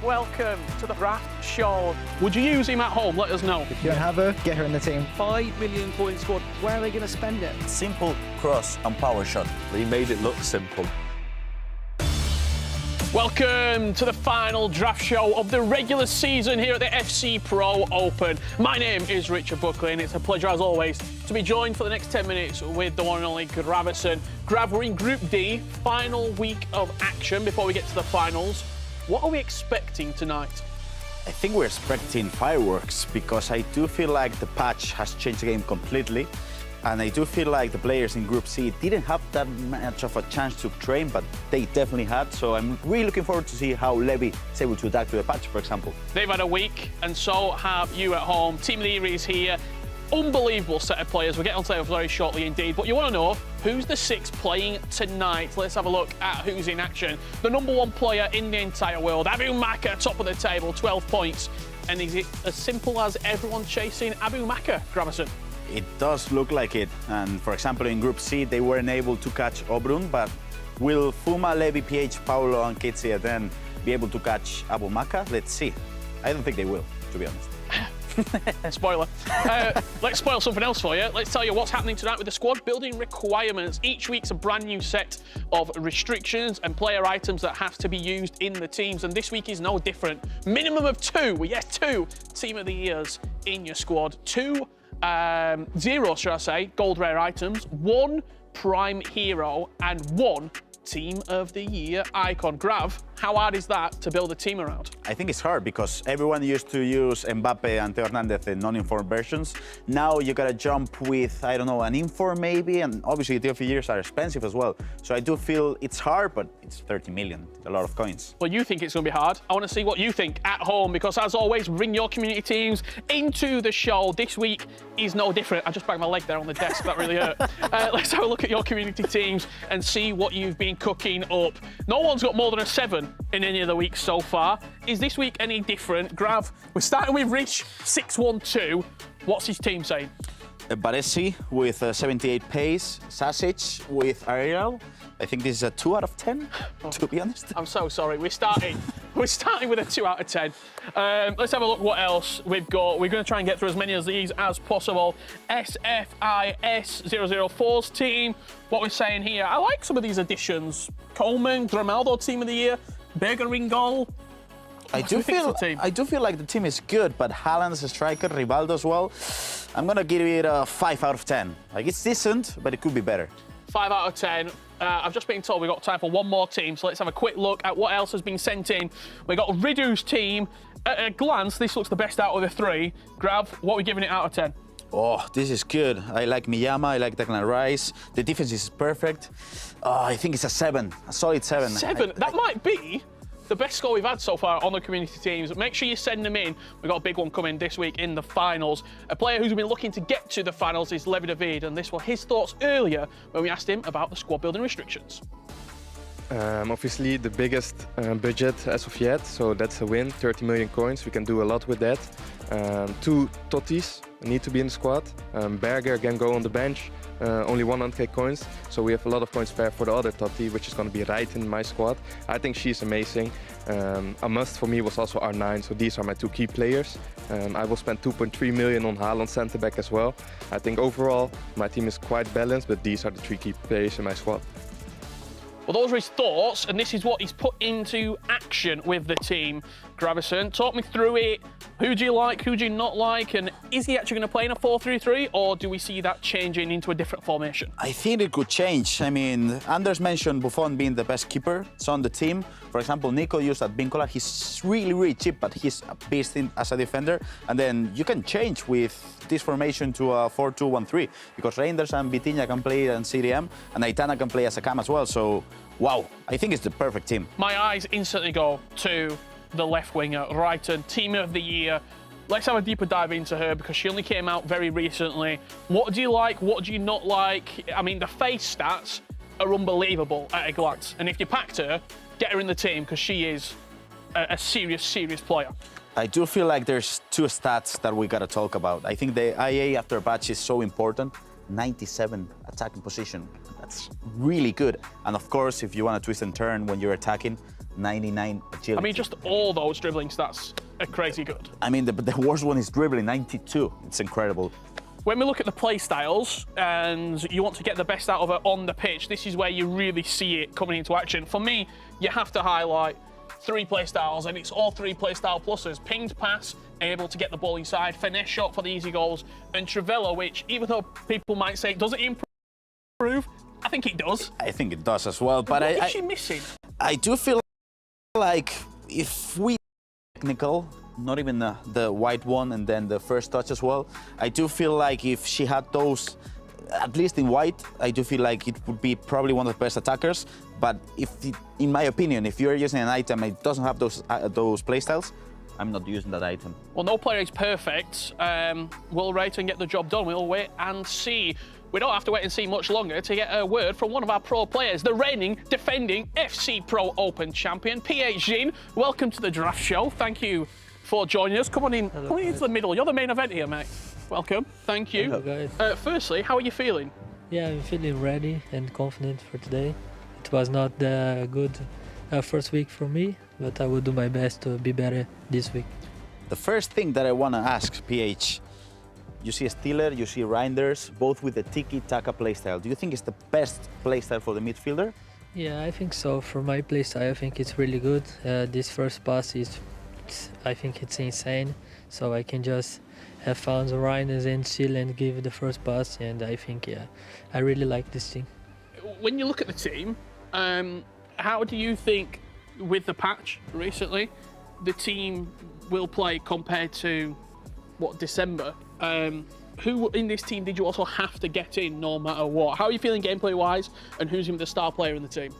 welcome to the draft show. Would you use him at home? Let us know. If you don't have her, get her in the team. 5 million points scored. Where are they going to spend it? Simple cross and power shot. He made it look simple. Welcome to the final draft show of the regular season here at the FC Pro Open. My name is Richard Buckley, and it's a pleasure, as always, to be joined for the next 10 minutes with the one and only Gravison. Grav, we're in Group D, final week of action before we get to the finals. What are we expecting tonight? I think we're expecting fireworks because I do feel like the patch has changed the game completely. And I do feel like the players in Group C didn't have that much of a chance to train, but they definitely had. So I'm really looking forward to see how Levy is able to adapt to the patch, for example. They've had a week, and so have you at home. Team of the Year is here. Unbelievable set of players. We'll get on to that very shortly indeed. But you want to know who's the six playing tonight. Let's have a look at who's in action. The number one player in the entire world, Abu Maka, top of the table, 12 points. And is it as simple as everyone chasing Abu Maka, Gravison? It does look like it. And for example, in Group C, they weren't able to catch Obrun, but will Fuma, Levy, PH, Paulo, and Kitsia then be able to catch Abu Maka? Let's see. I don't think they will, to be honest. Spoiler. Let's spoil something else for you. Let's tell you what's happening tonight with the squad building requirements. Each week's a brand new set of restrictions and player items that have to be used in the teams, and this week is no different. Minimum of two, two Team of the Years in your squad. Zero, should I say, gold rare items, one prime hero, and one Team of the Year icon. Grav, how hard is that to build a team around? I think it's hard because everyone used to use Mbappe and Theo Hernandez in non-informed versions. Now you gotta jump with, I don't know, an inform maybe, and obviously the of years are expensive as well. So I do feel it's hard, but it's 30 million, a lot of coins. Well, you think it's gonna be hard. I wanna see what you think at home, because as always, bring your community teams into the show. This week is no different. I just banged my leg there on the desk, that really hurt. Let's have a look at your community teams and see what you've been cooking up. No one's got more than a 7 in any of the weeks so far. Is this week any different? Grav, we're starting with Rich, 612. What's his team saying? Baresi with 78 pace, Sasic with Ariel. I think this is a 2 out of 10, to be honest. I'm so sorry. We're starting with a 2 out of 10. Let's have a look what else we've got. We're going to try and get through as many of these as possible. SFIS004's team. What we're saying here, I like some of these additions. Coleman, Grimaldo, Team of the Year, Berger in goal. I do feel like the team is good, but Haaland's a striker, Rivaldo as well. I'm gonna give it a 5 out of 10. Like, it's decent, but it could be better. 5 out of 10. I've just been told we've got time for one more team, so let's have a quick look at what else has been sent in. We've got Ridu's team. At a glance, this looks the best out of the 3. Grav, what are we giving it out of 10? Oh, this is good. I like Miyama, I like Declan Rice. The defense is perfect. I think it's a 7, a solid 7. 7? That might be the best score we've had so far on the community teams. Make sure you send them in. We've got a big one coming this week in the finals. A player who's been looking to get to the finals is Levi David, and this were his thoughts earlier when we asked him about the squad building restrictions. Obviously the biggest budget as of yet, so that's a win, 30 million coins. We can do a lot with that. 2 Tottis need to be in the squad. Berger can go on the bench. Only 100k coins, so we have a lot of coins spare for the other Totti, which is going to be right in my squad. I think she's amazing. A must for me was also R9, so these are my 2 key players. I will spend 2.3 million on Haaland centre back as well. I think overall my team is quite balanced, but these are the 3 key players in my squad. Well, those are his thoughts, and this is what he's put into action with the team. Gravison, talk me through it. Who do you like, who do you not like, and is he actually going to play in a 4-3-3, or do we see that changing into a different formation? I think it could change. I mean, Anders mentioned Buffon being the best keeper. It's on the team. For example, Nico used at Vincola. He's really cheap, but he's a beast as a defender. And then you can change with this formation to a 4-2-1-3, because Reinders and Vitinha can play in CDM, and Aitana can play as a cam as well. So, wow, I think it's the perfect team. My eyes instantly go to the left winger, Wrighton, Team of the Year. Let's have a deeper dive into her, because she only came out very recently. What do you like? What do you not like? I mean, the face stats are unbelievable at a glance. And if you packed her, get her in the team, because she is a serious player. I do feel like there's 2 stats that we gotta talk about. I think the IA after patch is so important. 97 attacking position. That's really good. And of course, if you want to twist and turn when you're attacking, 99 agility. I mean, just all those dribbling stats are crazy good. I mean, the worst one is dribbling, 92. It's incredible. When we look at the play styles and you want to get the best out of her on the pitch, this is where you really see it coming into action. For me, you have to highlight 3 play styles, and it's all 3 play style pluses. Pinged pass, able to get the ball inside, finesse shot for the easy goals, and Trivela, which, even though people might say it doesn't improve, I think it does. I think it does as well, but What is she missing? I do feel like if we technical, not even the white one and then the first touch as well, I do feel like if she had those, at least in white, I do feel like it would be probably one of the best attackers. But in my opinion, if you're using an item and it doesn't have those playstyles, I'm not using that item. Well, no player is perfect. Will Rayton get the job done? We'll wait and see. We don't have to wait and see much longer to get a word from one of our pro players, the reigning, defending FC Pro Open champion, PH Jin. Welcome to the draft show. Thank you for joining us. Come on in. Hello, Come on into the middle. You're the main event here, mate. Welcome. Thank you. Hello, guys. Firstly, how are you feeling? Yeah, I'm feeling ready and confident for today. It was not the good first week for me, but I will do my best to be better this week. The first thing that I want to ask, PH, you see Stiller, you see Reinders, both with the tiki-taka playstyle. Do you think it's the best playstyle for the midfielder? Yeah, I think so. For my playstyle, I think it's really good. This first pass I think it's insane. So I can just have fun the Reinders and chill and give the first pass. And I think, yeah, I really like this team. When you look at the team, how do you think, with the patch recently, the team will play compared to, December? Who in this team did you also have to get in no matter what? How are you feeling gameplay-wise, and who's the star player in the team?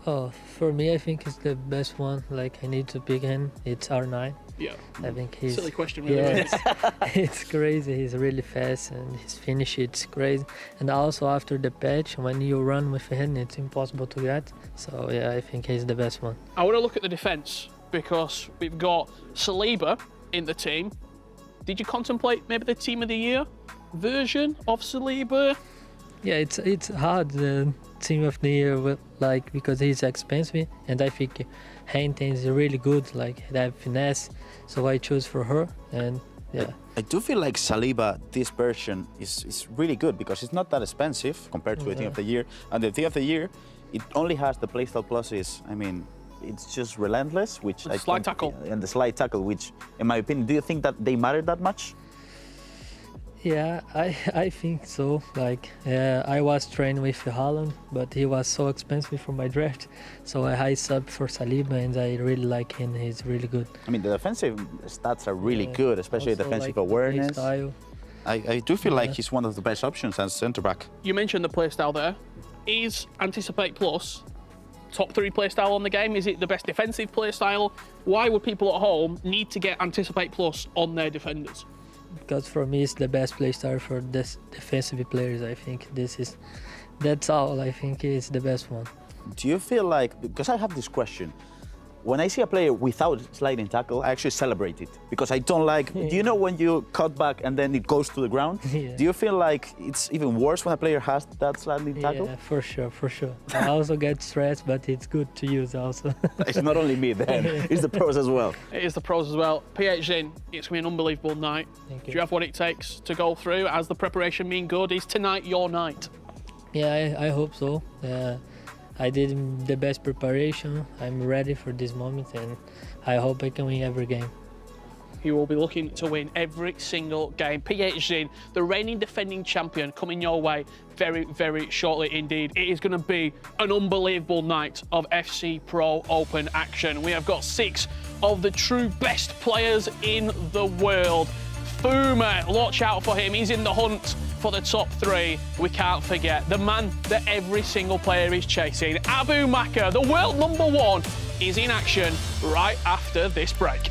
Oh, for me, I think it's the best one. Like, I need to pick him. It's R9. Yeah. I think he's... Silly question, really. Yeah, Isn't it? it's crazy. He's really fast and his finish, it's crazy. And also after the patch, when you run with him, it's impossible to get. So yeah, I think he's the best one. I want to look at the defence, because we've got Saliba in the team. Did you contemplate maybe the Team of the Year version of Saliba? Yeah, it's hard, the Team of the Year, like, because he's expensive, and I think Hainton is really good, like, they have finesse, so I choose for her, and yeah. I do feel like Saliba, this version, is really good because it's not that expensive compared to a Team of the Year. And the Team of the Year, it only has the playstyle pluses. I mean, it's just relentless, which And slide tackle. And the slide tackle, which, in my opinion, do you think that they matter that much? Yeah, I think so. Like, I was trained with Haaland, but he was so expensive for my draft. So I sub for Saliba, and I really like him. He's really good. I mean, the defensive stats are really good, especially Also, defensive like, the awareness. playstyle. I do feel like he's one of the best options as centre-back. You mentioned the playstyle there. Is Anticipate Plus top 3 playstyle on the game? Is it the best defensive playstyle? Why would people at home need to get Anticipate Plus on their defenders? Because for me, it's the best playstyle for this defensive players. I think that's all. I think is the best one. Do you feel like, because I have this question, when I see a player without sliding tackle, I actually celebrate it because I don't like, do you know when you cut back and then it goes to the ground? Yeah. Do you feel like it's even worse when a player has that sliding tackle? Yeah, for sure. I also get stressed, but it's good to use also. It's not only me then, it's the pros as well. It is the pros as well. PH Jin, it's going to be an unbelievable night. Thank Do you. you have what it takes to go through? As the preparation being good, is tonight your night? Yeah, I hope so. I did the best preparation. I'm ready for this moment, and I hope I can win every game. You will be looking to win every single game. PH Jin, the reigning defending champion, coming your way very, very shortly indeed. It is going to be an unbelievable night of FC Pro Open action. We have got 6 of the true best players in the world. Fuma, watch out for him. He's in the hunt for the top 3. We can't forget the man that every single player is chasing. Abu Maka, the world #1, is in action right after this break.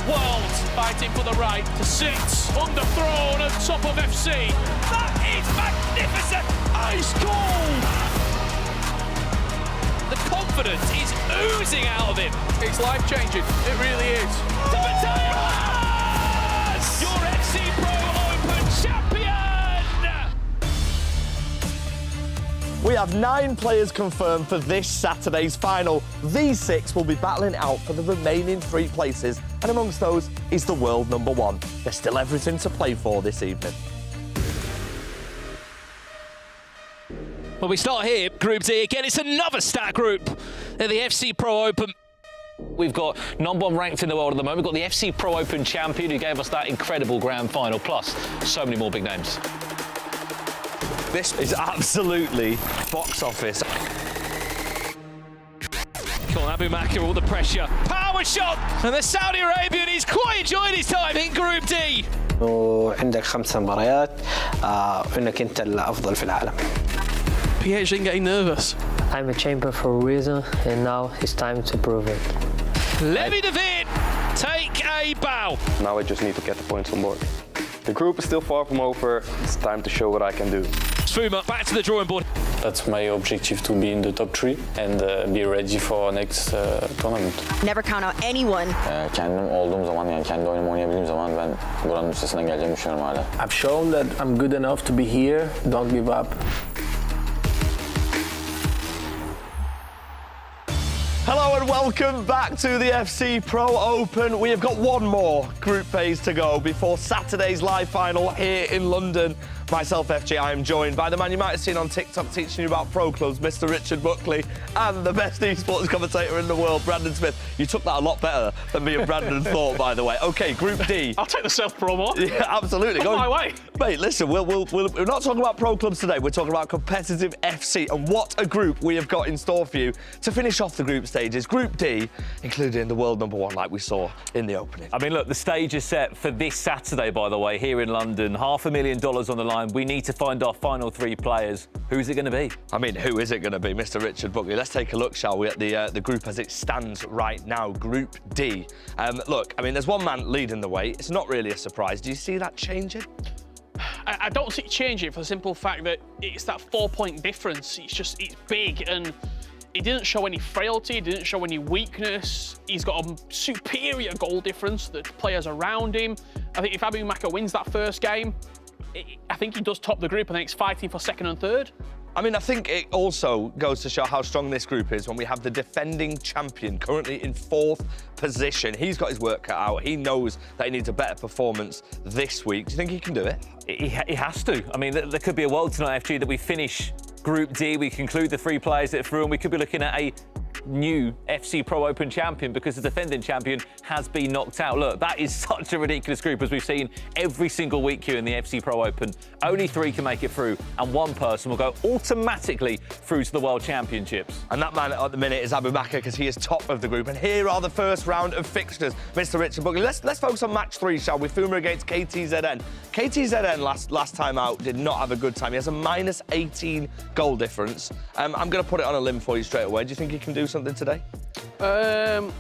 world fighting for the right to sit on the throne at top of FC. That is magnificent! Ice cold! The confidence is oozing out of him. It's life-changing. It really is. To Mateus! Your FC Pro Open champion! We have 9 players confirmed for this Saturday's final. These 6 will be battling out for the remaining 3 places, and amongst those is the world number 1. There's still everything to play for this evening. Well, we start here, Group D. Again, it's another stat group at the FC Pro Open. We've got number 1 ranked in the world at the moment. We've got the FC Pro Open champion who gave us that incredible grand final, plus so many more big names. This is absolutely box office. Come on, Abu Makar, all the pressure. Power shot! And the Saudi Arabian is quite enjoying his time in Group D. وعندك 5 مباريات وانك انت الافضل في العالم. PH getting nervous. I'm a champion for a reason, and now it's time to prove it. Levi David, take a bow. Now I just need to get the points on board. The group is still far from over. It's time to show what I can do. Sfuma, back to the drawing board. That's my objective, to be in the top 3 and be ready for next tournament. Never count out anyone. Kendim olduğum zaman, yani kendi oyunumu oynayabildiğim zaman ben buranın üstesinden geleceğimi düşünüyorum hala. I've shown that I'm good enough to be here. Don't give up. Hello and welcome back to the FC Pro Open. We have got one more group phase to go before Saturday's live final here in London. Myself, FJ, I am joined by the man you might have seen on TikTok teaching you about pro clubs, Mr. Richard Buckley, and the best esports commentator in the world, Brandon Smith. You took that a lot better than me and Brandon thought, by the way. OK, Group D. I'll take the self-promo. Yeah, absolutely. Go my way. Mate, listen, we're not talking about pro clubs today. We're talking about competitive FC, and what a group we have got in store for you to finish off the group stages. Group D, including the world number 1, like we saw in the opening. I mean, look, the stage is set for this Saturday, by the way, here in London. $500,000 on the line. We need to find our final 3 players. Who's it going to be? I mean, who is it going to be, Mr. Richard Buckley? Let's take a look, shall we, at the group as it stands right now, Group D. Look, I mean, there's one man leading the way. It's not really a surprise. Do you see that changing? I don't see it changing for the simple fact that it's that 4-point difference. It's big, and he didn't show any frailty, he didn't show any weakness. He's got a superior goal difference, the players around him. I think if Abu Makar wins that first game, I think he does top the group. I think it's fighting for 2nd and 3rd. I mean, I think it also goes to show how strong this group is when we have the defending champion currently in 4th position. He's got his work cut out. He knows that he needs a better performance this week. Do you think he can do it? He has to. I mean, there could be a world tonight, FG, that we finish Group D, we conclude the 3 players that are through, and we could be looking at a new FC Pro Open champion because the defending champion has been knocked out. Look, that is such a ridiculous group, as we've seen every single week here in the FC Pro Open. Only 3 can make it through, and 1 person will go automatically through to the World Championships. And that man at the minute is Abu Makar, because he is top of the group. And here are the first round of fixtures, Mr. Richard Buckley. Let's focus on match 3, shall we? Fuma against KTZN. KTZN last time out did not have a good time. He has a -18 goal difference. I'm going to put it on a limb for you straight away. Do you think he can do something today?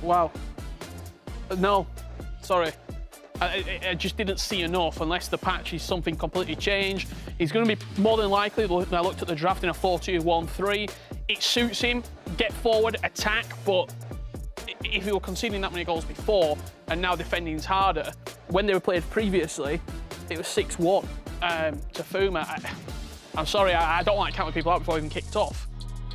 Wow. No, sorry. I just didn't see enough unless the patch is something completely changed. He's going to be more than likely, when I looked at the draft, in a 4-2-1-3. It suits him, get forward, attack, but if he were conceding that many goals before and now defending's harder, when they were played previously, it was 6-1 to Fuma. I'm sorry, I don't like counting people out before even kicked off.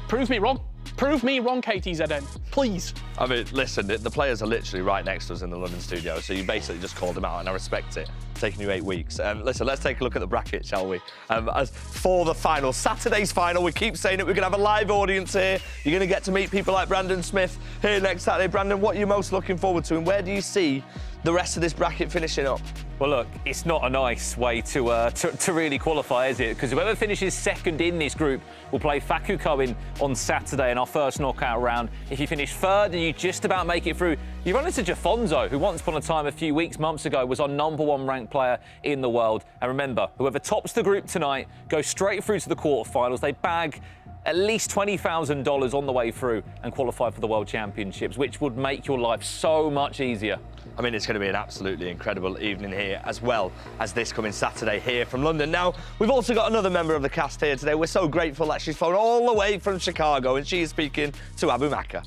Prove me wrong. Prove me wrong, KTZN, please. I mean, listen, the players are literally right next to us in the London studio, so you basically just called them out, and I respect it. It's taken you 8 weeks. Listen, let's take a look at the bracket, shall we? As for the final, Saturday's final, we keep saying it, we're going to have a live audience here. You're going to get to meet people like Brandon Smith here next Saturday. Brandon, what are you most looking forward to, and where do you see the rest of this bracket finishing up? Well, look, it's not a nice way to really qualify, is it? Because whoever finishes 2nd in this group will play Faku Cohen on Saturday in our first knockout round. If you finish 3rd and you just about make it through, you run into Jafonzo, who once upon a time, a few months ago, was our #1 ranked player in the world. And remember, whoever tops the group tonight goes straight through to the quarterfinals. They bag at least $20,000 on the way through and qualify for the World Championships, which would make your life so much easier. I mean, it's going to be an absolutely incredible evening here, as well as this coming Saturday here from London. Now, we've also got another member of the cast here today. We're so grateful that she's flown all the way from Chicago, and she is speaking to Abu Maka.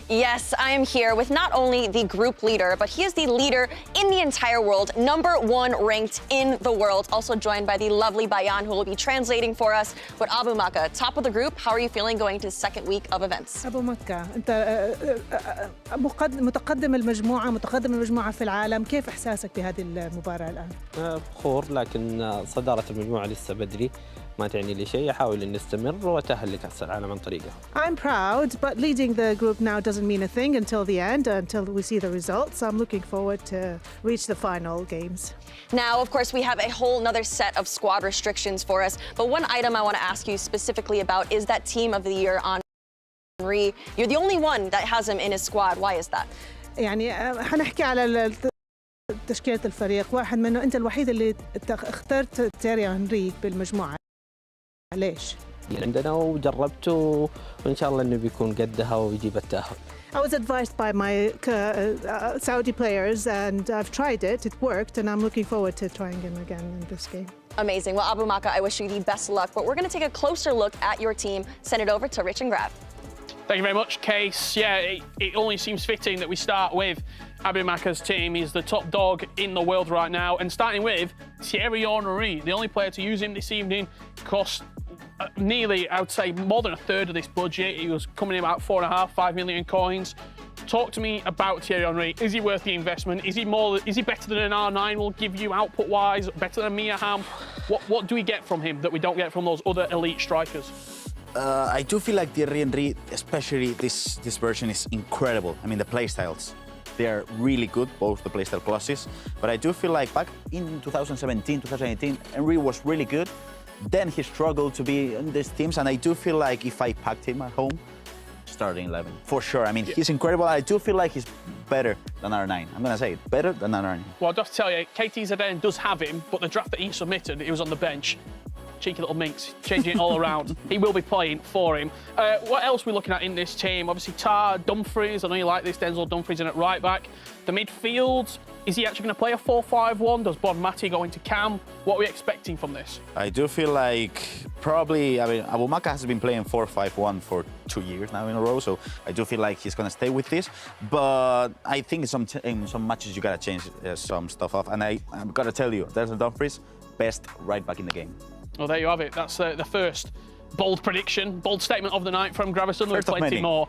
Yes, I am here with not only the group leader, but he is the leader in the entire world, #1 ranked in the world, also joined by the lovely Bayan, who will be translating for us. But Abu Maka, top of the group, how are you feeling going into the second week of events? أبو مكة أنت متقدم المجموعة في العالم، كيف إحساسك بهذه المباراة الآن؟ فخور، لكن صدارة المجموعة لسه بدري، ما تعني لي شيء. أحاول أن نستمر وأتأهل لكأس العالم عن طريقه. I'm proud, but leading the group now doesn't mean a thing until the end, until we see the results. I'm looking forward to reach the final games. Now, of course, we have a whole nother set of squad restrictions for us, but one item I want to ask you specifically about is that team of the year on Henry. You're the only one that has him in his squad. Why is that? يعني حنحكي على تشكيلة الفريق. واحد منه أنت الوحيد اللي اخترت تيري هنري بالمجموعة. ليش؟ عندنا وجربته وإن شاء الله إنه بيكون قدها ويجيب التأهل. I was advised by my Saudi players and I've tried it. It worked and I'm looking forward to trying him again in this game. Amazing. Well, Abu Maka, I wish you the best of luck, but we're going to take a closer look at your team. Send it over to Rich and Grab. Thank you very much, Case. Yeah, it only seems fitting that we start with Abu Maka's team. He's the top dog in the world right now. And starting with Thierry Henry, the only player to use him this evening, cost nearly, I would say, more than a third of this budget. He was coming in about 4.5, 5 million coins. Talk to me about Thierry Henry. Is he worth the investment? Is he better than an R9 will give you output-wise? Better than Mia Hamm? What do we get from him that we don't get from those other elite strikers? I do feel like Thierry Henry, especially this version, is incredible. I mean, the playstyles, they are really good, both the playstyle classes. But I do feel like back in 2017, 2018, Henry was really good. Then he struggled to be in these teams, and I do feel like if I packed him at home, starting 11 for sure. I mean, he's incredible. I do feel like he's better than R9. I'm gonna say it, better than R9. Well, I'd have to tell you, KTZN does have him, but the draft that he submitted, he was on the bench. Cheeky little minx, changing it all around. He will be playing for him. What else are we looking at in this team? Obviously, Tar, Dumfries. I know you like this. Denzel Dumfries in at right back. The midfield, is he actually going to play a 4-5-1? Does Bon Mati go into Cam? What are we expecting from this? I do feel like probably, I mean, Abu Maka has been playing 4-5-1 for 2 years now in a row, so I do feel like he's going to stay with this. But I think in some matches you got to change some stuff off. And I'm going to tell you, Denzel Dumfries, best right back in the game. Well, there you have it. That's the first bold prediction, bold statement of the night from Gravison. There's plenty more.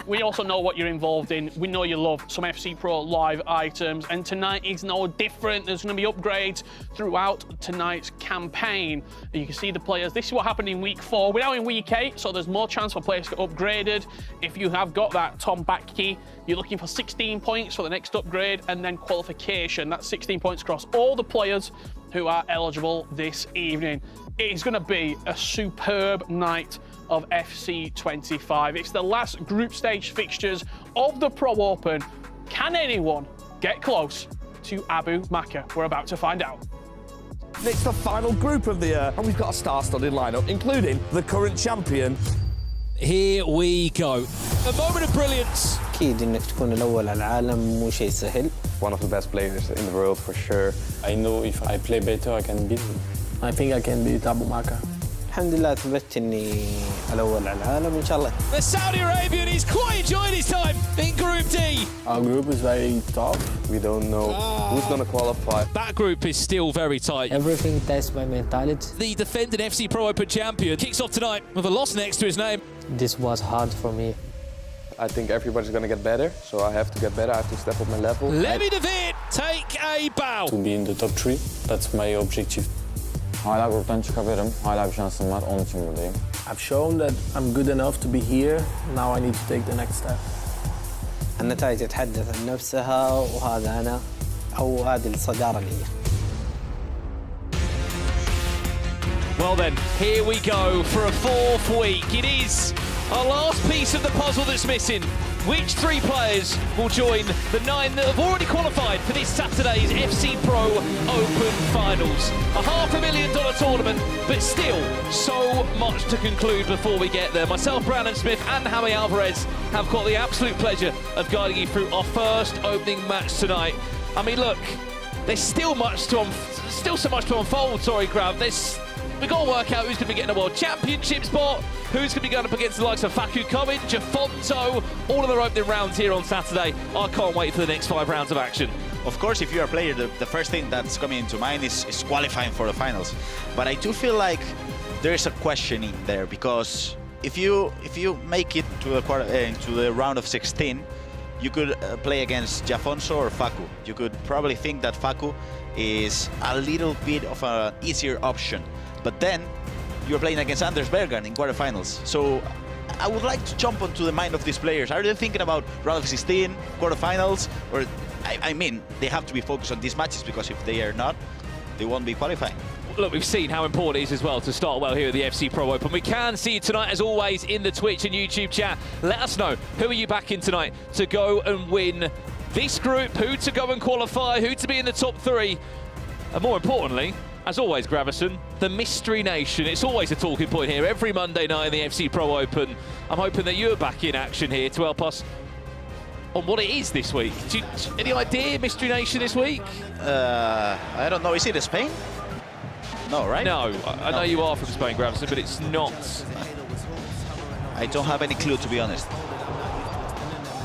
We also know what you're involved in. We know you love some FC Pro live items, and tonight is no different. There's going to be upgrades throughout tonight's campaign. You can see the players. This is what happened in week 4. We're now in week 8, so there's more chance for players to get upgraded. If you have got that Tom Backy, you're looking for 16 points for the next upgrade, and then qualification. That's 16 points across all the players who are eligible this evening. It is going to be a superb night of FC25. It's the last group stage fixtures of the Pro Open. Can anyone get close to Abu Maka? We're about to find out. It's the final group of the year, and we've got a star-studded lineup, including the current champion. Here we go. A moment of brilliance. أكيد إنك تكون الأول على العالم مو شيء سهل. One of the best players in the world for sure. I know if I play better, I can beat him. I think I can beat Abu Maka. الحمد لله ثبت إني الأول على العالم إن شاء الله. The Saudi Arabian is quite enjoying his time in Group D. Our group is very tough. We don't know who's going to qualify. That group is still very tight. Everything tests my mentality. The defending FC Pro Open champion kicks off tonight with a loss next to his name. This was hard for me. I think everybody's going to get better, so I have to get better. I have to step up my level. Levi de Vet, take a bow. To be in the top 3, that's my objective. Hala gruptan çıkabilirim. Hala bir şansım var. Onun için buradayım. I've shown that I'm good enough to be here. Now I need to take the next step. النتائج تتحدث عن نفسها وهذا أنا أو هذه الصدارة لي. Well then, here we go for a 4th week. It is our last piece of the puzzle that's missing. which 3 players will join the 9 that have already qualified for this Saturday's FC Pro Open Finals. A $500,000 tournament, but still so much to conclude before we get there. Myself, Brandon Smith and Jaime Alvarez have got the absolute pleasure of guiding you through our first opening match tonight. I mean, look, there's still so much to unfold, sorry, Grav. We've got to work out who's going to be getting a World Championship spot, who's going to be going up against the likes of Facu Cohen, Jafonto, all of their opening rounds here on Saturday. I can't wait for the next 5 rounds of action. Of course, if you're a player, the first thing that's coming into mind is qualifying for the finals. But I do feel like there's a question in there, because if you make it to the round of 16, you could play against Jafonso or Facu. You could probably think that Facu is a little bit of an easier option. But then you're playing against Anders Bergan in quarterfinals. So I would like to jump onto the mind of these players. Are they thinking about round of 16, quarterfinals? Or I mean, they have to be focused on these matches, because if they are not, they won't be qualifying. Look, we've seen how important it is as well to start well here at the FC Pro Open. We can see you tonight, as always, in the Twitch and YouTube chat. Let us know, who are you backing tonight to go and win this group, who to go and qualify, who to be in the top 3, and more importantly, as always, Gravison, the Mystery Nation. It's always a talking point here every Monday night in the FC Pro Open. I'm hoping that you're back in action here to help us on what it is this week. Any idea, Mystery Nation, this week? I don't know. Is it Spain? No, right? No, I know you are from Spain, Gravison, but it's not. I don't have any clue, to be honest.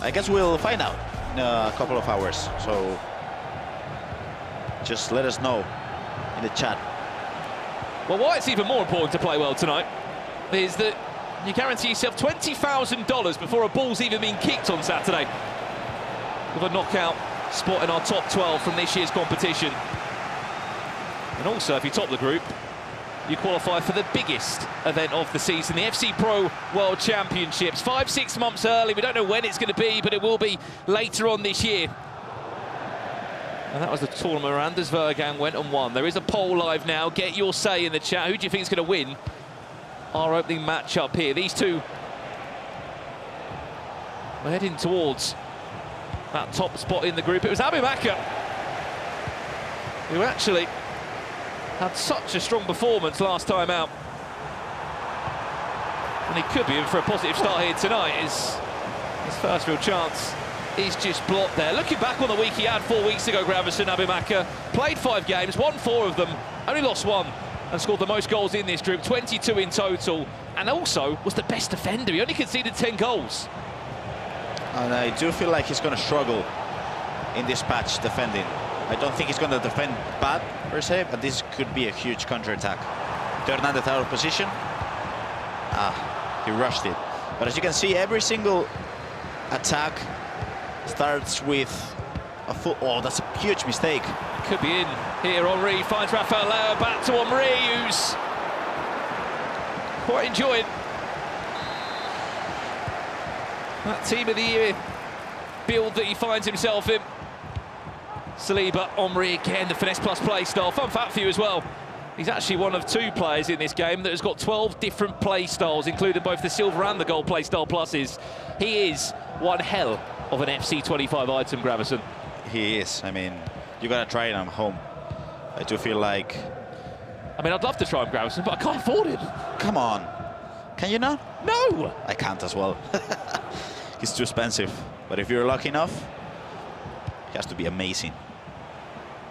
I guess we'll find out in a couple of hours. So just let us know in the chat. Well, why it's even more important to play well tonight is that you guarantee yourself $20,000 before a ball's even been kicked on Saturday, with a knockout spot in our top 12 from this year's competition. And also, if you top the group, you qualify for the biggest event of the season, the FC Pro World Championships. 5-6 months early. We don't know when it's going to be, but it will be later on this year. And that was the tournament where Anders Bergan went and won. There is a poll live now. Get your say in the chat. Who do you think is going to win our opening match up here? These two are heading towards that top spot in the group. It was Abimaka who actually had such a strong performance last time out. And he could be in for a positive start here tonight. His first real chance is just blocked there. Looking back on the week he had 4 weeks ago, Gravison, Abimaka played 5 games, won 4 of them, only lost 1, and scored the most goals in this group, 22 in total, and also was the best defender. He only conceded 10 goals. And I do feel like he's going to struggle in this patch defending. I don't think he's going to defend bad, per se, but this could be a huge counter-attack. Hernandez out of position. He rushed it. But as you can see, every single attack starts with a full... Oh, that's a huge mistake. Could be in here. Henry finds Rafael Leao, back to Henry, who's quite enjoying that team of the year build that he finds himself in. Saliba, Henry again, the finesse plus play style. Fun fact for you as well, he's actually one of 2 players in this game that has got 12 different play styles, including both the silver and the gold play style pluses. He is one hell of an FC 25 item, Gravison. He is. I mean, you gotta try it at home. I do feel like... I mean, I'd love to try him, Gravison, but I can't afford it. Come on. Can you not? No! I can't as well. He's too expensive. But if you're lucky enough, he has to be amazing.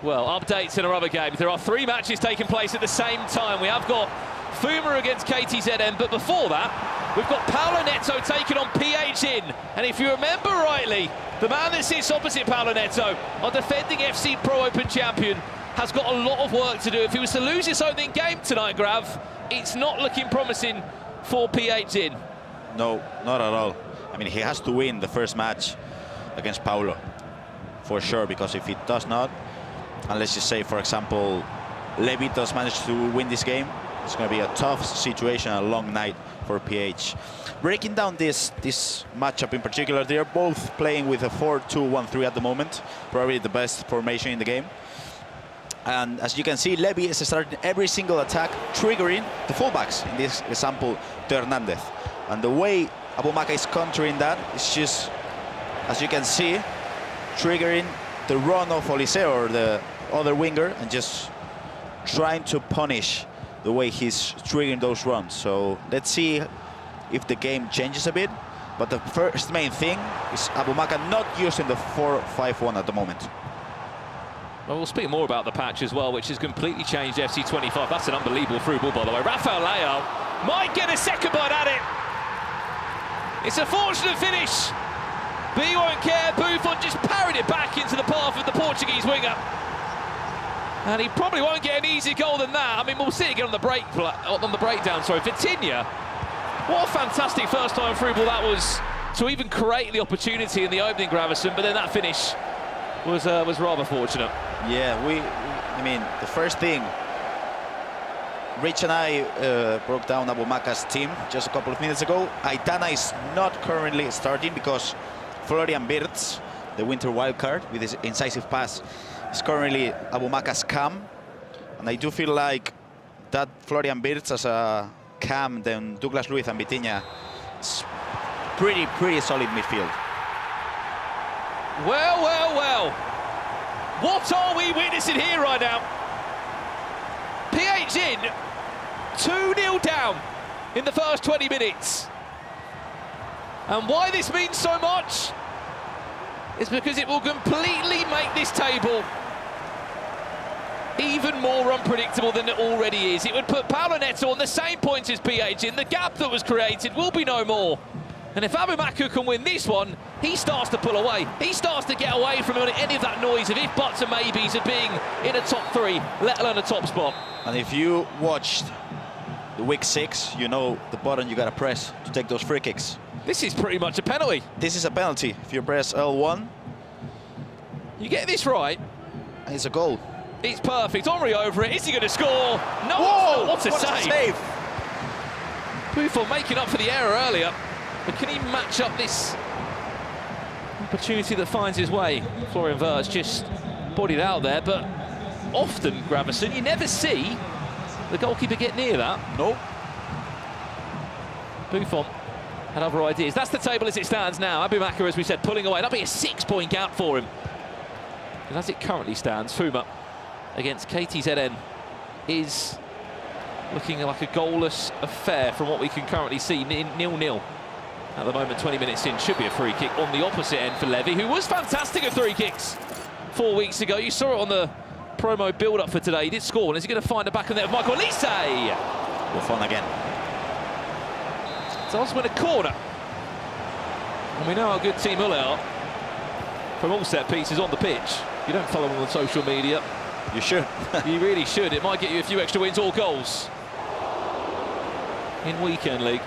Well, updates in our other games. There are 3 matches taking place at the same time. We have got Fuma against KTZM, but before that, we've got Paulo Neto taking on PH In. And if you remember rightly, the man that sits opposite Paulo Neto, our defending FC Pro Open champion, has got a lot of work to do. If he was to lose his opening game tonight, Grav, it's not looking promising for PH In. No, not at all. I mean, he has to win the first match against Paulo, for sure, because if he does not, and let's just say, for example, Levy does manage to win this game, it's going to be a tough situation, a long night for PH. Breaking down this matchup in particular, they are both playing with a 4-2-1-3 at the moment, probably the best formation in the game. And as you can see, Levy is starting every single attack, triggering the fullbacks, in this example, Hernandez. And the way Abimaka is countering that is just as you can see, triggering the run of Olise or the other winger and just trying to punish the way he's triggering those runs. So let's see if the game changes a bit. But the first main thing is Abou-Makka not using the 4-5-1 at the moment. Well, we'll speak more about the patch as well, which has completely changed FC 25. That's an unbelievable through ball, by the way. Rafael Leao might get a second bite at it. It's a fortunate finish, but he won't care. Buffon just parried it back into the path of the Portuguese winger. And he probably won't get an easy goal than that. I mean, we'll see it again on the breakdown. Sorry, Vitinha. What a fantastic first-time through ball that was to even create the opportunity in the opening, Gravesen. But then that finish was rather fortunate. Yeah, I mean, the first thing, Rich and I broke down Abou-Makka's team just a couple of minutes ago. Aitana is not currently starting because Florian Wirtz, the winter wildcard with his incisive pass, is currently Abou-Makka's cam. And I do feel like that Florian Wirtz as a cam, then Douglas Luiz and Vitinha, is pretty solid midfield. Well, well, well. What are we witnessing here right now? PH in, 2-0 down in the first 20 minutes. And why this means so much is because it will completely make this table even more unpredictable than it already is. It would put Paulo Neto on the same points as PH in. The gap that was created will be no more. And if Abou-Makka can win this one, he starts to pull away. He starts to get away from any of that noise of if, buts and maybes of being in a top 3, let alone a top spot. And if you watched the week 6, you know the button you gotta press to take those free kicks. This is pretty much a penalty. This is a penalty. If you press L1, you get this right, it's a goal. It's perfect. Henry over it. Is he going to score? No. Whoa! What a save. Buffon making up for the error earlier. But can he match up this opportunity that finds his way? Florian Wirtz just bodied out there, but often, Gravesen, you never see the goalkeeper get near that. Nope. Buffon had other ideas. That's the table as it stands now. Abou-Makka, as we said, pulling away. That'll be a 6-point gap for him. And as it currently stands, Fuma against KTZN is looking like a goalless affair from what we can currently see. 0-0 at the moment, 20 minutes in. Should be a free kick on the opposite end for Levy, who was fantastic at free kicks 4 weeks ago. You saw it on the promo build-up for today. He did score, and is he going to find a back on there of Michael Olise? Buffon again. Does win a corner. And we know how good Team Ulle are from all set pieces on the pitch. You don't follow them on social media. You should. You really should. It might get you a few extra wins or goals in Weekend League.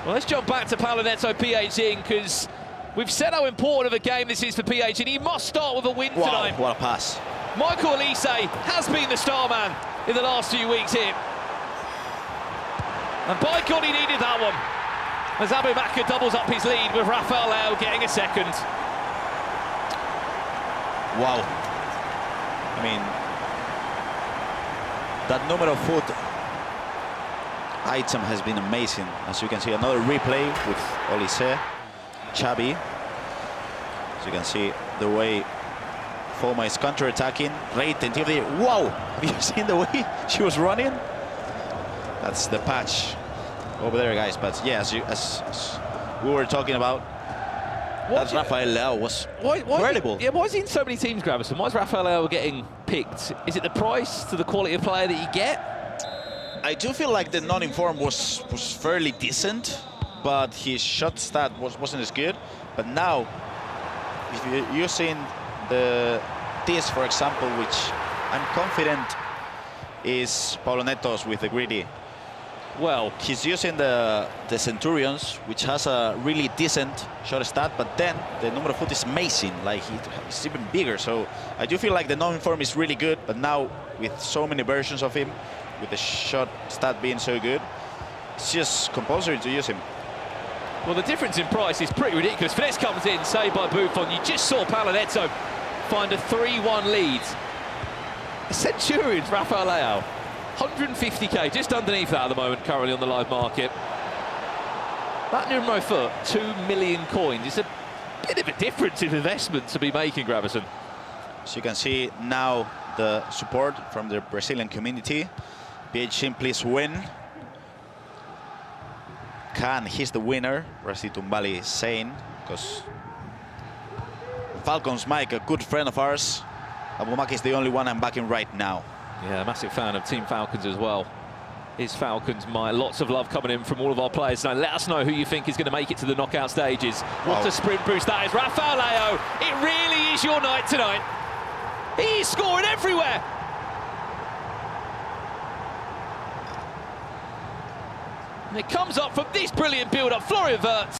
Well, let's jump back to Paulo Neto, PH in, because we've said how important of a game this is for PH, and he must start with a win tonight. What a pass. Michael Olise has been the star man in the last few weeks here. And by God, he needed that one. As Abou-Makka doubles up his lead with Rafael Leao getting a second. Wow. I mean, that numero foot item has been amazing. As you can see, another replay with Olise, Xavi. As you can see, the way Foma is counter-attacking. Great intensity. Wow! Have you seen the way she was running? That's the patch over there, guys. But yeah, as we were talking about, that Rafael Leao was incredible. Why is he in so many teams, Gravesen? Why is Rafael Leao getting picked? Is it the price to the quality of player that you get? I do feel like the non-informed was fairly decent, but his shot stat wasn't as good. But now, if you're using this, for example, which I'm confident is Paulo Neto's with the greedy. Well, he's using the Centurions, which has a really decent shot stat, but then the number of foot is amazing, like he's even bigger. So I do feel like the non-inform is really good, but now with so many versions of him, with the shot stat being so good, it's just compulsory to use him. Well, the difference in price is pretty ridiculous. Finesse comes in, saved by Buffon. You just saw Paulo Neto find a 3-1 lead. Centurions, Rafael Leao. 150k, just underneath that at the moment, currently on the live market. That numero foot, 2 million coins. It's a bit of a difference in investment to be making, Gravison. So you can see now the support from the Brazilian community. PH Team, please win. Khan, he's the winner, Rashid Tumbali is saying, because Falcons Mike, a good friend of ours. Abumaka is the only one I'm backing right now. Yeah, massive fan of Team Falcons as well. Is Falcons Mike. Lots of love coming in from all of our players. Now let us know who you think is going to make it to the knockout stages. What a sprint boost that is. Rafael Leão, it really is your night tonight. He is scoring everywhere. And it comes up from this brilliant build-up. Florian Wirtz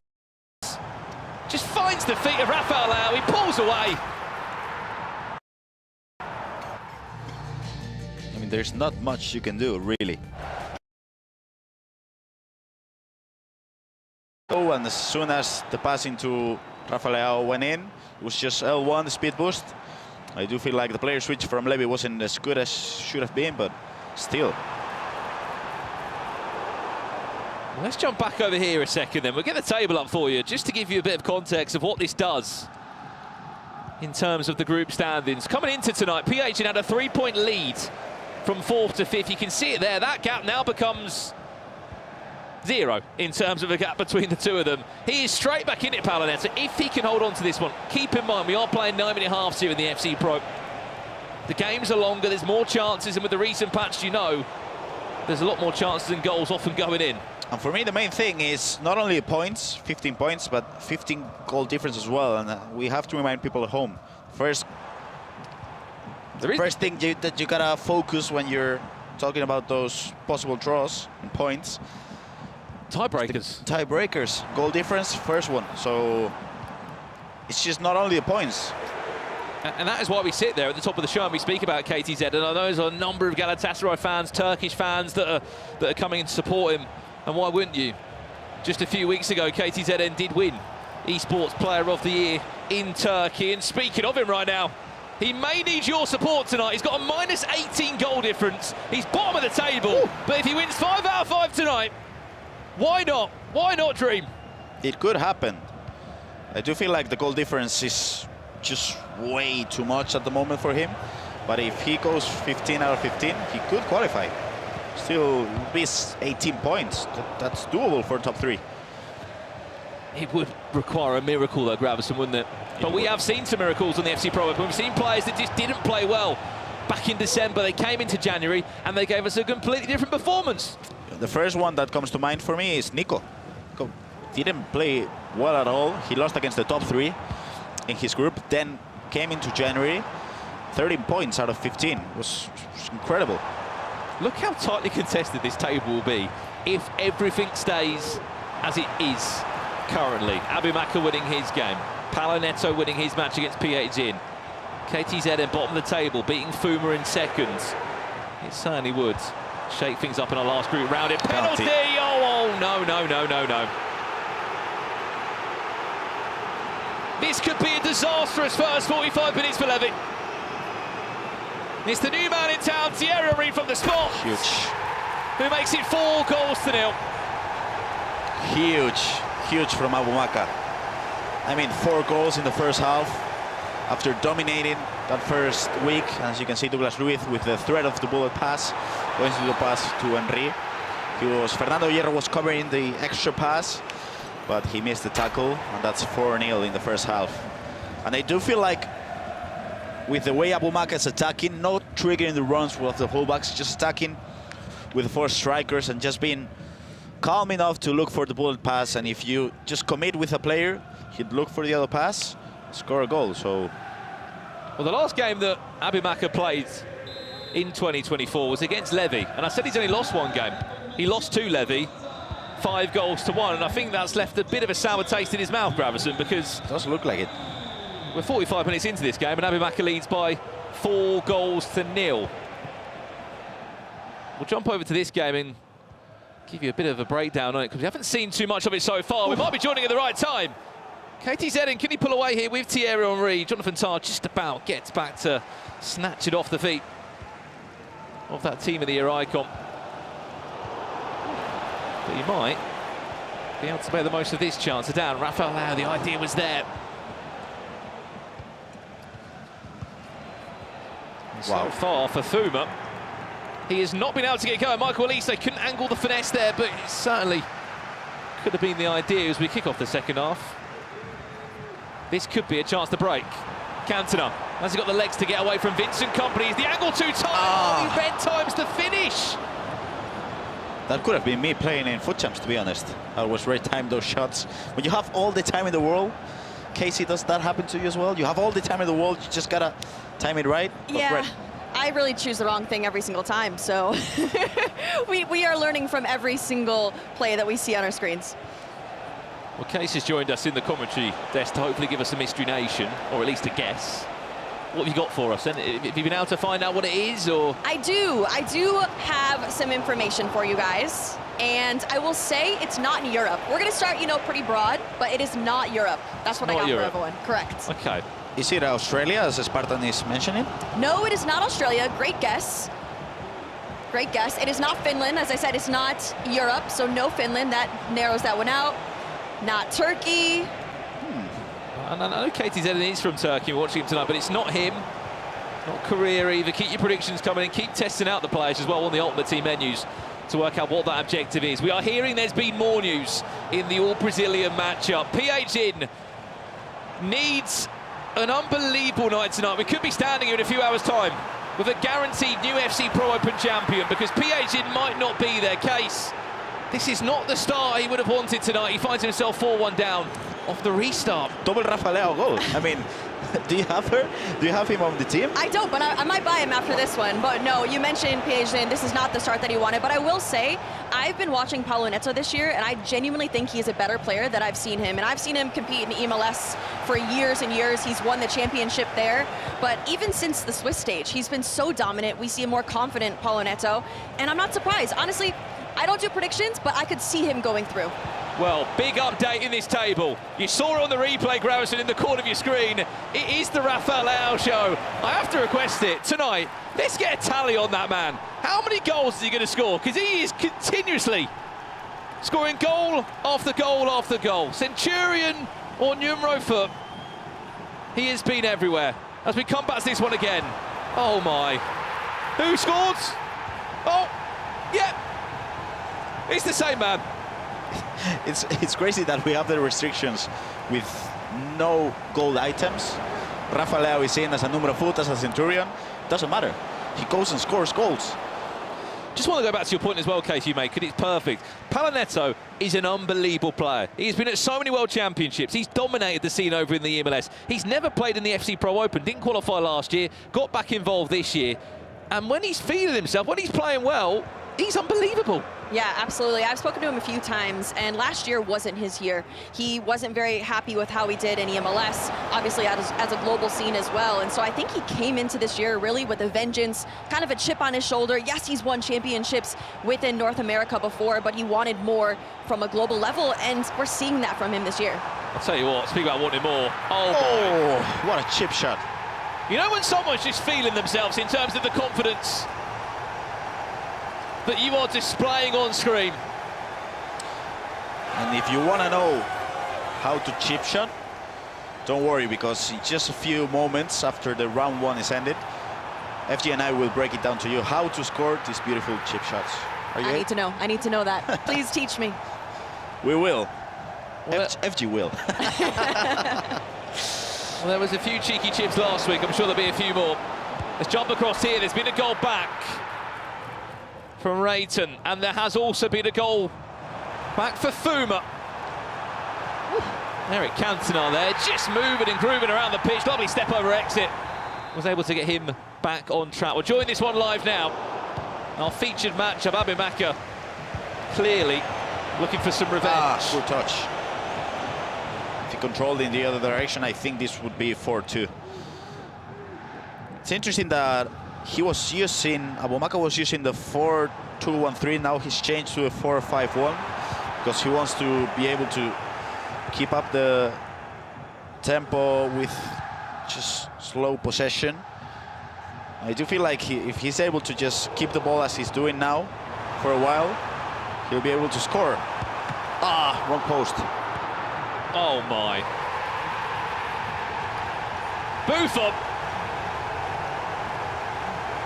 just finds the feet of Rafael Leão. He pulls away. I mean, there's not much you can do, really. Oh, and as soon as the pass into Rafael Leão went in, it was just L1, the speed boost. I do feel like the player switch from Levy wasn't as good as should have been, but still. Let's jump back over here a second then. We'll get the table up for you, just to give you a bit of context of what this does in terms of the group standings. Coming into tonight, PH had a 3-point lead from 4th to 5th. You can see it there. That gap now becomes 0 in terms of a gap between the two of them. He is straight back in it, Paolo Neto. If he can hold on to this one, keep in mind we are playing 9-minute halves here in the FC Pro. The games are longer, there's more chances, and with the recent patch, you know, there's a lot more chances and goals often going in. And for me, the main thing is not only points, 15 points, but 15 goal difference as well. And we have to remind people at home. First thing that you gotta focus when you're talking about those possible draws and points. Tiebreakers. Tiebreakers. Goal difference, first one. So it's just not only the points. And that is why we sit there at the top of the show and we speak about KTZ. And I know there's a number of Galatasaray fans, Turkish fans that are coming in to support him. And why wouldn't you? Just a few weeks ago, KTZN did win Esports Player of the Year in Turkey. And speaking of him right now, he may need your support tonight. He's got a minus 18 goal difference. He's bottom of the table. Ooh. But if he wins 5 out of 5 tonight, why not? Why not Dream? It could happen. I do feel like the goal difference is just way too much at the moment for him. But if he goes 15 out of 15, he could qualify. Still miss 18 points. That's doable for top 3. It would require a miracle though, Gravison, wouldn't it? But we have seen some miracles on the FC Pro Open. We've seen players that just didn't play well back in December. They came into January and they gave us a completely different performance. The first one that comes to mind for me is Nico. Nico didn't play well at all. He lost against the top 3 in his group, then came into January, 13 points out of 15. It was incredible. Look how tightly contested this table will be if everything stays as it is currently. Abumaka winning his game, Paolo Neto winning his match against PHN. KTZ in bottom of the table, beating Fuma in seconds. It certainly would shake things up in our last group round. Penalty! Oh, no. This could be a disastrous first 45 minutes for Levy. It's the new man in town, Thierry Henry from the spot. Huge. Who makes it 4-0. Huge from Abumaka. I mean, 4 goals in the first half after dominating that first week. As you can see, Douglas Luiz with the threat of the bullet pass, going to the pass to Henry. Fernando Hierro was covering the extra pass, but he missed the tackle, and that's 4-0 in the first half. And I do feel like with the way Abumaka is attacking, not triggering the runs of the fullbacks, just attacking with 4 strikers and just being calm enough to look for the bullet pass. And if you just commit with a player, he'd look for the other pass, score a goal. So, well, the last game that Abumaka played in 2024 was against Levy, and I said he's only lost 1 game. He lost to Levy, 5-1, and I think that's left a bit of a sour taste in his mouth, Gravison, because it does look like it. We're 45 minutes into this game, and Abumaka leads by 4-0. We'll jump over to this game and give you a bit of a breakdown on it, because we haven't seen too much of it so far. We might be joining at the right time. KTZ, can he pull away here with Thierry Henry? Jonathan Tah just about gets back to snatch it off the feet of that Team of the Year icon. But he might be able to make the most of this chance. Down, Rafael Leão, the idea was there. So far for Fuma, he has not been able to get going. Michael Olise couldn't angle the finesse there, but it certainly could have been the idea as we kick off the second half. This could be a chance to break. Cantona, has he got the legs to get away from Vincent Kompany? Is the angle too tight? He red times the finish. That could have been me playing in Foot Champs, to be honest. I was right time those shots. When you have all the time in the world, Casey, does that happen to you as well? You have all the time in the world, you just gotta time it right? Yeah, I really choose the wrong thing every single time, so we are learning from every single play that we see on our screens. Well, Case has joined us in the commentary desk to hopefully give us a Mystery Nation, or at least a guess. What have you got for us? And have you been able to find out what it is, or? I do have some information for you guys, and I will say it's not in Europe. We're gonna start, you know, pretty broad, but it is not Europe. That's what I got for everyone. Correct. Okay. Is it Australia, as Spartan is mentioning? No, it is not Australia. Great guess. Great guess. It is not Finland. As I said, it's not Europe, so no Finland. That narrows that one out. Not Turkey. And I know Katie Zedin is from Turkey, we're watching him tonight, but it's not him. Not Korea either. Keep your predictions coming in. Keep testing out the players as well on the Ultimate Team menus to work out what that objective is. We are hearing there's been more news in the all-Brazilian matchup. PH In needs an unbelievable night tonight. We could be standing here in a few hours' time with a guaranteed new FC Pro Open champion, because PH In might not be their case. This is not the start he would have wanted tonight. He finds himself 4-1 down off the restart. Double Rafael Leão goal. I mean, do you have her? Do you have him on the team? I don't, but I might buy him after this one. But no, you mentioned PH In. This is not the start that he wanted. But I will say, I've been watching Paulo Neto this year, and I genuinely think he's a better player than I've seen him. And I've seen him compete in MLS for years and years. He's won the championship there. But even since the Swiss stage, he's been so dominant. We see a more confident Paulo Neto. And I'm not surprised. Honestly, I don't do predictions, but I could see him going through. Well, big update in this table. You saw it on the replay, Grauson, in the corner of your screen. It is the Rafael Leão show. I have to request it tonight. Let's get a tally on that man. How many goals is he going to score? Because he is continuously scoring goal after goal after goal. Centurion or numero foot, he has been everywhere. As we come back to this one again. Oh my. Who scored? Oh, yeah. It's the same man. It's crazy that we have the restrictions with no gold items. Rafael Leão is in as a numero foot, as a Centurion. Doesn't matter. He goes and scores goals. Just want to go back to your point as well, Casey, you make, because it's perfect. Paulo Neto is an unbelievable player. He's been at so many World Championships. He's dominated the scene over in the MLS. He's never played in the FC Pro Open, didn't qualify last year, got back involved this year. And when he's feeling himself, when he's playing well, he's unbelievable. Yeah, absolutely. I've spoken to him a few times, and last year wasn't his year. He wasn't very happy with how he did in MLS, obviously as a global scene as well. And so I think he came into this year really with a vengeance, kind of a chip on his shoulder. Yes, he's won championships within North America before, but he wanted more from a global level, and we're seeing that from him this year. I'll tell you what, speak about wanting more. Oh, what a chip shot. You know when someone's just feeling themselves in terms of the confidence that you are displaying on screen. And if you want to know how to chip shot, don't worry, because in just a few moments after the round one is ended, FG and I will break it down to you how to score these beautiful chip shots. Are you I need to know that. Please teach me. We will. FG will. Well, there was a few cheeky chips last week. I'm sure there'll be a few more. Let's jump across here. There's been a goal back from Rayton, and there has also been a goal back for Fuma. Eric Cantona there, just moving and grooving around the pitch. Lovely step over exit. Was able to get him back on track. We'll join this one live now. Our featured matchup, Abu Maka, clearly looking for some revenge. Good touch. If he controlled in the other direction, I think this would be 4-2. It's interesting that he was using, Abu Maka was using the 4-2-1-3. Now he's changed to a 4-5-1 because he wants to be able to keep up the tempo with just slow possession. I do feel like if he's able to just keep the ball as he's doing now for a while, he'll be able to score. Ah, wrong post. Oh my. Buffon.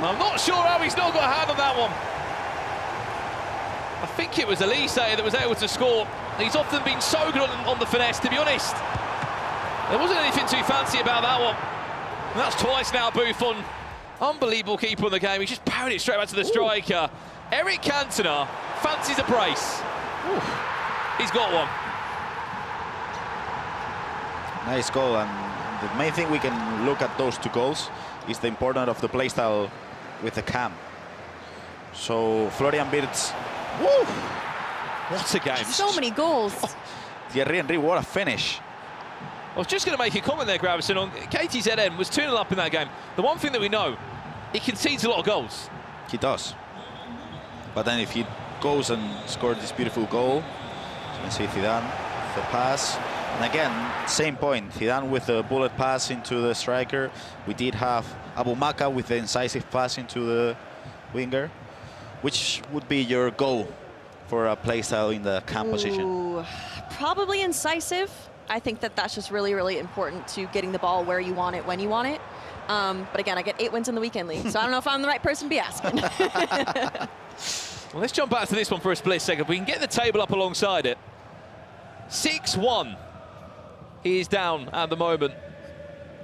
I'm not sure how he's not got a hand on that one. I think it was Elise that was able to score. He's often been so good on the finesse, to be honest. There wasn't anything too fancy about that one. And that's twice now, Buffon. Unbelievable keeper on the game. He just parried it straight back to the striker. Eric Cantona fancies a brace. Ooh. He's got one. Nice goal, and the main thing we can look at those two goals is the importance of the playstyle with the cam. So Florian Wirtz, woo! What a game. So many goals. Oh, Thierry Henry, what a finish. I was just going to make a comment there, Gravison, on KTZN was 2-0 up in that game. The one thing that we know, he concedes a lot of goals. He does. But then if he goes and scores this beautiful goal, you can see Zidane, the pass. And again, same point, Zidane with the bullet pass into the striker. We did have Abu Maka with the incisive pass into the winger. Which would be your goal for a playstyle in the cam position? Probably incisive. I think that that's just really, really important to getting the ball where you want it, when you want it. But again, I get 8 wins in the weekend league, so I don't know if I'm the right person to be asking. Well, let's jump back to this one for a split second. We can get the table up alongside it. 6-1. He is down at the moment.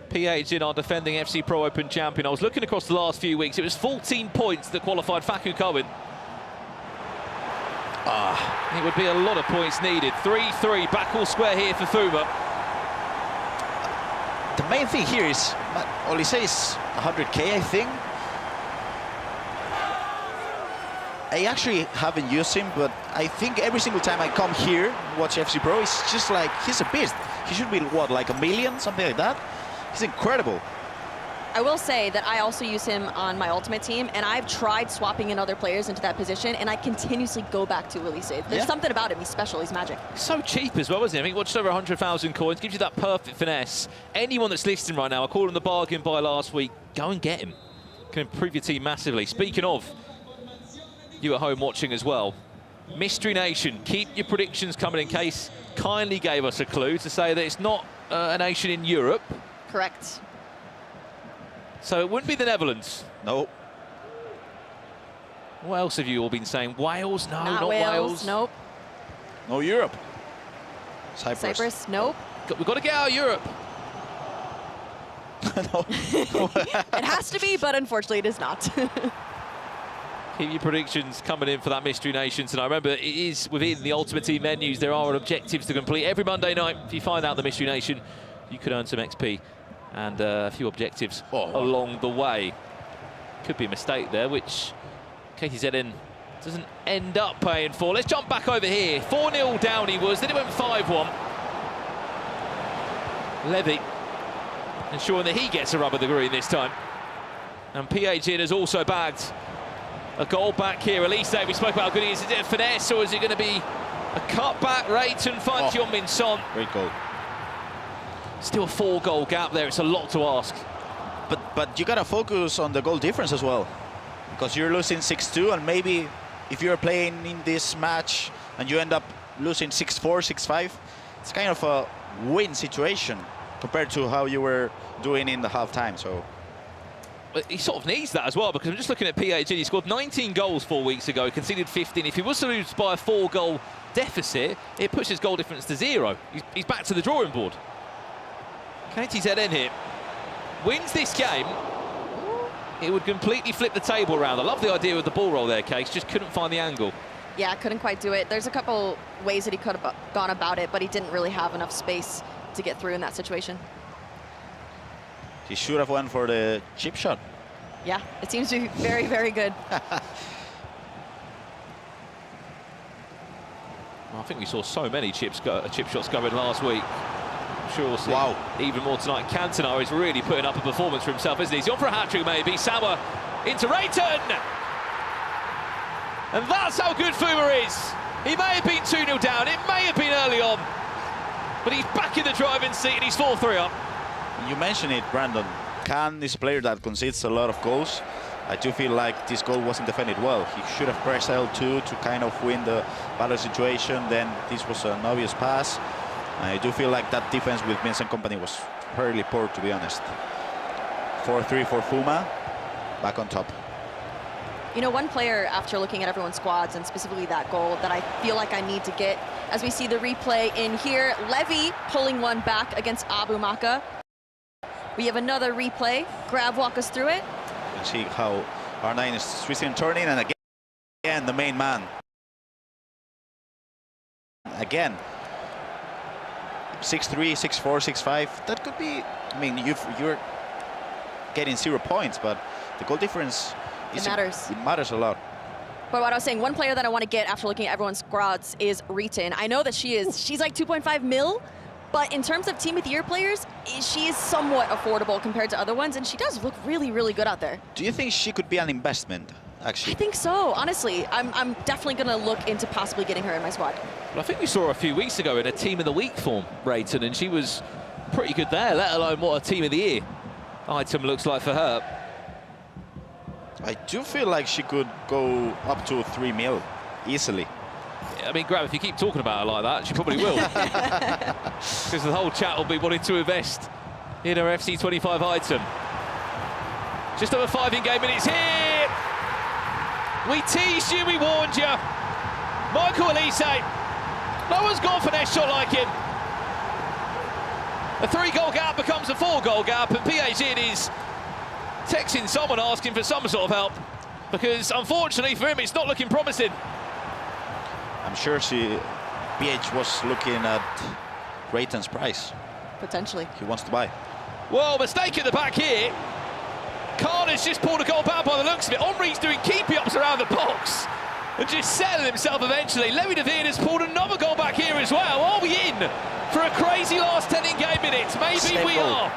PH in our defending FC Pro Open champion. I was looking across the last few weeks. It was 14 points that qualified Facu Cohen. It would be a lot of points needed. 3-3, back all square here for Fuma. The main thing here is, Olise is 100k, I think. I actually haven't used him, but I think every single time I come here, watch FC Pro, it's just like, he's a beast. He should be, what, like 1 million, something like that? He's incredible. I will say that I also use him on my ultimate team, and I've tried swapping in other players into that position, and I continuously go back to Olise. There's something about him. He's special. He's magic. So cheap as well, isn't he? I think just over 100,000 coins, gives you that perfect finesse. Anyone that's listing right now, I called him the bargain buy last week. Go and get him. Can improve your team massively. Speaking of you at home watching as well, Mystery Nation, keep your predictions coming in case kindly gave us a clue to say that it's not a nation in Europe. Correct. So it wouldn't be the Netherlands. No. What else have you all been saying? Wales? No, not Wales. Nope. No Europe. Cyprus? Nope. We've got to get out of Europe. It has to be, but unfortunately it is not. Keep your predictions coming in for that Mystery Nation tonight. Remember, it is within the Ultimate Team menus. There are objectives to complete every Monday night. If you find out the Mystery Nation, you could earn some XP and a few objectives along the way. Could be a mistake there, which KTZN doesn't end up paying for. Let's jump back over here. 4-0 down he was, then it went 5-1. Levy ensuring that he gets a rub of the green this time. And PH has also bagged a goal back here. Elise, we spoke about how good he is. Is it a finesse or is it going to be a cutback? Reitan finds Yeon-Min Son. Great goal. Still a 4-goal gap there. It's a lot to ask. But you gotta focus on the goal difference as well, because you're losing 6-2, and maybe if you're playing in this match and you end up losing 6-4, 6-5, it's kind of a win situation compared to how you were doing in the halftime. So he sort of needs that as well, because I'm just looking at PHG. He scored 19 goals 4 weeks ago, conceded 15. If he was to lose by a 4-goal deficit, it puts his goal difference to 0. He's back to the drawing board. KTZN here wins this game, it would completely flip the table around. I love the idea of the ball roll there, Case, just couldn't find the angle. Yeah, couldn't quite do it. There's a couple ways that he could have gone about it, but he didn't really have enough space to get through in that situation. he should have went for the chip shot. Yeah, it seems to be very, very good. I think we saw so many chip shots going last week. I'm sure we'll see even more tonight. Cantona is really putting up a performance for himself, isn't he? He's on for a hat-trick, maybe. Sauer into Reitan! And that's how good Fuma is. He may have been 2-0 down, it may have been early on, but he's back in the driving seat and he's 4-3 up. You mentioned it, Brandon. Can is a player that concedes a lot of goals, I do feel like this goal wasn't defended well. He should have pressed L2 to kind of win the battle situation. Then this was an obvious pass. I do feel like that defense with Vincent Kompany was fairly poor, to be honest. 4-3 for Fuma, back on top. You know, one player, after looking at everyone's squads and specifically that goal, that I feel like I need to get, as we see the replay in here, Levy pulling one back against Abu Maka. We have another replay. Grav, walk us through it. You can see how R9 is twisting and turning, and again the main man. Again, 6-3, 6-4, 6-5. That could be, I mean, you're getting 0 points, but the goal difference It matters. It matters a lot. But what I was saying, one player that I want to get after looking at everyone's squads is Riton. I know that she's like 2.5 mil, but in terms of Team of the Year players, she is somewhat affordable compared to other ones, and she does look really, really good out there. Do you think she could be an investment, actually? I think so, honestly. I'm definitely going to look into possibly getting her in my squad. Well, I think we saw her a few weeks ago in a Team of the Week form, Riton, and she was pretty good there, let alone what a Team of the Year item looks like for her. I do feel like she could go up to 3 mil easily. I mean, Graham, if you keep talking about her like that, she probably will. Because the whole chat will be wanting to invest in her FC25 item. Just over 5 in-game minutes here. We teased you, we warned you. Michael Elise. No one's gone for that shot like him. A 3-goal gap becomes a 4-goal gap, and PAG is texting someone asking for some sort of help, because unfortunately for him it's not looking promising. I'm sure PH was looking at Riton's price. Potentially. He wants to buy. Well, mistake at the back here. Khan has just pulled a goal back by the looks of it. Henri's doing keepy-ups around the box and just settling himself eventually. Levy Devine has pulled another goal back here as well. Are we in for a crazy last 10 in-game minutes? Maybe Same we goal. are.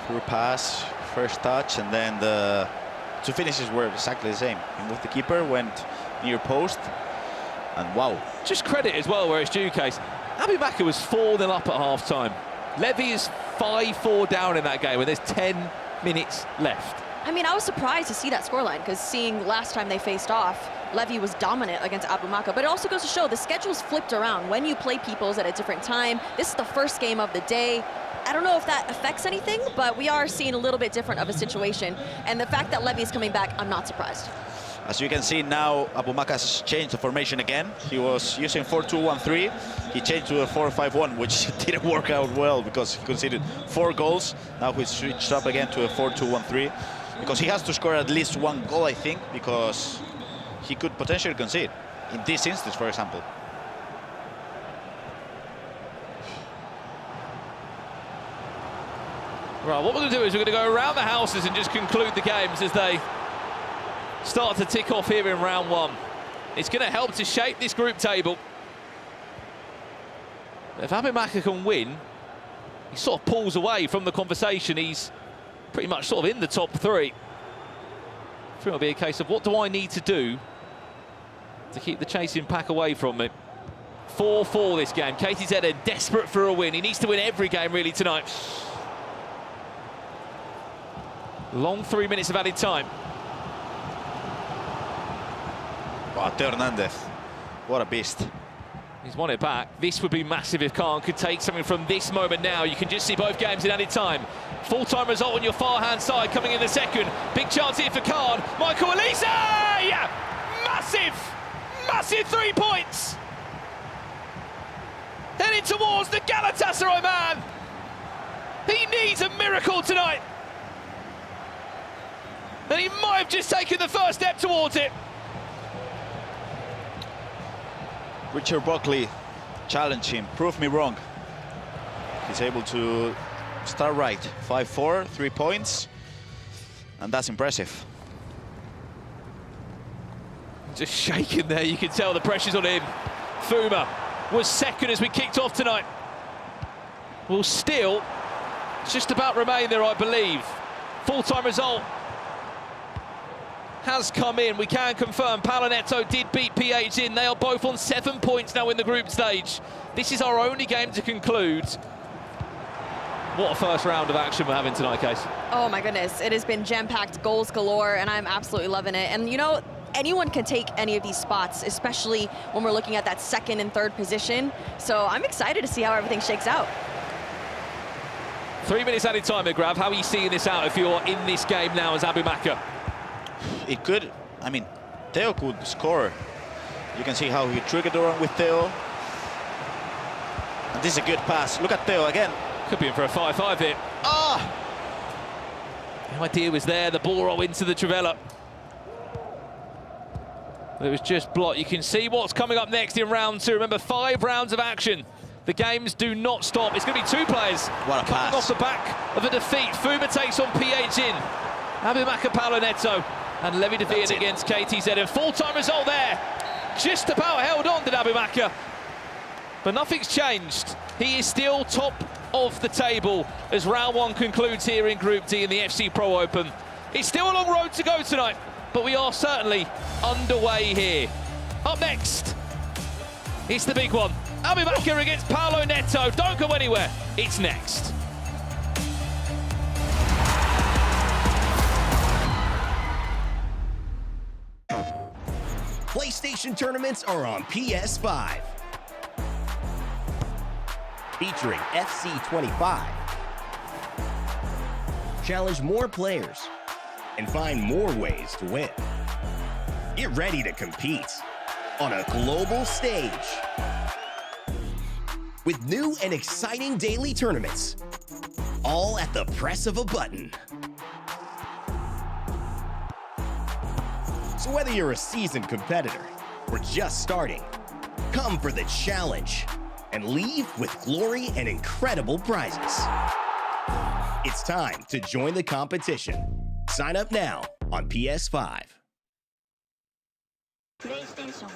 Through pass, first touch, and then the 2 finishes were exactly the same. And with the keeper, went near post, and wow. Just credit as well where it's due, Case. Abu Bakr was 4-0 up at half-time. Levy is 5-4 down in that game, and there's 10 minutes left. I mean, I was surprised to see that scoreline, because seeing last time they faced off, Levy was dominant against Abu Maka, but it also goes to show the schedule's flipped around. When you play Peoples at a different time, this is the first game of the day. I don't know if that affects anything, but we are seeing a little bit different of a situation. And the fact that Levy is coming back, I'm not surprised. As you can see now, Abu Maka has changed the formation again. He was using 4-2-1-3. He changed to a 4-5-1, which didn't work out well because he conceded 4 goals. Now he switched up again to a 4-2-1-3 because he has to score at least 1 goal, I think, because he could potentially concede in this instance, for example. Right, what we're going to do is we're going to go around the houses and just conclude the games as they start to tick off here in round 1. It's going to help to shape this group table. If Abu Maka can win, he sort of pulls away from the conversation. He's pretty much sort of in the top 3. I think it'll be a case of what do I need to do to keep the chasing pack away from me. 4-4 this game. KTZ are desperate for a win. He needs to win every game really tonight. Long 3 minutes of added time. Wow, Hernandez, what a beast. He's won it back. This would be massive if Khan could take something from this moment now. You can just see both games in added time. Full-time result on your far-hand side coming in the second. Big chance here for Khan. Michael Elise! Massive, massive 3 points. Heading towards the Galatasaray man. He needs a miracle tonight. And he might have just taken the first step towards it. Richard Buckley challenged him, prove me wrong. He's able to start right. 5-4, 3 points, and that's impressive. Just shaking there, you can tell the pressure's on him. Fuma was second as we kicked off tonight. Will still just about remain there, I believe. Full-time result has come in. We can confirm Palinetto did beat PH in. They are both on 7 points now in the group stage. This is our only game to conclude. What a first round of action we're having tonight, Case. Oh my goodness, it has been jam-packed, goals galore, and I'm absolutely loving it. And you know, anyone can take any of these spots, especially when we're looking at that second and third position. So I'm excited to see how everything shakes out. 3 minutes added time, McGrath. How are you seeing this out if you're in this game now as Abu Bakr? It could, I mean, Theo could score. You can see how he triggered with Theo. And this is a good pass. Look at Theo again. Could be in for a 5-5 here. Ah! The idea was there, the ball roll into the Trivela. It was just blocked. You can see what's coming up next in round 2. Remember, 5 rounds of action. The games do not stop. It's going to be 2 players coming off the back of a defeat. Fuma takes on PH in. Abu Bakr, Paulo Neto, and Levi de Viert against KTZ. And full-time result there. Just about held on, did Abu Bakr. But nothing's changed. He is still top of the table as round 1 concludes here in Group D in the FC Pro Open. It's still a long road to go tonight, but we are certainly underway here. Up next, it's the big one. Abu Bakr against Paulo Neto. Don't go anywhere. It's next. PlayStation tournaments are on PS5. Featuring FC25. Challenge more players and find more ways to win. Get ready to compete on a global stage with new and exciting daily tournaments, all at the press of a button. So whether you're a seasoned competitor or just starting, come for the challenge and leave with glory and incredible prizes. It's time to join the competition. Sign up now on PS5. PlayStation.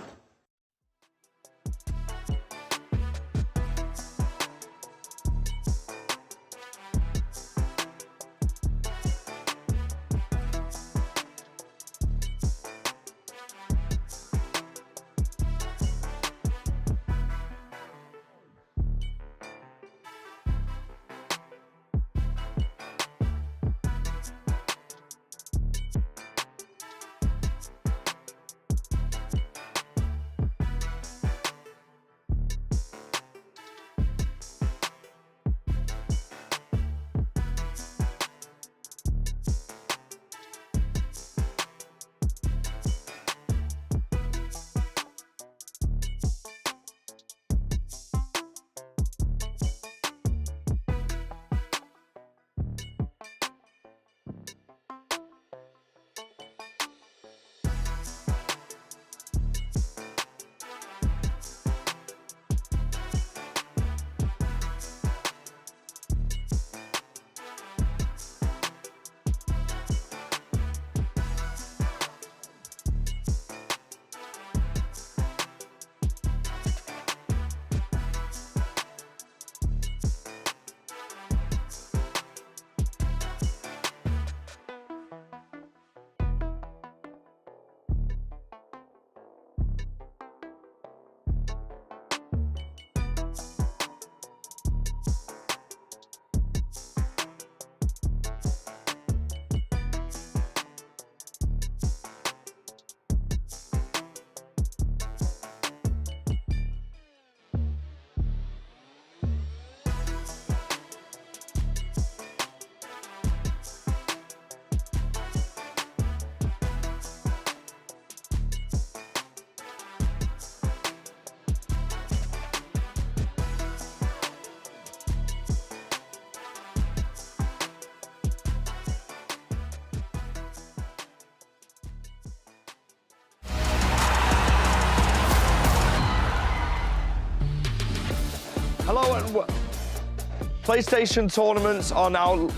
Hello and PlayStation tournaments are now...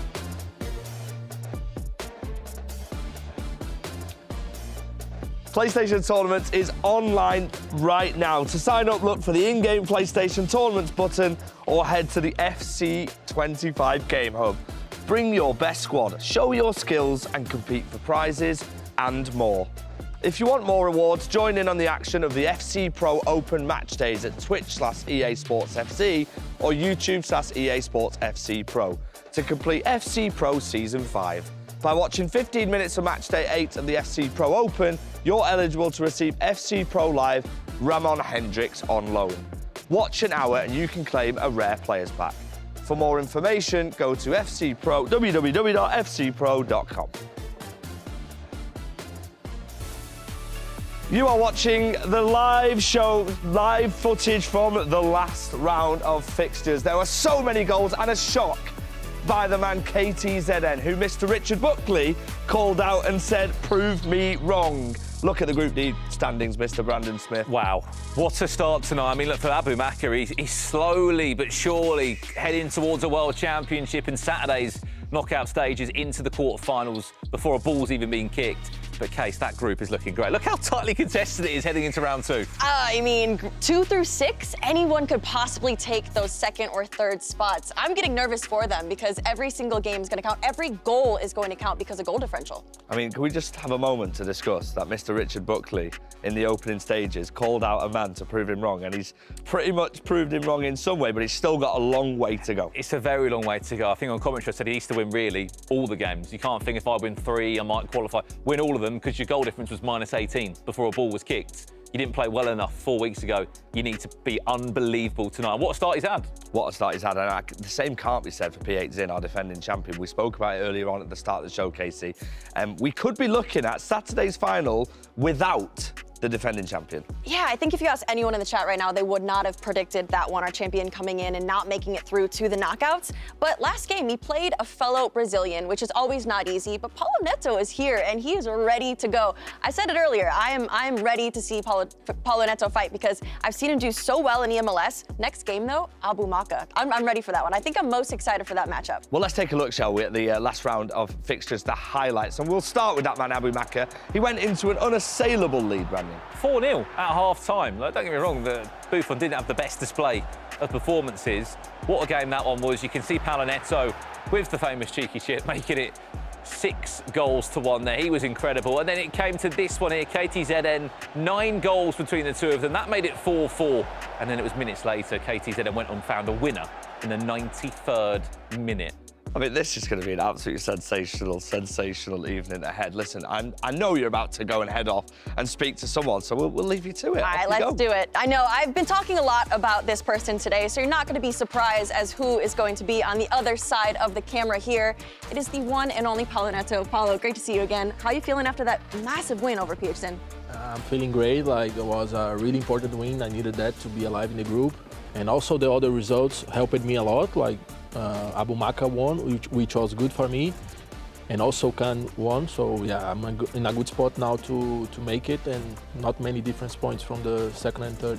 PlayStation Tournaments is online right now. To sign up, look for the in-game PlayStation Tournaments button or head to the FC25 Game Hub. Bring your best squad, show your skills and compete for prizes and more. If you want more rewards, join in on the action of the FC Pro Open match days at Twitch/EA Sports FC or YouTube/EA Sports FC Pro to complete FC Pro Season 5. By watching 15 minutes of match day 8 of the FC Pro Open, you're eligible to receive FC Pro Live Ramon Hendricks on loan. Watch an hour and you can claim a rare players pack. For more information, go to www.fcpro.com. You are watching the live show, live footage from the last round of fixtures. There were so many goals and a shock by the man KTZN, who Mr. Richard Buckley called out and said, "Prove me wrong." Look at the Group D standings, Mr. Brandon Smith. Wow, what a start tonight. I mean, look, for Abu Makr, he's slowly but surely heading towards a World Championship and Saturday's knockout stages into the quarterfinals before a ball's even been kicked. But Case, that group is looking great. Look how tightly contested it is heading into round 2. I mean, 2 through 6, anyone could possibly take those second or third spots. I'm getting nervous for them because every single game is going to count. Every goal is going to count because of goal differential. I mean, can we just have a moment to discuss that Mr. Richard Buckley in the opening stages called out a man to prove him wrong, and he's pretty much proved him wrong in some way, but he's still got a long way to go. It's a very long way to go. I think on commentary I said he needs to win really all the games. You can't think if I win 3, I might qualify. Win all of them because your goal difference was -18 before a ball was kicked. You didn't play well enough 4 weeks ago. You need to be unbelievable tonight. What a start he's had. What a start he's had. And the same can't be said for P8 Zin, our defending champion. We spoke about it earlier on at the start of the show, Casey. We could be looking at Saturday's final without the defending champion. Yeah, I think if you ask anyone in the chat right now, they would not have predicted that one, our champion coming in and not making it through to the knockouts. But last game, he played a fellow Brazilian, which is always not easy. But Paulo Neto is here, and he is ready to go. I said it earlier, I am ready to see Paulo Neto fight because I've seen him do so well in EMLS. Next game, though, Abu Makr. I'm ready for that one. I think I'm most excited for that matchup. Well, let's take a look, shall we, at the last round of fixtures, the highlights. And we'll start with that man, Abu Makr. He went into an unassailable lead, Brandon. 4-0 at half-time. Don't get me wrong, Buffon didn't have the best display of performances. What a game that one was. You can see Paulo Neto with the famous cheeky chip making it 6 goals to 1 there. He was incredible. And then it came to this one here, KTZN, 9 goals between the two of them. That made it 4-4. And then it was minutes later, KTZN went and found a winner in the 93rd minute. I mean, this is going to be an absolutely sensational evening ahead. Listen, I know you're about to go and head off and speak to someone, so we'll leave you to it. All right, let's do it. I know I've been talking a lot about this person today, so you're not going to be surprised as who is going to be on the other side of the camera here. It is the one and only Paulo Neto. Paulo, great to see you again. How are you feeling after that massive win over PHZN? I'm feeling great. Like, it was a really important win. I needed that to be alive in the group. And also the other results helped me a lot. Like, Abu Makr won, which was good for me, and also Khan won. So yeah, I'm in a good spot now to make it, and not many difference points from the second and third.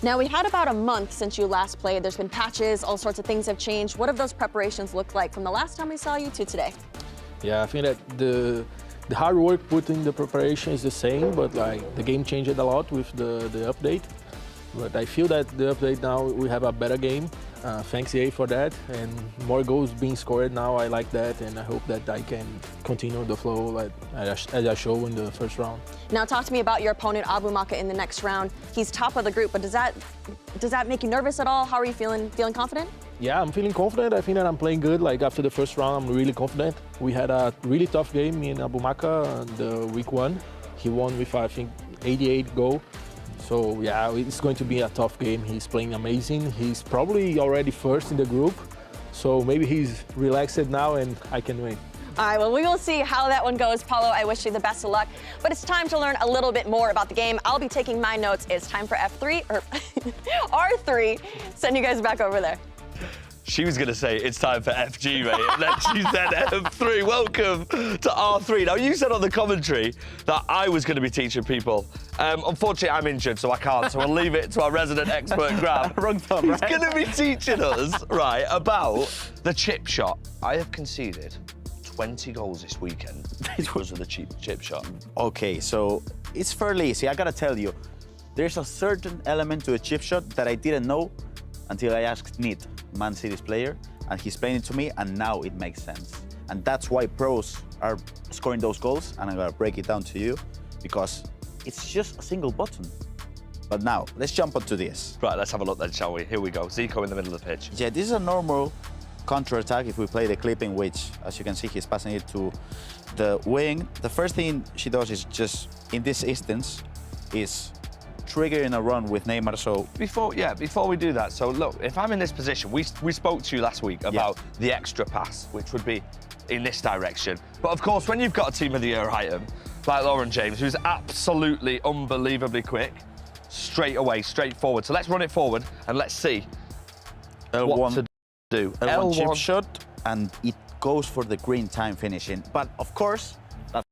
Now, we had about a month since you last played. There's been patches, all sorts of things have changed. What have those preparations looked like from the last time we saw you to today? Yeah, I think that the hard work put in the preparation is the same, but like the game changed a lot with the update. But I feel that the update now, we have a better game. Thanks EA for that, and more goals being scored now. I like that, and I hope that I can continue the flow like, as I showed in the first round. Now talk to me about your opponent, Abu Makr, in the next round. He's top of the group, but does that make you nervous at all? How are you feeling? Feeling confident? Yeah, I'm feeling confident. I think that I'm playing good. Like after the first round, I'm really confident. We had a really tough game, me and Abu Makr, the week 1. He won with, I think, 88 goal. So yeah, it's going to be a tough game. He's playing amazing. He's probably already first in the group. So maybe he's relaxed now and I can win. All right, well, we will see how that one goes. Paulo, I wish you the best of luck. But it's time to learn a little bit more about the game. I'll be taking my notes. It's time for F3, or R3. Send you guys back over there. She was going to say, it's time for FG, mate. And then she said F3. Welcome to R3. Now, you said on the commentary that I was going to be teaching people. Unfortunately, I'm injured, so I can't. So we'll leave it to our resident expert, Graham. Wrong thumb, right? He's going to be teaching us, right, about the chip shot. I have conceded 20 goals this weekend because of the chip shot. Okay, so it's fairly easy. I got to tell you, there's a certain element to a chip shot that I didn't know until I asked Nit, Man City's player, and he explained it to me, and now it makes sense. And that's why pros are scoring those goals, and I'm gonna break it down to you, because it's just a single button. But now, let's jump onto this. Right, let's have a look then, shall we? Here we go. Zico in the middle of the pitch. Yeah, this is a normal counter-attack if we play the clip in which, as you can see, he's passing it to the wing. The first thing she does is just, in this instance, is triggering a run with Neymar. So before we do that, so look, if I'm in this position, we spoke to you last week about the extra pass, which would be in this direction. But of course, when you've got a team of the year item like Lauren James, who's absolutely unbelievably quick, straight away, straight forward. So let's run it forward and let's see what to do. L1 chip shot, and it goes for the green time finishing. But of course, that's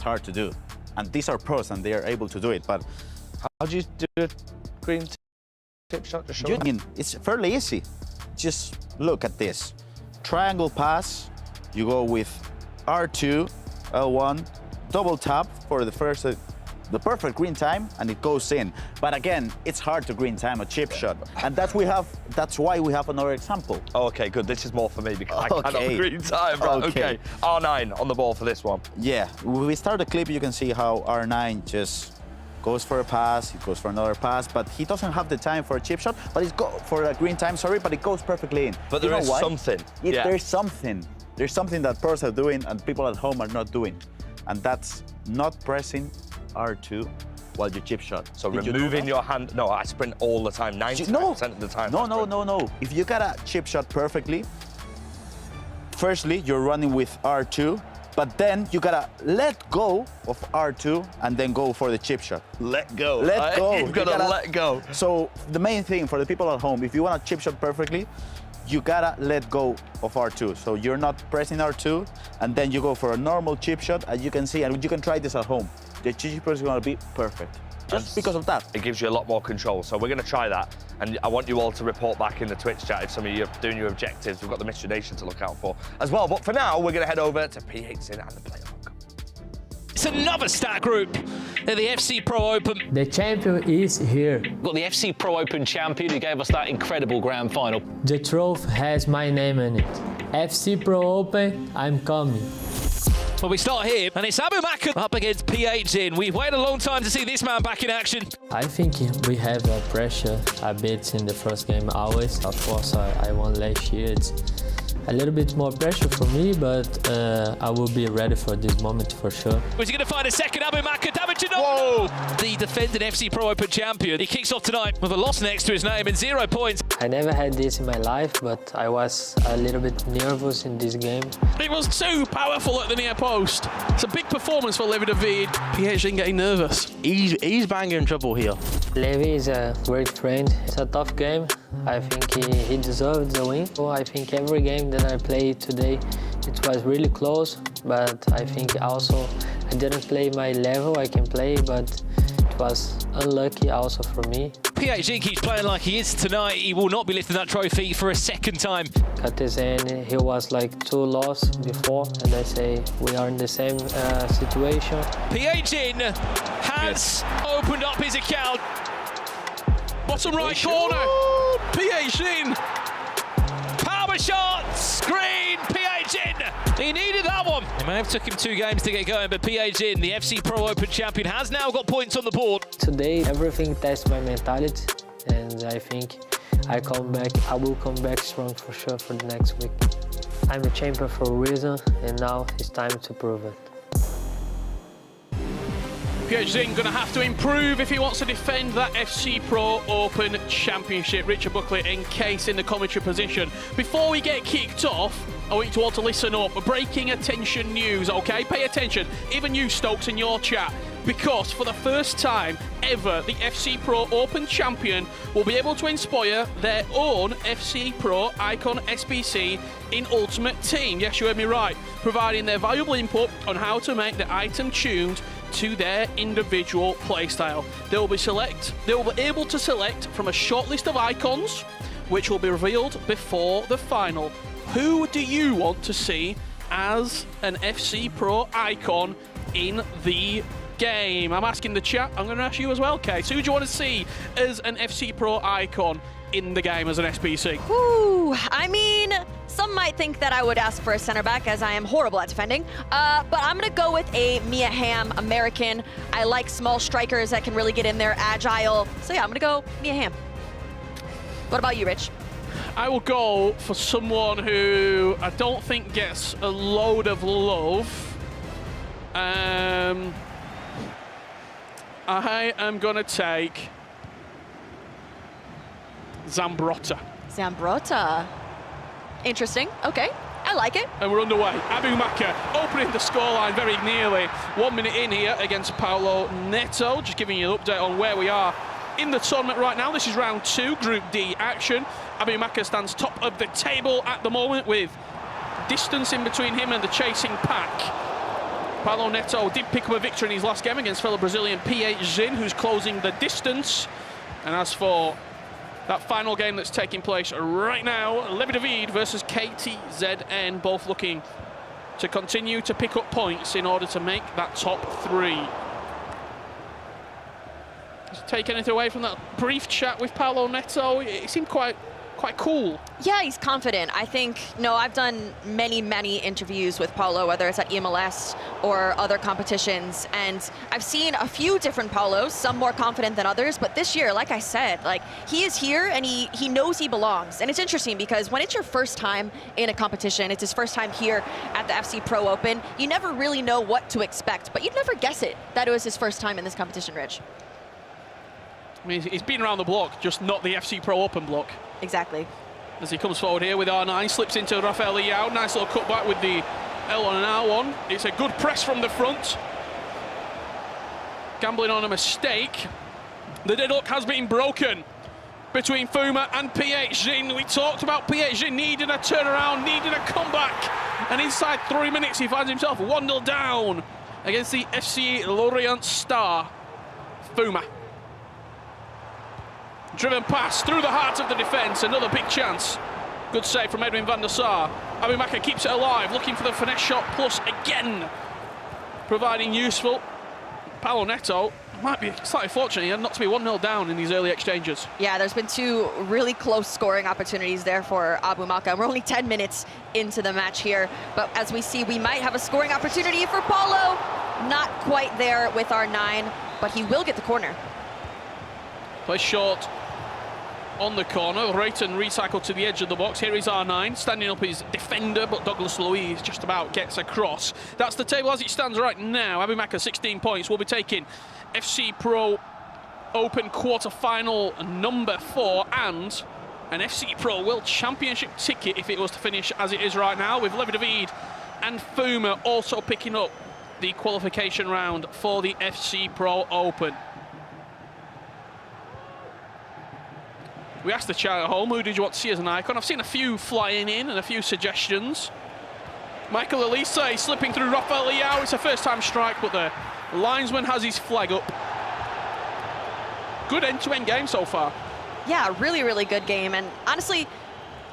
hard to do. And these are pros and they are able to do it. But how do you do a green tip shot? Just show I mean, it's fairly easy. Just look at this. Triangle pass, you go with R2, L1, double tap for the perfect green time, and it goes in. But again, it's hard to green time a chip shot, and that's why we have another example. Oh, okay, good. This is more for me because I cannot green time. Right, okay. R9 on the ball for this one. Yeah, when we start the clip, you can see how R9 just goes for a pass, he goes for another pass, but he doesn't have the time for a chip shot, but it's for a green time, sorry, but it goes perfectly in. But there is something. There's something. There's something that pros are doing and people at home are not doing, and that's not pressing R2 while you chip shot. So removing your hand. No, I sprint all the time, 90% of the time. No. If you got a chip shot perfectly, firstly, you're running with R2, but then you gotta let go of R2 and then go for the chip shot. Let go. Let go. You've gotta let go. So the main thing for the people at home, if you want to chip shot perfectly, you gotta let go of R2. So you're not pressing R2, and then you go for a normal chip shot, as you can see, and you can try this at home. The chip shot is gonna be perfect. Just because of that. It gives you a lot more control. So we're gonna try that. And I want you all to report back in the Twitch chat if some of you are doing your objectives. We've got the Mr. Nation to look out for as well. But for now, we're gonna head over to PH and the playoff. It's another stat group at the FC Pro Open. The champion is here. We've got the FC Pro Open champion who gave us that incredible grand final. The trophy has my name in it. FC Pro Open, I'm coming. Well, we start here, and it's Abu Makr up against PH. We've waited a long time to see this man back in action. I think we have pressure a bit in the first game always. Of course, I won last year. It's a little bit more pressure for me, but I will be ready for this moment for sure. Was he going to find a second? Abu Makr, Whoa! The defending FC Pro Open champion. He kicks off tonight with a loss next to his name and 0 points. I never had this in my life, but I was a little bit nervous in this game. It was too powerful at the near post. It's a big performance for Levi David. PH getting nervous. He's banging trouble here. Levi is a great friend. It's a tough game. I think he deserved the win. So I think every game that I played today, it was really close, but I think also I didn't play my level I can play, but it was unlucky also for me. PH keeps playing like he is tonight. He will not be lifting that trophy for a second time. Katezen, he was like 2 losses before, and I say we are in the same situation. PH has opened up his account. Bottom right corner, PH in. Power shot, screen, PH in. He needed that one. It may have took him 2 games to get going, but PH the FC Pro Open champion, has now got points on the board. Today, everything tests my mentality, and I think I will come back strong for sure for the next week. I'm a champion for a reason, and now it's time to prove it. PH going to have to improve if he wants to defend that FC Pro Open Championship. Richard Buckley encased in the commentary position. Before we get kicked off, I want you to all to listen up. Breaking attention news, okay? Pay attention, even you Stokes in your chat, because for the first time ever, the FC Pro Open champion will be able to inspire their own FC Pro Icon SBC in Ultimate Team. Yes, you heard me right. Providing their valuable input on how to make the item tuned to their individual playstyle. They will be able to select from a short list of icons, which will be revealed before the final. Who do you want to see as an FC Pro icon in the game? I'm asking the chat. I'm going to ask you as well, Kate. Who do you want to see as an FC Pro icon in the game as an SBC? Whew, I mean, some might think that I would ask for a center back, as I am horrible at defending, but I'm going to go with a Mia Hamm American. I like small strikers that can really get in there, agile. So yeah, I'm going to go Mia Hamm. What about you, Rich? I will go for someone who I don't think gets a load of love. I am going to take Zambrotta. Zambrotta. Interesting. Okay. I like it. And we're underway. Abou-Maka opening the scoreline very nearly. 1 minute in here against Paulo Neto. Just giving you an update on where we are in the tournament right now. This is round 2, Group D action. Abou-Maka stands top of the table at the moment with distance in between him and the chasing pack. Paulo Neto did pick up a victory in his last game against fellow Brazilian P.H. Zin, who's closing the distance. And as for that final game that's taking place right now, Levi David versus KTZN, both looking to continue to pick up points in order to make that top 3. Just take anything away from that brief chat with Paulo Neto? It seemed quite cool. Yeah, he's confident. I think, I've done many interviews with Paulo, whether it's at EMLS or other competitions, and I've seen a few different Paulos, some more confident than others, but this year, like I said, he is here and he knows he belongs. And it's interesting because when it's your first time in a competition, it's his first time here at the FC Pro Open, you never really know what to expect, but you'd never guess it, that it was his first time in this competition, Rich. I mean, he's been around the block, just not the FC Pro Open block. Exactly. As he comes forward here with R9, slips into Rafael Leao. Nice little cutback with the L1 and R1. It's a good press from the front. Gambling on a mistake. The deadlock has been broken between Fuma and PH Zin. We talked about PH Zin needing a turnaround, needing a comeback. And inside 3 minutes, he finds himself 1-0 down against the FC Lorient star, Fuma. Driven pass through the heart of the defence, another big chance. Good save from Edwin van der Sar. Abou-Maka keeps it alive, looking for the finesse shot plus again, providing useful. Paulo Neto might be slightly fortunate not to be 1-0 down in these early exchanges. Yeah, there's been 2 really close scoring opportunities there for Abou-Maka. We're only 10 minutes into the match here, but as we see, we might have a scoring opportunity for Paulo. Not quite there with R9, but he will get the corner. Play short on the corner. Rayton recycled to the edge of the box. Here is R9 standing up his defender, but Douglas Luiz just about gets across. That's the table as it stands right now. Abou-Maka 16 points. Will be taking FC Pro Open quarter-final number 4 and an FC Pro World Championship ticket if it was to finish as it is right now, with Levi David and Fuma also picking up the qualification round for the FC Pro Open. We asked the chat at home, who did you want to see as an icon? I've seen a few flying in and a few suggestions. Michael Elise slipping through Rafael Leao. It's a first-time strike, but the linesman has his flag up. Good end-to-end game so far. Yeah, really good game. And honestly,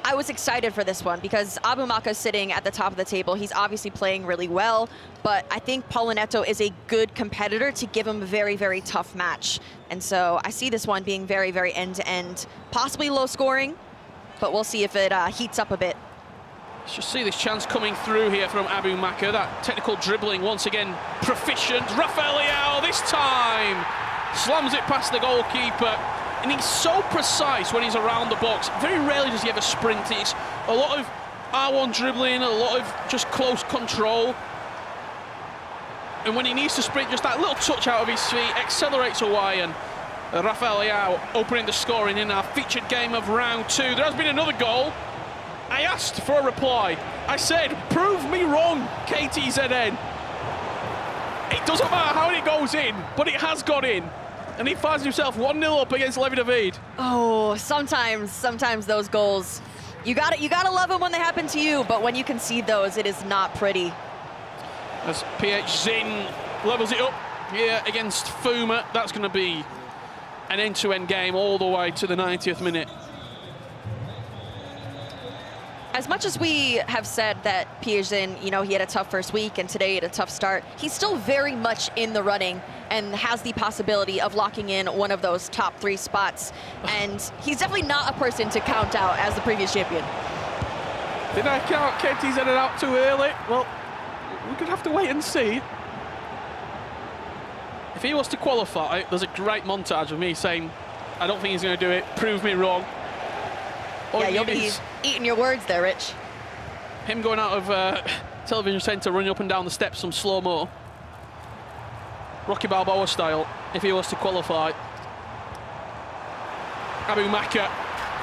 I was excited for this one because Abou-Maka is sitting at the top of the table. He's obviously playing really well, but I think Paulo Neto is a good competitor to give him a very tough match. And so I see this one being very end-to-end, possibly low scoring, but we'll see if it heats up a bit. Let's just see this chance coming through here from Abou-Maka. That technical dribbling once again proficient. Rafael Leao this time slams it past the goalkeeper. And he's so precise when he's around the box. Very rarely does he ever sprint. It's a lot of R1 dribbling, a lot of just close control. And when he needs to sprint, just that little touch out of his feet, accelerates away. And Rafael Leao opening the scoring in our featured game of round 2. There has been another goal. I asked for a reply. I said, prove me wrong, KTZN. It doesn't matter how it goes in, but it has got in. And he finds himself 1-0 up against Levi David. Oh, sometimes those goals, you gotta love them when they happen to you, but when you concede those, it is not pretty. As PH Zin levels it up here against Fuma, that's going to be an end-to-end game all the way to the 90th minute. As much as we have said that PH Zin, he had a tough first week and today he had a tough start, he's still very much in the running and has the possibility of locking in one of those top 3 spots. And he's definitely not a person to count out as the previous champion. Did I count KTZ out too early? Well, we're going to have to wait and see. If he was to qualify, there's a great montage of me saying, I don't think he's going to do it, prove me wrong. Yeah, you'll be eating your words there, Rich. Him going out of television centre, running up and down the steps, some slow-mo. Rocky Balboa style, if he was to qualify. Abu Maka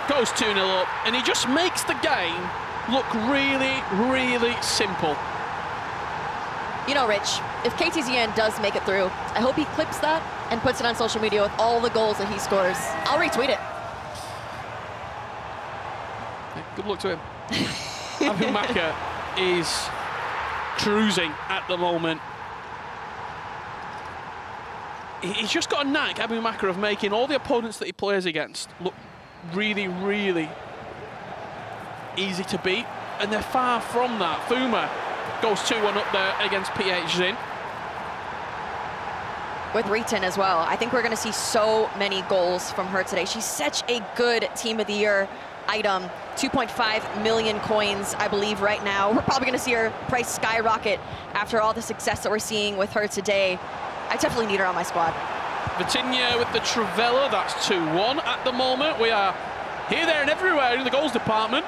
goes 2-0 up, and he just makes the game look really, really simple. You know, Rich, if KTZN does make it through, I hope he clips that and puts it on social media with all the goals that he scores. I'll retweet it. Good luck to him. Abu Maka is cruising at the moment. He's just got a knack, Abu Maka, of making all the opponents that he plays against look really, really easy to beat. And they're far from that. Fuma goes 2-1 up there against PH Zin. With Riton as well. I think we're going to see so many goals from her today. She's such a good Team of the Year item. 2.5 million coins, I believe, right now. We're probably going to see her price skyrocket after all the success that we're seeing with her today. I definitely need her on my squad. Vitinha with the Trivela, that's 2-1 at the moment. We are here, there and everywhere in the goals department.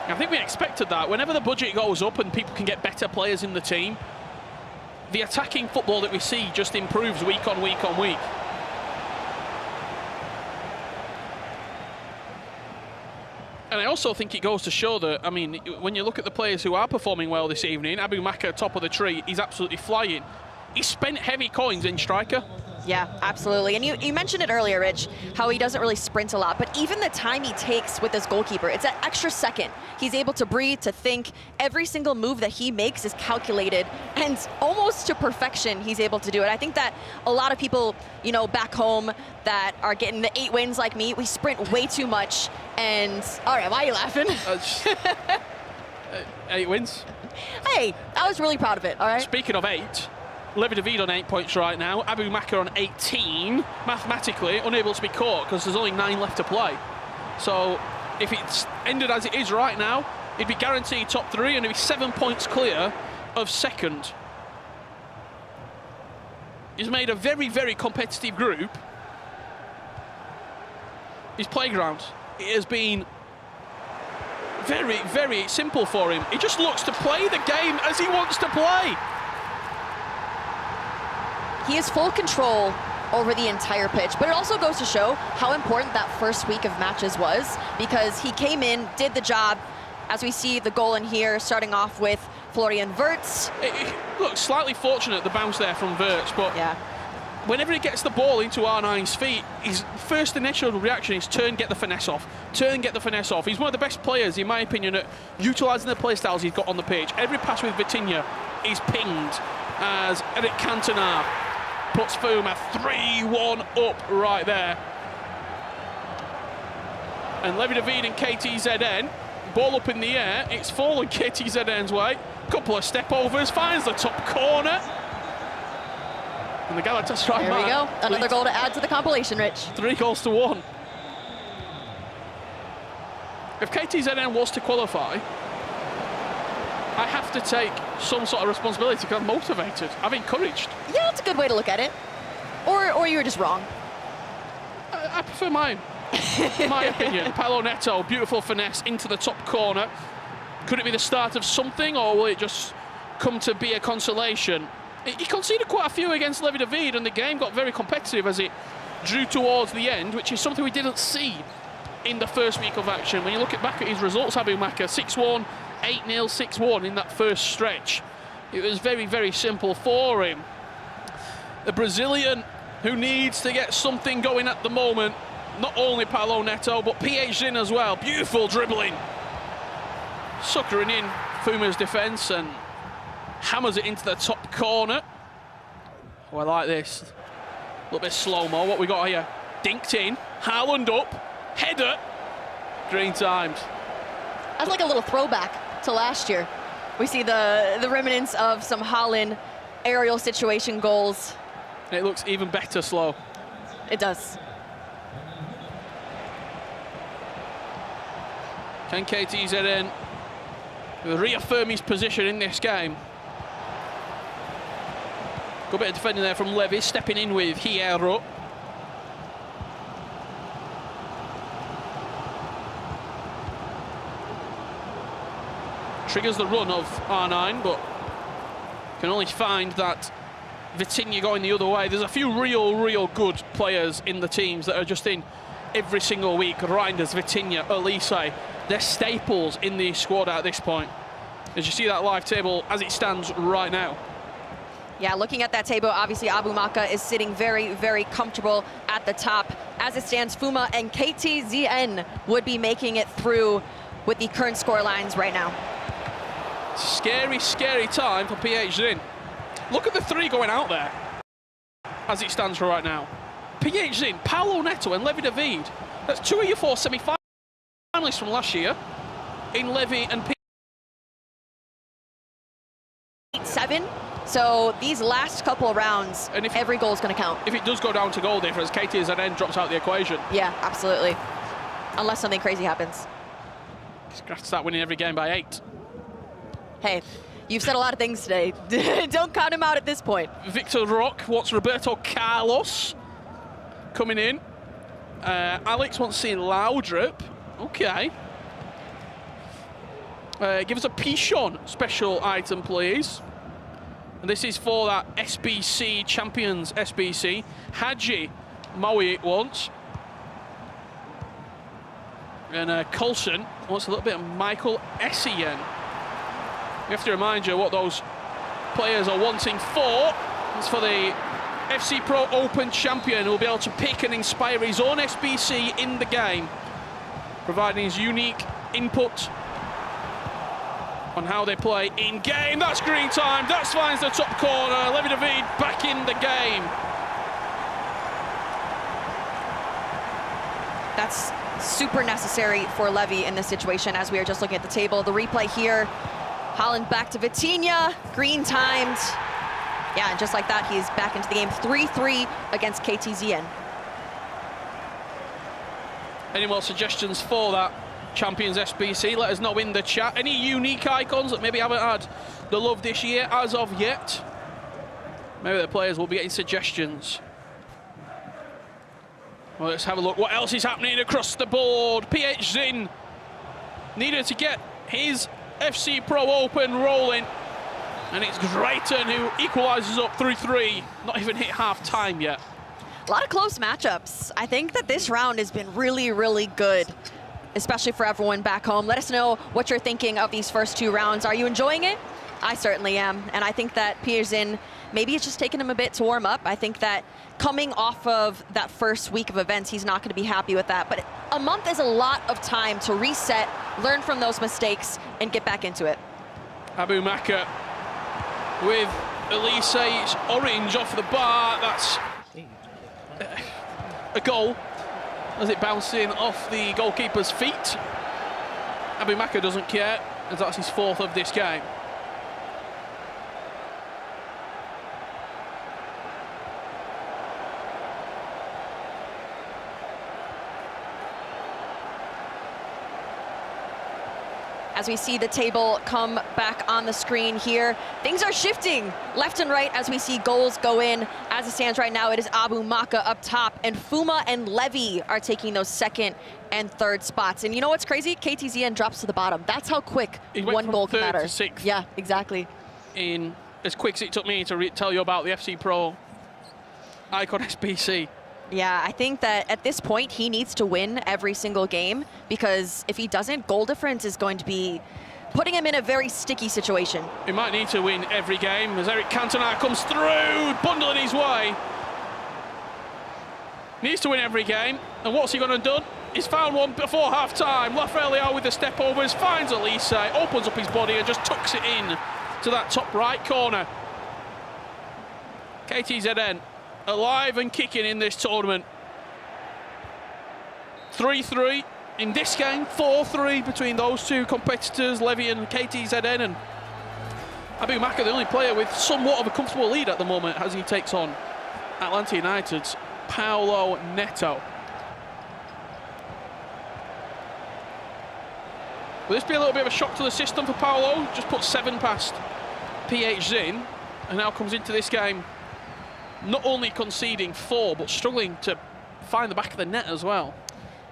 I think we expected that. Whenever the budget goes up and people can get better players in the team, the attacking football that we see just improves week on week on week. And I also think it goes to show that, I mean, when you look at the players who are performing well this evening, Abu Maka, top of the tree, he's absolutely flying. He spent heavy coins in striker. Yeah, absolutely. And you mentioned it earlier, Rich, how he doesn't really sprint a lot, but even the time he takes with his goalkeeper, it's an extra second. He's able to breathe, to think. Every single move that he makes is calculated, and almost to perfection, he's able to do it. I think that a lot of people, you know, back home that are getting the 8 wins like me, we sprint way too much. And, all right, why are you laughing? 8 wins. Hey, I was really proud of it, all right? Speaking of 8, Levi David on 8 points right now, Abu Maka on 18, mathematically unable to be caught because there's only 9 left to play. So if it's ended as it is right now, he'd be guaranteed top 3 and he'd be 7 points clear of second. He's made a very, very competitive group. His playground, it has been very, very simple for him. He just looks to play the game as he wants to play. He has full control over the entire pitch, but it also goes to show how important that first week of matches was, because he came in, did the job, as we see the goal in here, starting off with Florian Wirtz. Look, slightly fortunate the bounce there from Wirtz, but yeah, whenever he gets the ball into R9's feet, his first initial reaction is turn, get the finesse off. Turn, get the finesse off. He's one of the best players, in my opinion, at utilising the play styles he's got on the pitch. Every pass with Vitinha is pinged as Eric Cantona puts Fuma 3-1 up right there. And Levi David and KTZN, ball up in the air, it's fallen KTZN's way. Couple of step overs, finds the top corner. And the Galatasaray There we go, another goal to add to the compilation, Rich. 3-1. If KTZN was to qualify, I have to take some sort of responsibility because I'm motivated, I'm encouraged. Yeah, that's a good way to look at it. Or you were just wrong. I prefer mine. My opinion. Paolo Neto, beautiful finesse into the top corner. Could it be the start of something, or will it just come to be a consolation? He conceded quite a few against Levi David, and the game got very competitive as it drew towards the end, which is something we didn't see in the first week of action. When you look back at his results, Abu Maka, 6-1, 8-0, 6-1 in that first stretch. It was very, very simple for him. The Brazilian who needs to get something going at the moment, not only Paolo Neto, but PH Zin as well. Beautiful dribbling. Suckering in Fuma's defence and hammers it into the top corner. Oh, I like this. A little bit slow-mo. What we got here? Dinked in. Haaland up. Header. Green times. That's like a little throwback to last year. We see the remnants of some Haaland aerial situation goals. It looks even better slow. It does. Can KTZN reaffirm his position in this game. Good bit of defending there from Levy, stepping in with Hierro. Triggers the run of R9, but can only find that Vitinha going the other way. There's a few real good players in the teams that are just in every single week. Reinders, Vitinha, Elise. They're staples in the squad at this point. As you see that live table as it stands right now. Yeah, looking at that table, obviously Abu Maka is sitting very comfortable at the top. As it stands, Fuma and KTZN would be making it through with the current score lines right now. Scary time for PHZin. Look at the three going out there as it stands right now. PHZin, Paulo Neto and Levi David. That's two of your four semi-finalists from last year in Levi and P. 8-7. So these last couple of rounds, and every goal is going to count. If it does go down to goal difference, KTZN drops out the equation. Yeah, absolutely. Unless something crazy happens. He's going to start winning every game by 8. Hey, you've said a lot of things today. Don't count him out at this point. Victor Roque wants Roberto Carlos coming in. Alex wants to see Laudrup. Okay. Give us a Pichon special item, please. And this is for that SBC, Champions SBC. Hadji Maui wants. And Coulson wants a little bit of Michael Essien. We have to remind you what those players are wanting for. It's for the FC Pro Open champion who will be able to pick and inspire his own SBC in the game, providing his unique input on how they play in game. That's green time. That finds the top corner. Levi David back in the game. That's super necessary for Levy in this situation as we are just looking at the table. The replay here. Holland back to Vitinha, green timed. Yeah, and just like that, he's back into the game. 3-3 against KTZN. Any more suggestions for that Champions SBC? Let us know in the chat. Any unique icons that maybe haven't had the love this year as of yet? Maybe the players will be getting suggestions. Well, let's have a look. What else is happening across the board? PHZin needed to get his FC Pro Open rolling, and it's Drayton who equalises up 3-3. Not even hit half time yet. A lot of close matchups. I think that this round has been really good, especially for everyone back home. Let us know what you're thinking of these first two rounds. Are you enjoying it? I certainly am, and I think that PHZin, maybe it's just taken him a bit to warm up. I think that coming off of that first week of events, he's not going to be happy with that. But a month is a lot of time to reset, learn from those mistakes, and get back into it. Abu Maka with Elise's orange off the bar. That's a goal as it bouncing off the goalkeeper's feet. Abu Maka doesn't care, as that's his fourth of this game. As we see the table come back on the screen here, things are shifting left and right as we see goals go in. As it stands right now, it is Abu Maka up top, and Fuma and Levy are taking those second and third spots. And you know what's crazy? KTZN drops to the bottom. That's how quick one goal can matter. To sixth. Yeah, exactly. In as quick as it took me to tell you about the FC Pro Icon SBC. Yeah, I think that at this point, he needs to win every single game, because if he doesn't, goal difference is going to be putting him in a very sticky situation. He might need to win every game as Eric Cantona comes through, bundling his way. Needs to win every game, and what's he going to do? He's found one before half-time. Lafreniere with the step-overs, finds Elise, opens up his body and just tucks it in to that top right corner. KTZN alive and kicking in this tournament. 3-3 in this game, 4-3 between those two competitors, Levy and KTZN, and Abu Maka, the only player with somewhat of a comfortable lead at the moment as he takes on Atlanta United's Paulo Neto. Will this be a little bit of a shock to the system for Paolo? Just put 7 past PHZ and now comes into this game not only conceding 4, but struggling to find the back of the net as well.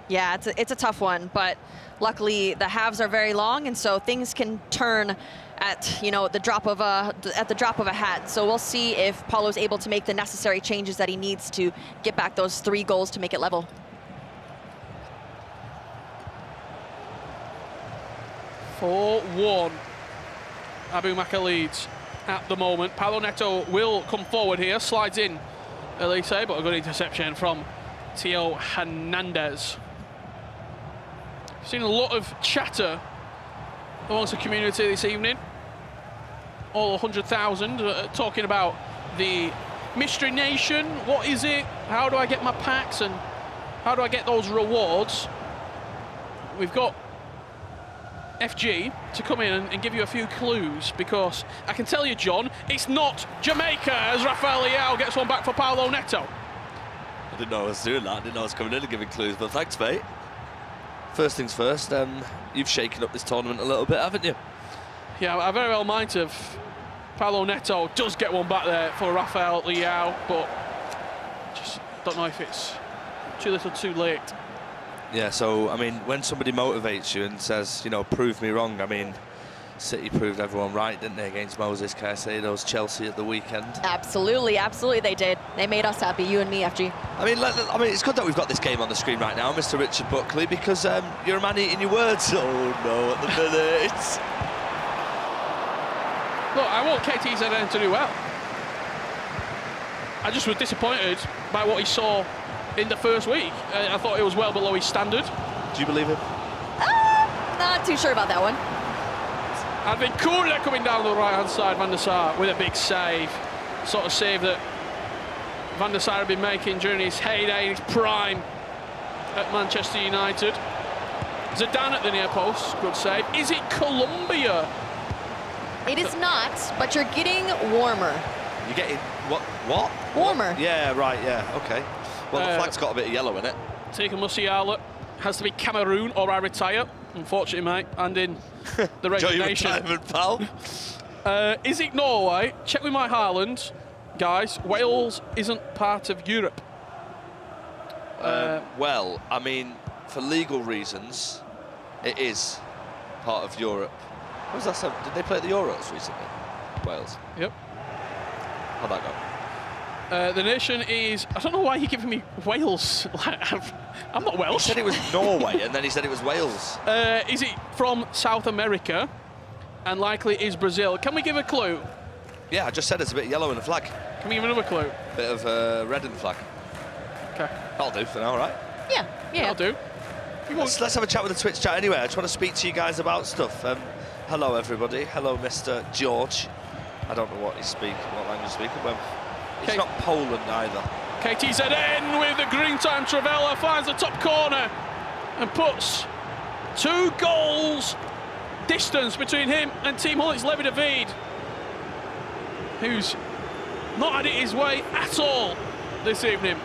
Yeah, it's a tough one, but luckily the halves are very long, and so things can turn at the drop of a hat. So we'll see if Paulo's able to make the necessary changes that he needs to get back those 3 goals to make it level. (4-1). Abu Maka leads at the moment. Paulo Neto will come forward here, slides in Elise, but a good interception from Theo Hernandez. Seen a lot of chatter amongst the community this evening. All 100,000 talking about the Mystery Nation. What is it? How do I get my packs and how do I get those rewards? We've got FG to come in and give you a few clues, because I can tell you, John, it's not Jamaica as Rafael Leao gets one back for Paulo Neto. I didn't know I was doing that. I didn't know I was coming in and giving clues, but thanks, mate. First things first, you've shaken up this tournament a little bit, haven't you? Yeah, I very well might have. Paulo Neto does get one back there for Rafael Leao, but just don't know if it's too little too late. Yeah, so, I mean, when somebody motivates you and says, prove me wrong, I mean, City proved everyone right, didn't they, against Moses Caicedo's Chelsea at the weekend? Absolutely, absolutely they did. They made us happy, you and me, FG. I mean, it's good that we've got this game on the screen right now, Mr. Richard Buckley, because you're a man eating your words. Oh, no, at the minute. Look, I want KTZN to do well. I just was disappointed by what he saw in the first week. I thought it was well below his standard. Do you believe him? Not too sure about that one. Advin Kula coming down the right-hand side, Van der Sar with a big save. Sort of save that Van der Sar had been making during his heyday, his prime at Manchester United. Zidane at the near post, good save. Is it Colombia? It is not, but you're getting warmer. You're getting, what? Warmer. Yeah, right, yeah, okay. Well, the flag's got a bit of yellow in it. Tika Musiala has to be Cameroon or I retire. Unfortunately, mate, and in the resignation. Enjoy your retirement, pal. Is it Norway? Check with my Haaland. Guys, Wales isn't part of Europe. Well, I mean, for legal reasons, it is part of Europe. What was that? Did they play at the Euros recently? Wales. Yep. How'd that go? The nation is... I don't know why you're giving me Wales. I'm not Welsh. He said it was Norway, and then he said it was Wales. Is it from South America? And likely is Brazil. Can we give a clue? Yeah, I just said it's a bit yellow in the flag. Can we give another clue? Bit of red in the flag. Okay. That'll do for now, right? Yeah. That'll do. Let's have a chat with the Twitch chat anyway. I just want to speak to you guys about stuff. Hello, everybody. Hello, Mr. George. I don't know what language he's speaking. It's not Poland either. KTZN with the green time. Travella finds the top corner and puts 2 goals distance between him and Team Hull. It's Levi David, who's not had it his way at all this evening.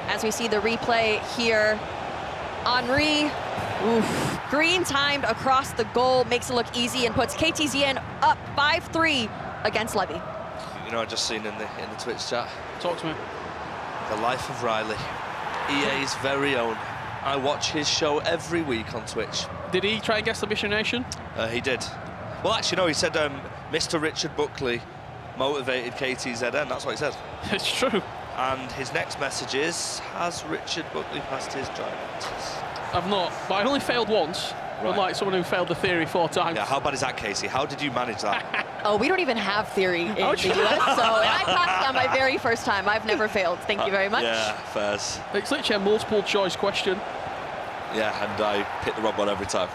As we see the replay here, Henry, green timed across the goal, makes it look easy and puts KTZN up 5-3 against Levy. I just seen in the Twitch chat. Talk to me. The Life of Riley, EA's very own. I watch his show every week on Twitch. Did he try and guess the Mission Nation? He did. Well, actually, no, he said Mr. Richard Buckley motivated KTZN. That's what he said. It's true. And his next message is, has Richard Buckley passed his driving test? I've not, but I only failed once. Right. Unlike someone who failed the theory 4 times. Yeah, how bad is that, Casey? How did you manage that? Oh, we don't even have theory in the US, so I passed on my very first time. I've never failed. Thank you very much. Yeah, fairs. It's literally a multiple choice question. Yeah, and I picked the wrong one every time.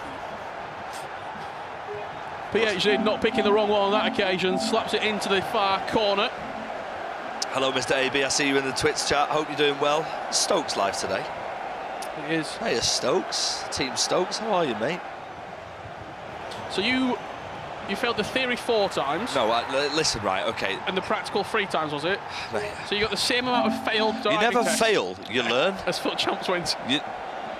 PHZ not picking the wrong one on that occasion, slaps it into the far corner. Hello, Mr. AB, I see you in the Twitch chat. Hope you're doing well. Stokes live today. It is. Hey, Stokes. Team Stokes, how are you, mate? So you You failed the theory 4 times. No, listen, right, okay. And the practical 3 times, was it? Mate. So you got the same amount of failed You driving never tests fail, you learn. as FUT Champs wins.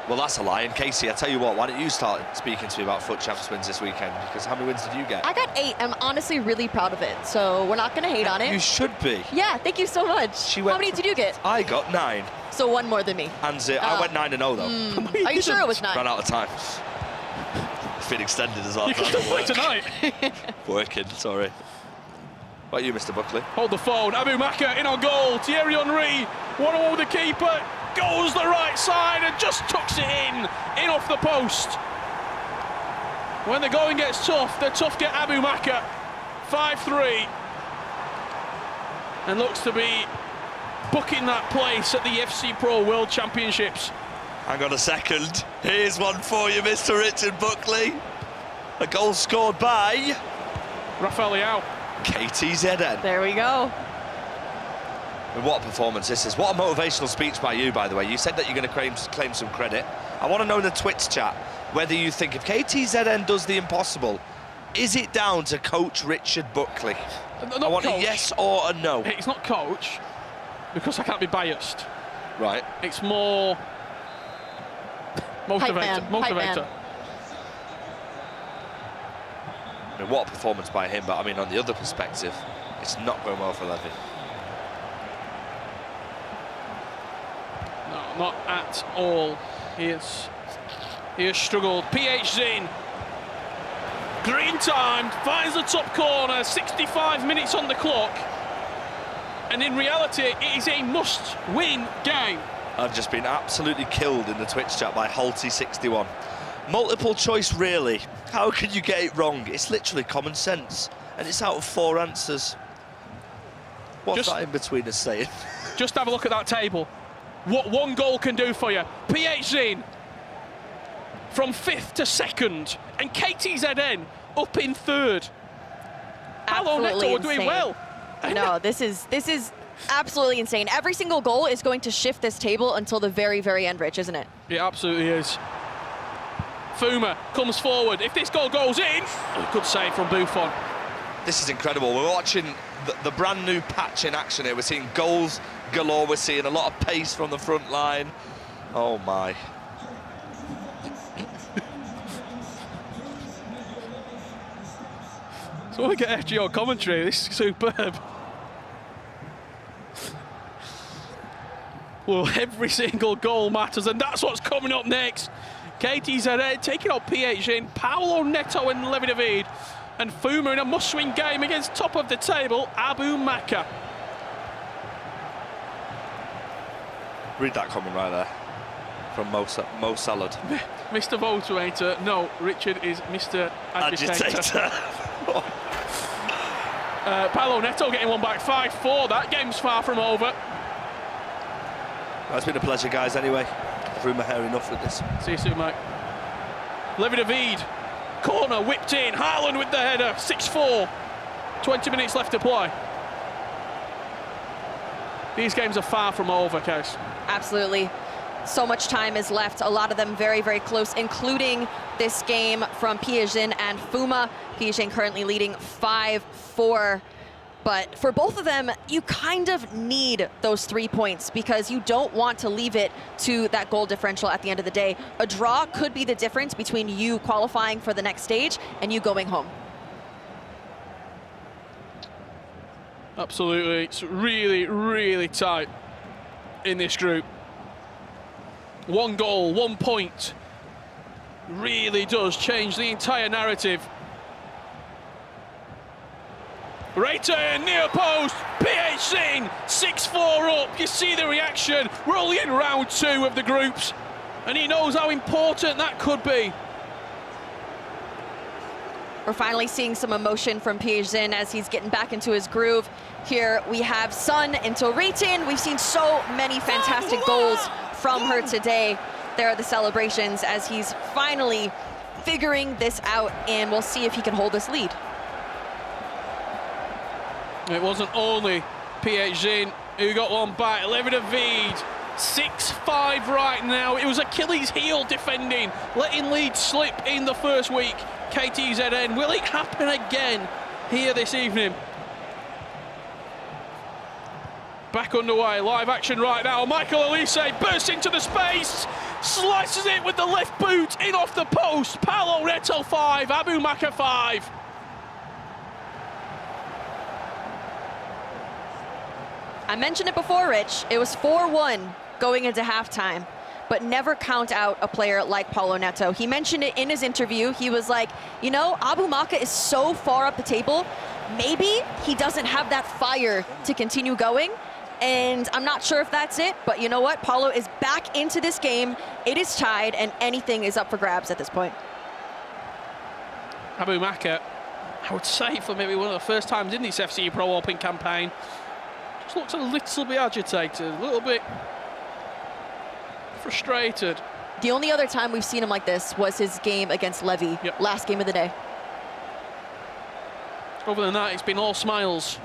Well, that's a lie. And Casey, I tell you what, why don't you start speaking to me about FUT Champs wins this weekend? Because how many wins did you get? I got 8. I'm honestly really proud of it, so we're not going to hate on it. You should be. Yeah, thank you so much. How many did you get? I got 9. So 1 more than me. And I went 9-0 though. Are you sure it was 9? Ran out of time. It's been extended as well. You can still play tonight. Working, sorry. What about you, Mr. Buckley? Hold the phone. Abu Maka in on goal. Thierry Henry, 1-0 the keeper. Goes the right side and just tucks it in off the post. When the going gets tough, the tough get Abu Maka. 5-3. And looks to be booking that place at the FC Pro World Championships. Hang on a second. Here's one for you, Mr. Richard Buckley. A goal scored by Rafael Leao. KTZN. There we go. And what a performance this is. What a motivational speech by you, by the way. You said that you're going to claim some credit. I want to know in the Twitch chat whether you think if KTZN does the impossible, is it down to Coach Richard Buckley? I want a yes or a no. It's not coach, because I can't be biased. Right. It's more motivator. Motivator. I mean, what a performance by him, but I mean, on the other perspective, it's not going well for Levy. No, not at all. He has struggled. PH Zin, green timed, finds the top corner, 65 minutes on the clock. And in reality, it is a must-win game. I've just been absolutely killed in the Twitch chat by Halty61. Multiple choice, really? How can you get it wrong? It's literally common sense. And it's out of 4 answers. What's that in between us saying? Just have a look at that table. What one goal can do for you. PH Zin from 5th to 2nd. And KTZN up in 3rd. Hello, Neto, we're doing well. No, this is absolutely insane. Every single goal is going to shift this table until the very, very end, Rich, isn't it? It absolutely is. Fuma comes forward. If this goal goes in, good save from Buffon. This is incredible. We're watching the brand new patch in action here. We're seeing goals galore. We're seeing a lot of pace from the front line. Oh my. So we get FGO commentary. This is superb. Well, every single goal matters, and that's what's coming up next. KTZN taking out PH in, Paulo Neto and Levi David, and Fuma in a must-win game against top of the table, Abu Maka. Read that comment right there from Mo Salad. Mr. Votator, no, Richard is Mr. Agitator. Paulo Neto getting one back, 5-4. That game's far from over. Well, it's been a pleasure, guys, anyway. Threw my hair enough with this. See you soon, mate. Levi David, corner whipped in. Haaland with the header, 6-4. 20 minutes left to play. These games are far from over, Case. Absolutely. So much time is left. A lot of them very, very close, including this game from Piaget and Fuma. Piaget currently leading 5-4. But for both of them, you kind of need those 3 points because you don't want to leave it to that goal differential at the end of the day. A draw could be the difference between you qualifying for the next stage and you going home. Absolutely. It's really, really tight in this group. 1 goal, 1 point really does change the entire narrative. Return, near post, PH Singh, 6-4 up. You see the reaction. We're only in round 2 of the groups, and he knows how important that could be. We're finally seeing some emotion from PH Zin as he's getting back into his groove. Here we have Sun into Ritin. We've seen so many fantastic goals from her today. There are the celebrations as he's finally figuring this out, and we'll see if he can hold this lead. It wasn't only PH Zin who got one back. Levi David 6-5 right now. It was Achilles' heel defending, letting Leeds slip in the first week. KTZN, will it happen again here this evening? Back underway, live action right now. Michael Elise bursts into the space, slices it with the left boot in off the post. Paulo Neto 5, Abu Maka 5. I mentioned it before, Rich. It was 4-1 going into halftime, but never count out a player like Paulo Neto. He mentioned it in his interview. He was like, you know, Abu Maka is so far up the table, maybe he doesn't have that fire to continue going. And I'm not sure if that's it, but you know what? Paulo is back into this game. It is tied, and anything is up for grabs at this point. Abu Maka, I would say for maybe one of the first times in this FC Pro Open campaign, just looks a little bit agitated, a little bit frustrated. The only other time we've seen him like this was his game against Levy, last game of the day. Other than that, it's been all smiles.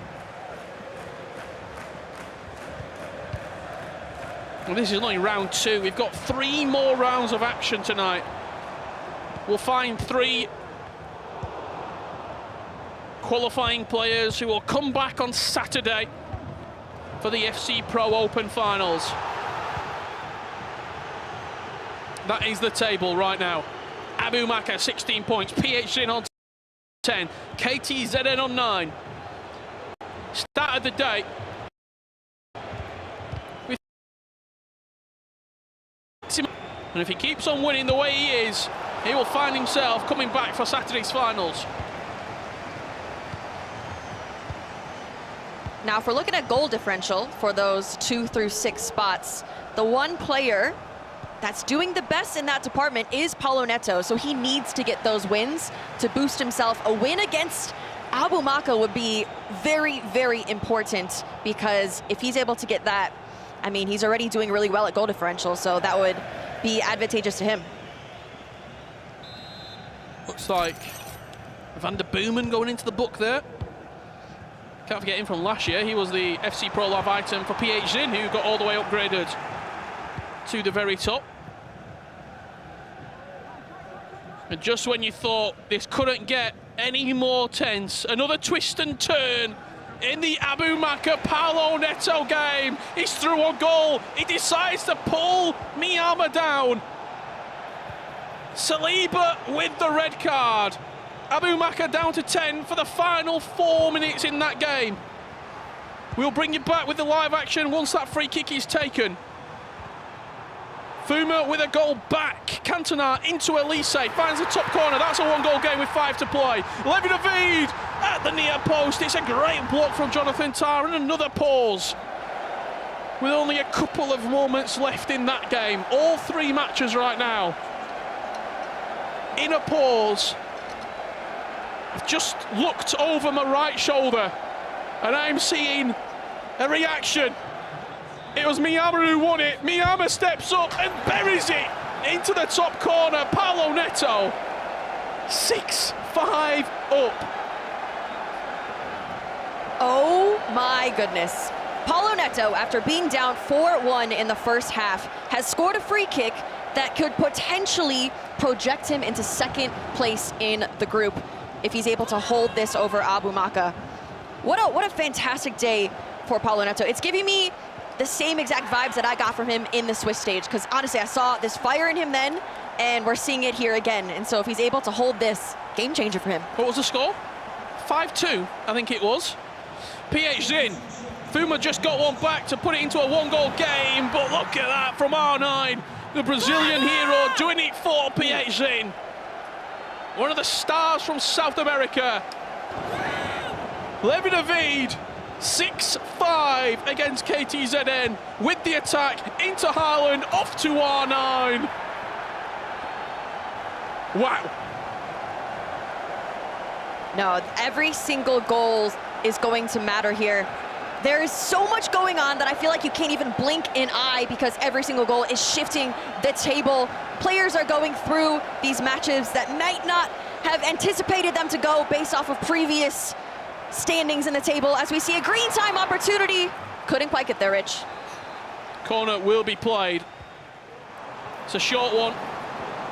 Well, this is only round 2. We've got 3 more rounds of action tonight. We'll find 3 qualifying players who will come back on Saturday for the FC Pro Open Finals. That is the table right now. Abu Maka 16 points, PHN on 10, KTZN on 9. Start of the day. And if he keeps on winning the way he is, he will find himself coming back for Saturday's finals. Now, if we're looking at goal differential for those 2 through 6 spots, the one player that's doing the best in that department is Paulo Neto, so he needs to get those wins to boost himself. A win against Abu Maka would be very, very important, because if he's able to get that, I mean, he's already doing really well at goal differential, so that would be advantageous to him. Looks like Van der Boomen going into the book there. Can't forget him from last year. He was the FC Pro Live item for PHN, who got all the way upgraded to the very top. And just when you thought this couldn't get any more tense, another twist and turn in the Abu Maka Paulo Neto game. He's through on goal. He decides to pull Miyama down. Saliba with the red card. Abu Maka down to 10 for the final 4 minutes in that game. We'll bring you back with the live action once that free kick is taken. Fuma with a goal back. Cantona into Elise, finds the top corner. That's a 1-goal game with 5 to play. Levi David at the near post. It's a great block from Jonathan Tah, and another pause. With only a couple of moments left in that game. All 3 matches right now in a pause. I've just looked over my right shoulder and I'm seeing a reaction. It was Miyama who won it. Miyama steps up and buries it into the top corner. Paulo Neto, 6-5 up. Oh my goodness. Paulo Neto, after being down 4-1 in the first half, has scored a free kick that could potentially project him into 2nd place in the group if he's able to hold this over Abu Maka. What a fantastic day for Paulo Neto. It's giving me the same exact vibes that I got from him in the Swiss stage, because honestly, I saw this fire in him then, and we're seeing it here again. And so if he's able to hold this, game changer for him. What was the score? 5-2, I think it was. PHN. Fuma just got one back to put it into a 1-goal game, but look at that from R9, the Brazilian hero, doing it for PHN. One of the stars from South America. Levi David, 6-5 against KTZN with the attack into Haaland, off to R9. Wow. No, every single goal is going to matter here. There is so much going on that I feel like you can't even blink an eye, because every single goal is shifting the table. Players are going through these matches that might not have anticipated them to go based off of previous standings in the table, as we see a green time opportunity. Couldn't quite get there, Rich. Corner will be played. It's a short one,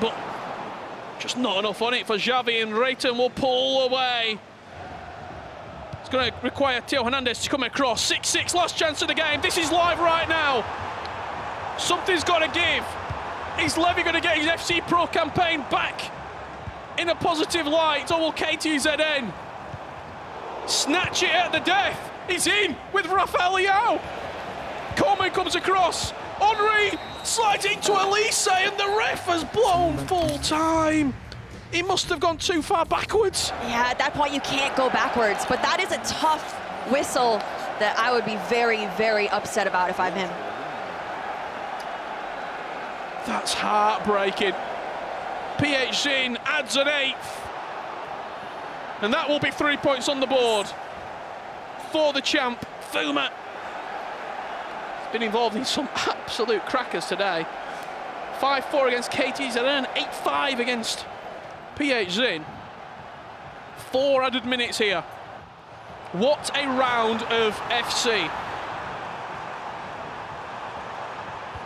but just not enough on it for Xavi, and Reitan will pull away. It's going to require Theo Hernandez to come across. 6-6, last chance of the game. This is live right now. Something's got to give. Is Levy going to get his FC Pro campaign back in a positive light, or will KTZN snatch it at the death? He's in with Rafael Leao. Coleman comes across. Henry slides into Elise, and the ref has blown full time. He must have gone too far backwards. Yeah, at that point you can't go backwards, but that is a tough whistle that I would be very, very upset about if I'm him. That's heartbreaking. PHZ adds an 8th. And that will be 3 points on the board for the champ, Fuma. He's been involved in some absolute crackers today. 5-4 against KTZN, 8-5 against PHZ. 4 added minutes here. What a round of FC.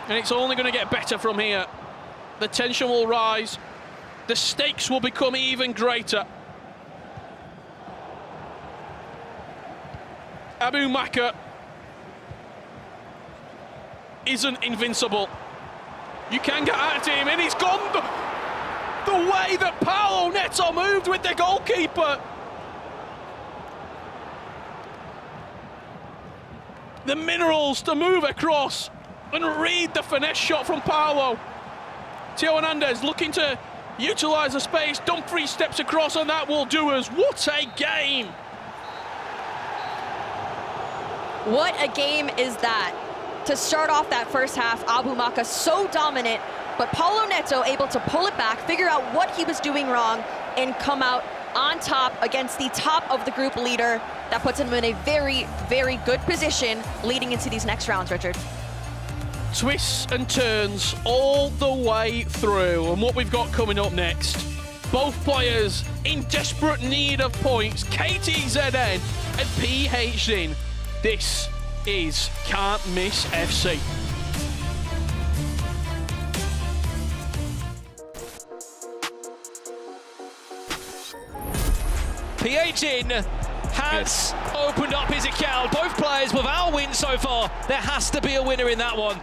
And it's only going to get better from here. The tension will rise. The stakes will become even greater. Abu Maka isn't invincible. You can get at him, and he's gone the way that Paulo Neto moved with the goalkeeper. The minerals to move across and read the finesse shot from Paulo. Theo Hernandez looking to utilise the space. Dumfries steps across, and that will do us. What a game! What a game is that? To start off that first half, Abu Maka so dominant, but Paulo Neto able to pull it back, figure out what he was doing wrong, and come out on top against the top of the group leader. That puts him in a very, very good position leading into these next rounds, Richard. Twists and turns all the way through, and what we've got coming up next. Both players in desperate need of points, KTZN and PHZ. This is Can't Miss FC. PHZ has opened up his account. Both players without a win so far. There has to be a winner in that one.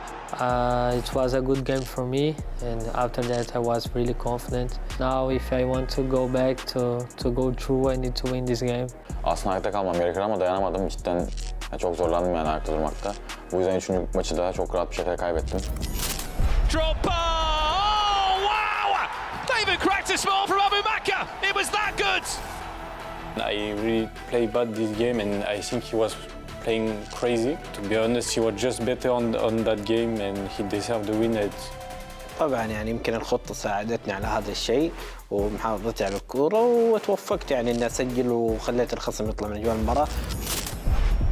It was a good game for me, and after that I was really confident. Now if I want to go back to go through, I need to win this game. Aslında ayakta kalmam gerekir ama dayanamadım. Cidden çok zorlandım yani ayakta durmakta. Bu yüzden 3. maçı da çok rahat bir şekilde kaybettim. Drop! Oh, wow! They even cracked a smile from Abu Maka. It was that good. I really played bad this game, and I think he was playing crazy. To be honest, he was just better on that game, and he deserved the win. طبعا يعني يمكن الخطة ساعدتني على هذا الشيء ومحافظتي على الكرة وتوفقت يعني إني أسجل وخليت الخصم يطلع من أجواء المباراة.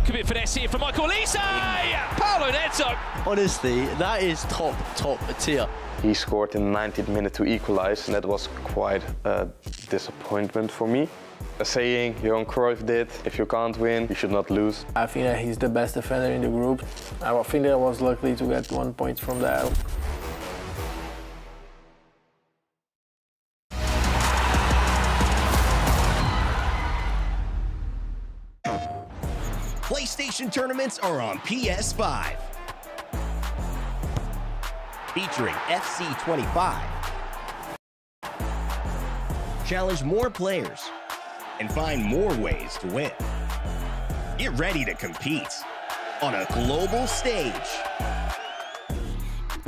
Could be a finesse here from Michael Olise. Paulo Neto. Honestly, that is top tier. He scored in the 90th minute to equalize, and that was quite a disappointment for me. A saying Johan Cruyff did, if you can't win, you should not lose. I think that he's the best defender in the group. I think that I was lucky to get 1 point from that. PlayStation tournaments are on PS5. Featuring FC 25. Challenge more players and find more ways to win. Get ready to compete on a global stage.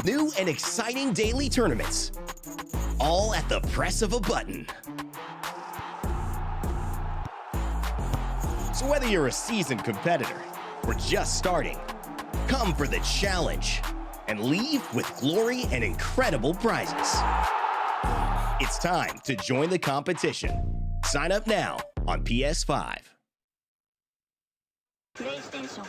New and exciting daily tournaments, all at the press of a button. So whether you're a seasoned competitor or just starting, come for the challenge and leave with glory and incredible prizes. It's time to join the competition. Sign up now on PS5. PlayStation.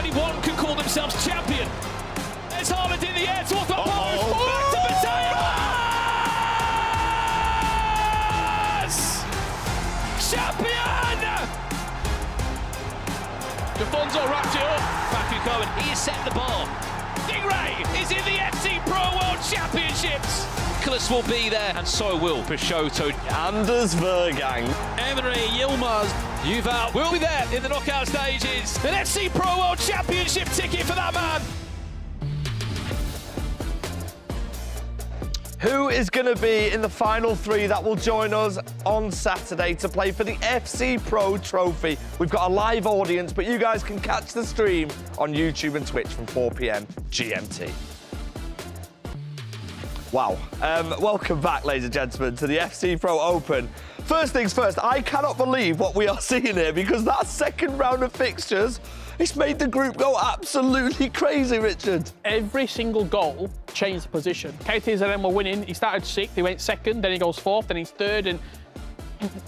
Only one can call themselves champion. There's Haaland in the air towards the post. Back to Mateus! Champion! Defonso wrapped it up. Facu Cohen, he has set the bar. Stingray is in the FC Pro World Championships. Nicholas will be there, and so will Peixoto. Anders Vergang. Emre Yilmaz. Yuval will be there in the knockout stages. An FC Pro World Championship ticket for that man. Who is going to be in the final three that will join us on Saturday to play for the FC Pro Trophy? We've got a live audience, but you guys can catch the stream on YouTube and Twitch from 4 p.m. GMT. Wow. Welcome back, ladies and gentlemen, to the FC Pro Open. First things first, I cannot believe what we are seeing here, because that second round of fixtures, it's made the group go absolutely crazy, Richard. Every single goal changed the position. KTZM were winning. He started sixth, he went second, then he goes fourth, then he's third, and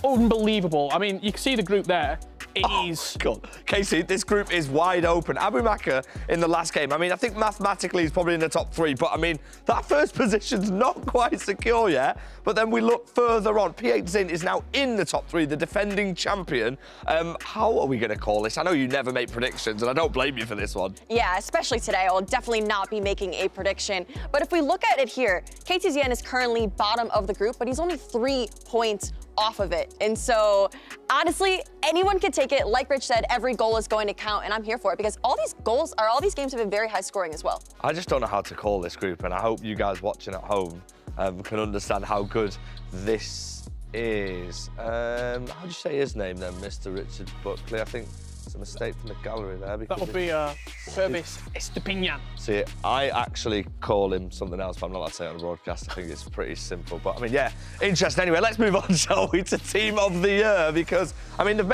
unbelievable. I mean, you can see the group there. It is. God. Casey, this group is wide open. Abu Maka in the last game, I mean, I think mathematically he's probably in the top three, but I mean, that first position's not quite secure yet. But then we look further on. P8 Zin is now in the top three, the defending champion. How are we going to call this? I know you never make predictions, and I don't blame you for this one. Yeah, especially today. I'll definitely not be making a prediction. But if we look at it here, KTZN is currently bottom of the group, but he's only 3 points off of it. And so, honestly, anyone can take it. Like Rich said, every goal is going to count, and I'm here for it because all these games have been very high scoring as well. I just don't know how to call this group, and I hope you guys watching at home can understand how good this is. How do you say his name then, Mr. Richard Buckley? I think it's a mistake from the gallery there. That'll be Pervis Estepinian. See, I actually call him something else, but I'm not allowed to say it on the broadcast. I think it's pretty simple. But I mean, yeah, interesting. Anyway, let's move on, shall we, to Team of the Year, because I mean they've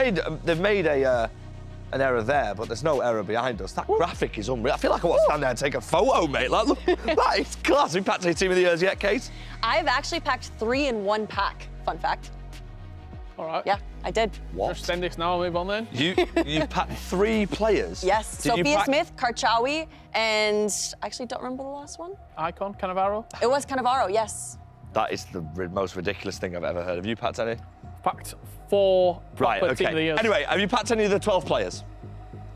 made an error there, but there's no error behind us. That graphic is unreal. I feel like I want to stand there and take a photo, mate. Like, look, that is class. Have you packed any Team of the Years yet, Kate? I've actually packed 3 in 1 pack. Fun fact. All right. Yeah, I did. What? Just send this now and move on then. You've packed 3 players? Yes, Sophia Smith, Karchawi, and I actually don't remember the last one. Icon, Cannavaro. It was Cannavaro, yes. That is the most ridiculous thing I've ever heard. Have you packed any? Packed 4 Right, okay. Team of the Years. Anyway, have you packed any of the 12 players?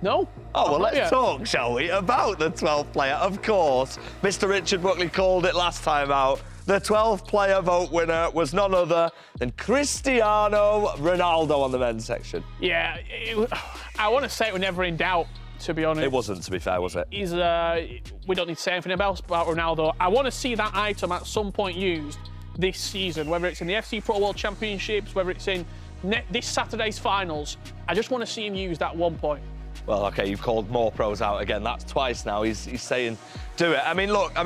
No. Oh, well, let's talk, shall we, about the 12th player. Of course, Mr. Richard Buckley called it last time out. The 12th player vote winner was none other than Cristiano Ronaldo on the men's section. Yeah, I want to say it was never in doubt, to be honest. It wasn't, to be fair, was it? He's, we don't need to say anything else about Ronaldo. I want to see that item at some point used this season, whether it's in the FC Pro World Championships, whether it's in this Saturday's finals. I just want to see him used at one point. Well, OK, you've called more pros out again. That's twice now. He's saying, do it. I mean, look, I'm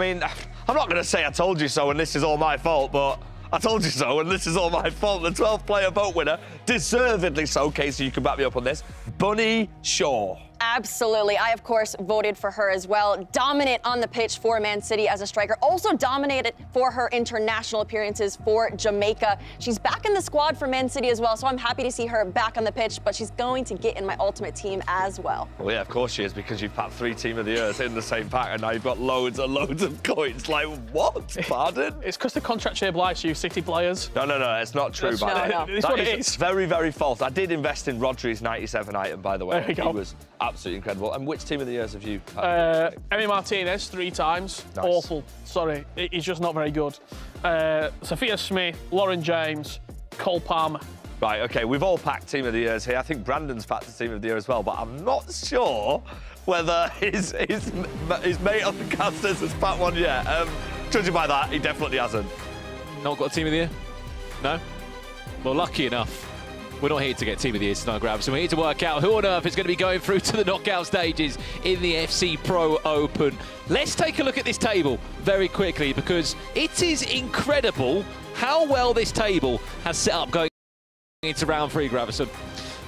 not going to say I told you so and this is all my fault, but I told you so and this is all my fault. The 12th player vote winner, deservedly so, Casey, you can back me up on this, Bunny Shaw. Absolutely. I, of course, voted for her as well. Dominant on the pitch for Man City as a striker. Also dominated for her international appearances for Jamaica. She's back in the squad for Man City as well, so I'm happy to see her back on the pitch, but she's going to get in my ultimate team as well. Well, yeah, of course she is, because you've packed 3 Team of the Years in the same pack, and now you've got loads and loads of coins. Like, what? Pardon? It's because the contractually obliged to use City players. No, it's not true, by the way. It's what it is. Very, very false. I did invest in Rodri's 97 item, by the way. There you go. He was absolutely incredible. And which Team of the Years have you Emi Martinez 3 times. Nice. Awful. Sorry, he's just not very good. Sophia Smith, Lauren James, Cole Palmer. Right, OK, we've all packed Team of the Years here. I think Brandon's packed the Team of the Year as well, but I'm not sure whether his mate on the casters has packed one yet. Judging by that, he definitely hasn't. Not got a Team of the Year? No? Well, lucky enough, we're not here to get Team of the Year tonight, Grab, so we're here to work out who on earth is going to be going through to the knockout stages in the FC Pro Open. Let's take a look at this table very quickly, because it is incredible how well this table has set up going into round 3, Gravison.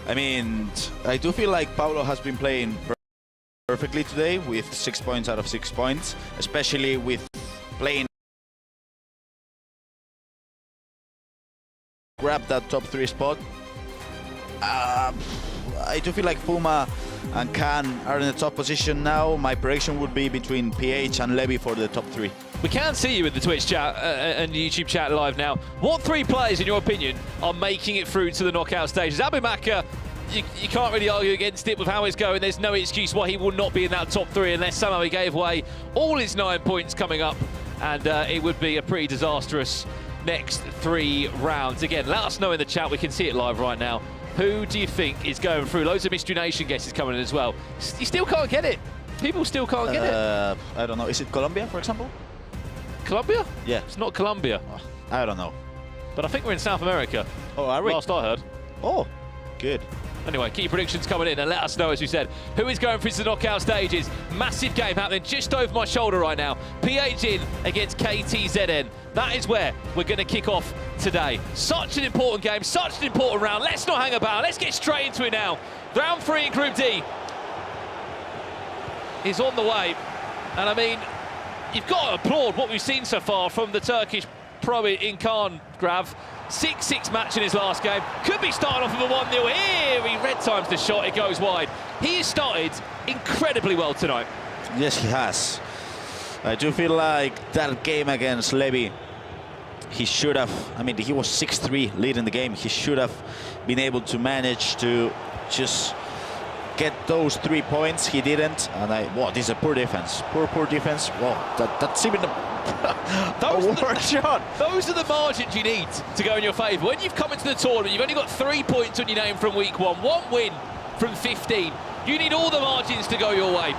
I mean, I do feel like Paulo has been playing perfectly today with 6 points out of 6 points, especially with playing grab that top 3 spot. I do feel like Puma and Khan are in the top position now. My prediction would be between PH and Levy for the top 3. We can see you in the Twitch chat and YouTube chat live now. What 3 players, in your opinion, are making it through to the knockout stages? Abimaka, you can't really argue against it with how it's going. There's no excuse why he will not be in that top 3 unless somehow he gave away all his 9 points coming up, and it would be a pretty disastrous next 3 rounds. Again, let us know in the chat. We can see it live right now. Who do you think is going through? Loads of Mystery Nation guesses coming in as well. You still can't get it. People still can't get it. I don't know. Is it Colombia, for example? Colombia? Yeah. It's not Colombia. I don't know. But I think we're in South America. Oh, are we? Last I heard. Oh, good. Anyway, key predictions coming in, and let us know, as we said, who is going through to the knockout stages. Massive game happening just over my shoulder right now. PH in against KTZN. That is where we're going to kick off today. Such an important game, such an important round. Let's not hang about. Let's get straight into it now. Round 3 in Group D is on the way. And I mean, you've got to applaud what we've seen so far from the Turkish pro in Khan, Grav. 6-6 match in his last game. Could be starting off with a 1-0 here. He red times the shot, it goes wide. He has started incredibly well tonight. Yes, he has. I do feel like that game against Levy, he should have, I mean, he was 6-3 leading the game. He should have been able to manage to just get those 3 points. He didn't, and wow, this is a poor defense. Poor defense. Wow, that's even shot. Those are the margins you need to go in your favour. When you've come into the tournament, you've only got 3 points on your name from week 1, 1 win from 15. You need all the margins to go your way.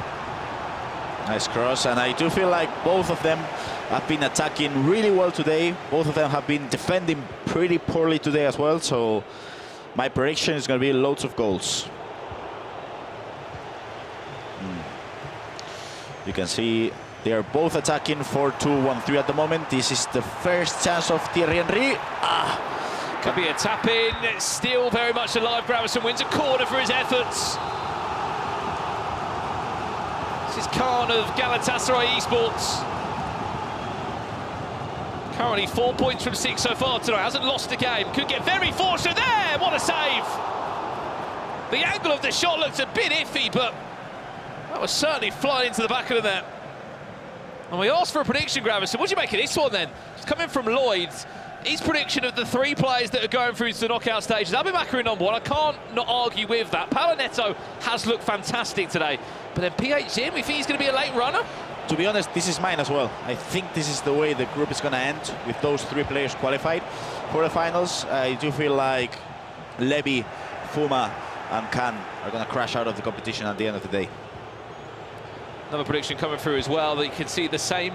Nice cross, and I do feel like both of them have been attacking really well today. Both of them have been defending pretty poorly today as well, so my prediction is going to be loads of goals. You can see they are both attacking 4-2-1-3 at the moment. This is the first chance of Thierry Henry. Could be a tap in, still very much alive. Gravison wins a corner for his efforts. This is Khan of Galatasaray Esports. Currently 4 points from 6 so far tonight, hasn't lost a game. Could get very fortunate there, what a save! The angle of the shot looks a bit iffy, but that was certainly flying into the back of the net. And we asked for a prediction, Gravison. What do you make of this one then? It's coming from Lloyd. His prediction of the 3 players that are going through to the knockout stages. Abimaka in number 1. I can't not argue with that. Palanetto has looked fantastic today. But then PH in, we think he's going to be a late runner. To be honest, this is mine as well. I think this is the way the group is going to end, with those 3 players qualified for the finals. I do feel like Levy, Fuma and Khan are going to crash out of the competition at the end of the day. Another prediction coming through as well, that you can see the same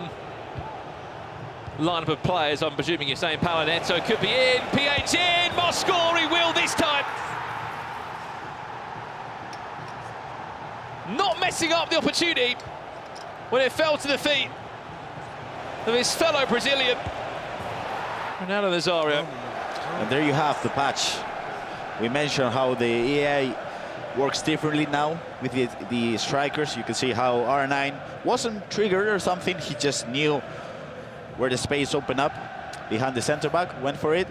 lineup of players. I'm presuming you're saying Palanetto could be in, PH in, Moscori will this time. Not messing up the opportunity when it fell to the feet of his fellow Brazilian, Ronaldo Nazario. And there you have the patch. We mentioned how the EA works differently now with the strikers. You can see how R9 wasn't triggered or something. He just knew where the space opened up behind the center back, went for it.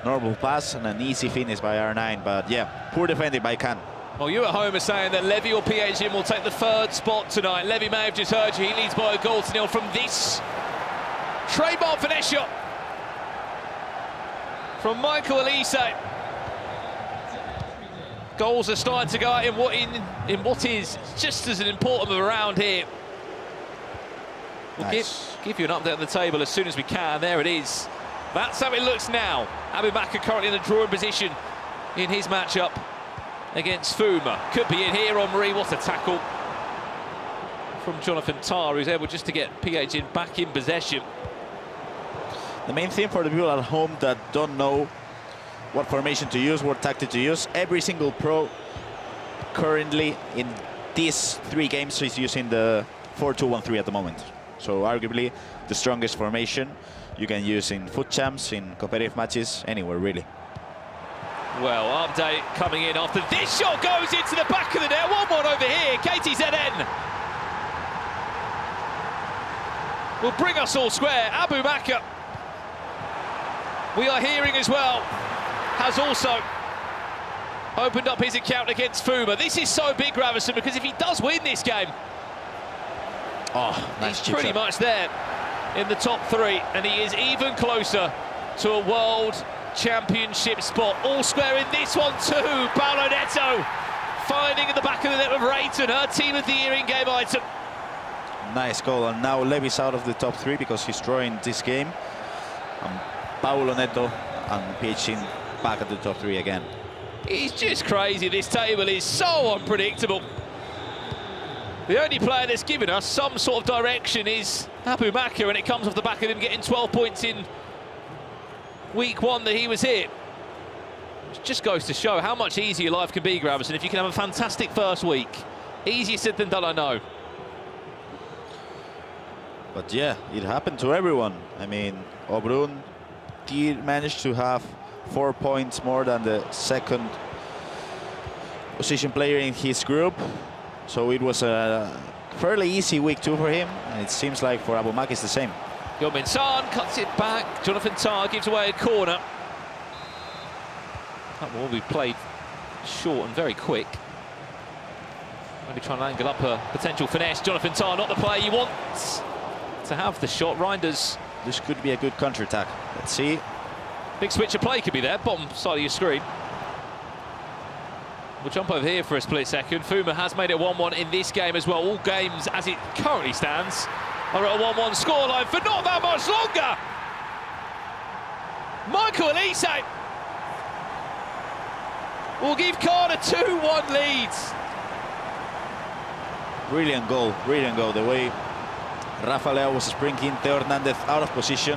Normal pass and an easy finish by R9, but yeah, poor defending by Khan. Well, you at home are saying that Levy or PH will take the 3rd spot tonight. Levy may have just heard you. He leads by a 1-0 from this trademark finesse shot from Michael Elise. Goals are starting to go out in what is just as important of a round here. We'll Nice. give you an update on the table as soon as we can. There it is. That's how it looks now. Abimaka currently in the drawing position in his matchup against Fuma. Could be in here on Marie. What a tackle from Jonathan Tarr, who's able just to get PH in back in possession. The main thing for the people at home that don't know what formation to use, what tactic to use, every single pro currently in these 3 games is using the 4-2-1-3 at the moment. So arguably the strongest formation you can use in foot champs, in competitive matches, anywhere really. Well, update coming in after this shot goes into the back of the net. 1-1 over here. KTZN will bring us all square. Abimaka, we are hearing as well, has also opened up his account against Fuma. This is so big, Gravison, because if he does win this game, nice he's pretty much there in the top 3, and he is even closer to a World Championship spot. All square in this one too. Paolo Neto finding in the back of the net with Rayton, her team of the year in-game item. Nice goal, and now Levy's out of the top 3 because he's drawing this game. Paolo Neto and PHC back at the top 3 again. He's just crazy. This table is so unpredictable. The only player that's given us some sort of direction is Abu Maka, and it comes off the back of him getting 12 points in week 1 that he was here. It just goes to show how much easier life can be, Gravison, if you can have a fantastic first week. Easier said than done, I know. But yeah, it happened to everyone. I mean, Obrun did manage to have 4 points more than the second position player in his group. So it was a fairly easy week 2 for him. And it seems like for Abu Maka it's the same. Yeomin Son cuts it back. Jonathan Tah gives away a corner. That will be played short and very quick. Maybe trying to angle up a potential finesse. Jonathan Tah, not the player you want to have the shot. Reinders. This could be a good counter-attack. Let's see. Big switch of play could be there. Bottom side of your screen. We'll jump over here for a split second. Fuma has made it 1-1 in this game as well. All games, as it currently stands, are at a 1-1 scoreline for not that much longer. Michael Olise will give Khan a 2-1 lead. Brilliant goal, brilliant goal. The way Rafa Leao was sprinting Theo Hernandez out of position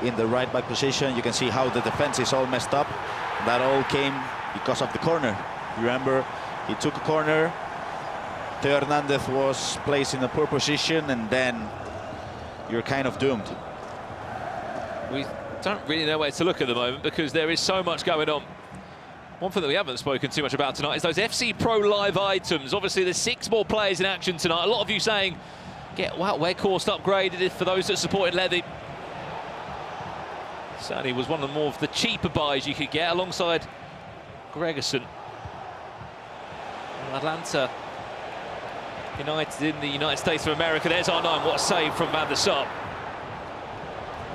in the right back position. You can see how the defense is all messed up. That all came because of the corner. You remember, he took a corner. Theo Hernandez was placed in a poor position, and then you're kind of doomed. We don't really know where to look at the moment because there is so much going on. One thing that we haven't spoken too much about tonight is those FC Pro Live items. Obviously, there's 6 more players in action tonight. A lot of you saying, get wow, Weghorst upgraded for those that supported Levy. Certainly was one of the more of the cheaper buys you could get alongside Gregerson. Atlanta United in the United States of America. There's R9. What a save from Van der Sar.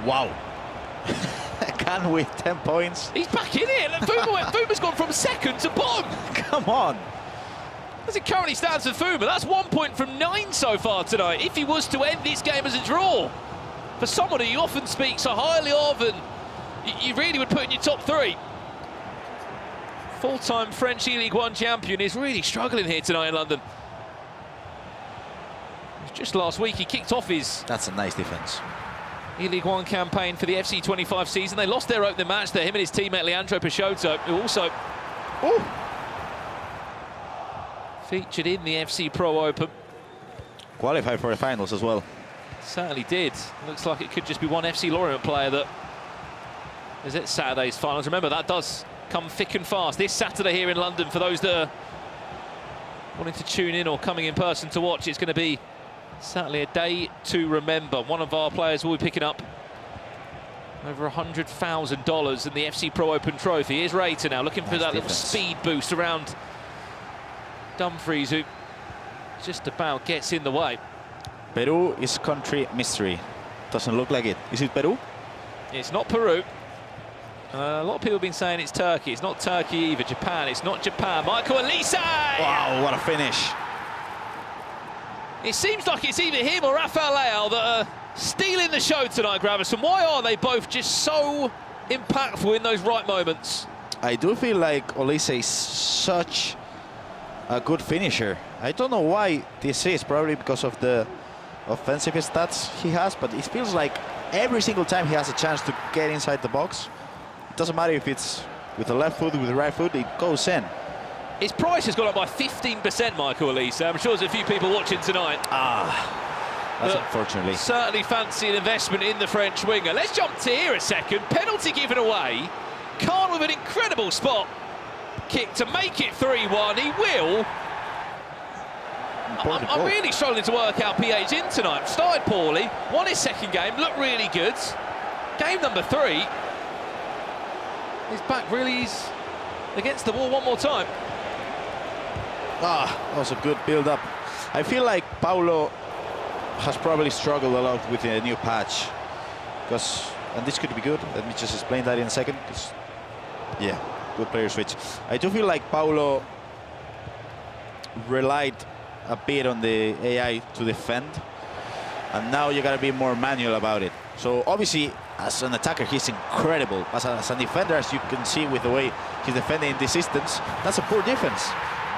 Wow. Can with 10 points. He's back in it. Fuma's gone from second to bottom. Come on. As it currently stands for Fuma, that's 1 point from 9 so far tonight. If he was to end this game as a draw, for someone who you often speak so highly of and you really would put in your top 3. Full-time French E-League One champion is really struggling here tonight in London. Just last week he kicked off his... That's a nice defence. E-League One campaign for the FC 25 season. They lost their opening match there, him and his teammate Leandro Peixoto, who also featured in the FC Pro Open. Qualified for the finals as well. Certainly did. Looks like it could just be one FC Lorient player that is at Saturday's finals. Remember, that does come thick and fast this Saturday here in London. For those that are wanting to tune in or coming in person to watch, it's going to be certainly a day to remember. One of our players will be picking up over $100,000 in the FC Pro Open trophy. Here's Rayton now looking for that little speed boost around Dumfries, who just about gets in the way. Peru is country mystery. Doesn't look like it. Is it Peru? It's not Peru. A lot of people have been saying it's Turkey. It's not Turkey either. Japan. It's not Japan. Michael Olise! Wow, what a finish. It seems like it's either him or Rafael Leao that are stealing the show tonight, Gravison. Why are they both just so impactful in those right moments? I do feel like Olise is such a good finisher. I don't know why this is. Probably because of the offensive stats he has, but it feels like every single time he has a chance to get inside the box, it doesn't matter if it's with the left foot, with the right foot, it goes in. His price has gone up by 15%, Michael Olise. I'm sure there's a few people watching tonight. That's unfortunately. Certainly fancy an investment in the French winger. Let's jump to here a second. Penalty given away. Khan with an incredible spot kick to make it 3-1. He will. I'm really struggling to work out PH in tonight. Started poorly, won his second game, looked really good. Game number 3. His back really is against the wall one more time. That was a good build-up. I feel like Paulo has probably struggled a lot with a new patch. And this could be good. Let me just explain that in a second. Yeah, good player switch. I do feel like Paulo relied a bit on the AI to defend, and now you gotta be more manual about it. So obviously, as an attacker, he's incredible. As a defender, as you can see with the way he's defending in this instance, that's a poor defense.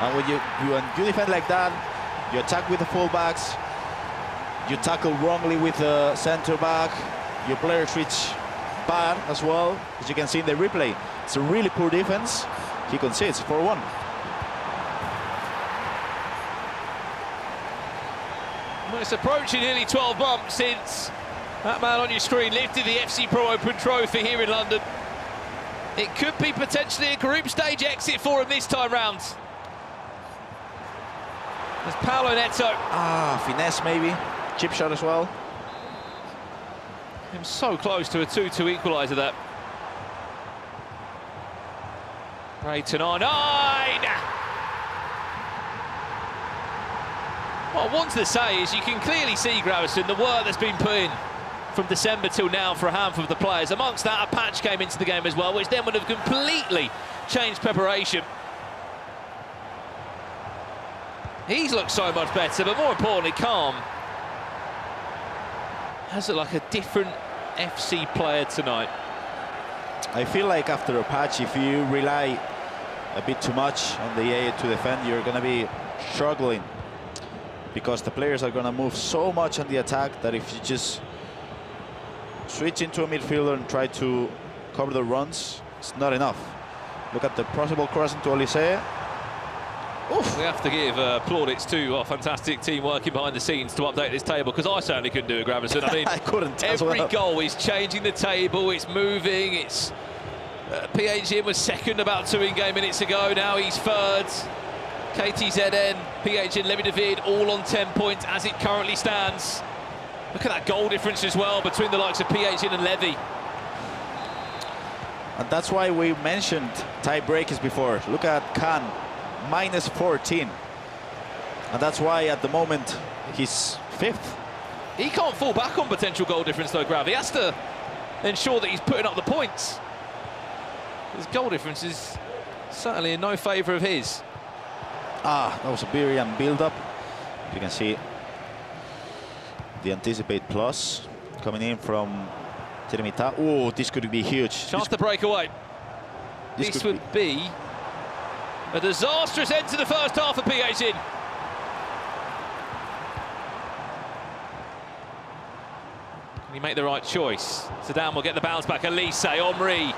And when you defend like that, you attack with the fullbacks, you tackle wrongly with the center back, your player switch bad as well, as you can see in the replay. It's a really poor defense. He concedes 4-1. Well, it's approaching nearly 12 months since that man on your screen lifted the FC Pro Open trophy here in London. It could be potentially a group stage exit for him this time round. There's Paulo Neto. Finesse maybe. Chip shot as well. I'm so close to a 2-2 equaliser there. Brayton on 9. What I wanted to say is you can clearly see, Gravison, the work that's been put in from December till now for a handful of the players. Amongst that, a patch came into the game as well, which then would have completely changed preparation. He's looked so much better, but more importantly, calm. Has it like a different FC player tonight? I feel like after a patch, if you rely a bit too much on the AI to defend, you're going to be struggling, because the players are going to move so much on the attack that if you just switch into a midfielder and try to cover the runs, it's not enough. Look at the possible cross into Olise. Oof. We have to give plaudits to our fantastic team working behind the scenes to update this table, because I certainly couldn't do it, Gravison. I mean, I couldn't. Every goal is changing the table, it's moving, it's... PHN was second about 2 in-game minutes ago, now he's third. KTZN, PHN, Levy David, all on 10 points as it currently stands. Look at that goal difference as well between the likes of PHN and Levy. And that's why we mentioned tie-breakers before. Look at Khan, -14. And that's why at the moment he's 5th. He can't fall back on potential goal difference though, Grav. He has to ensure that he's putting up the points. His goal difference is certainly in no favour of his. That was a brilliant build-up. You can see the anticipate plus coming in from Termita. Oh, this could be huge. Chance to break away. This would be a disastrous end to the first half of PHN. Can he make the right choice? Zidane will get the bounce back. Elise, Omri,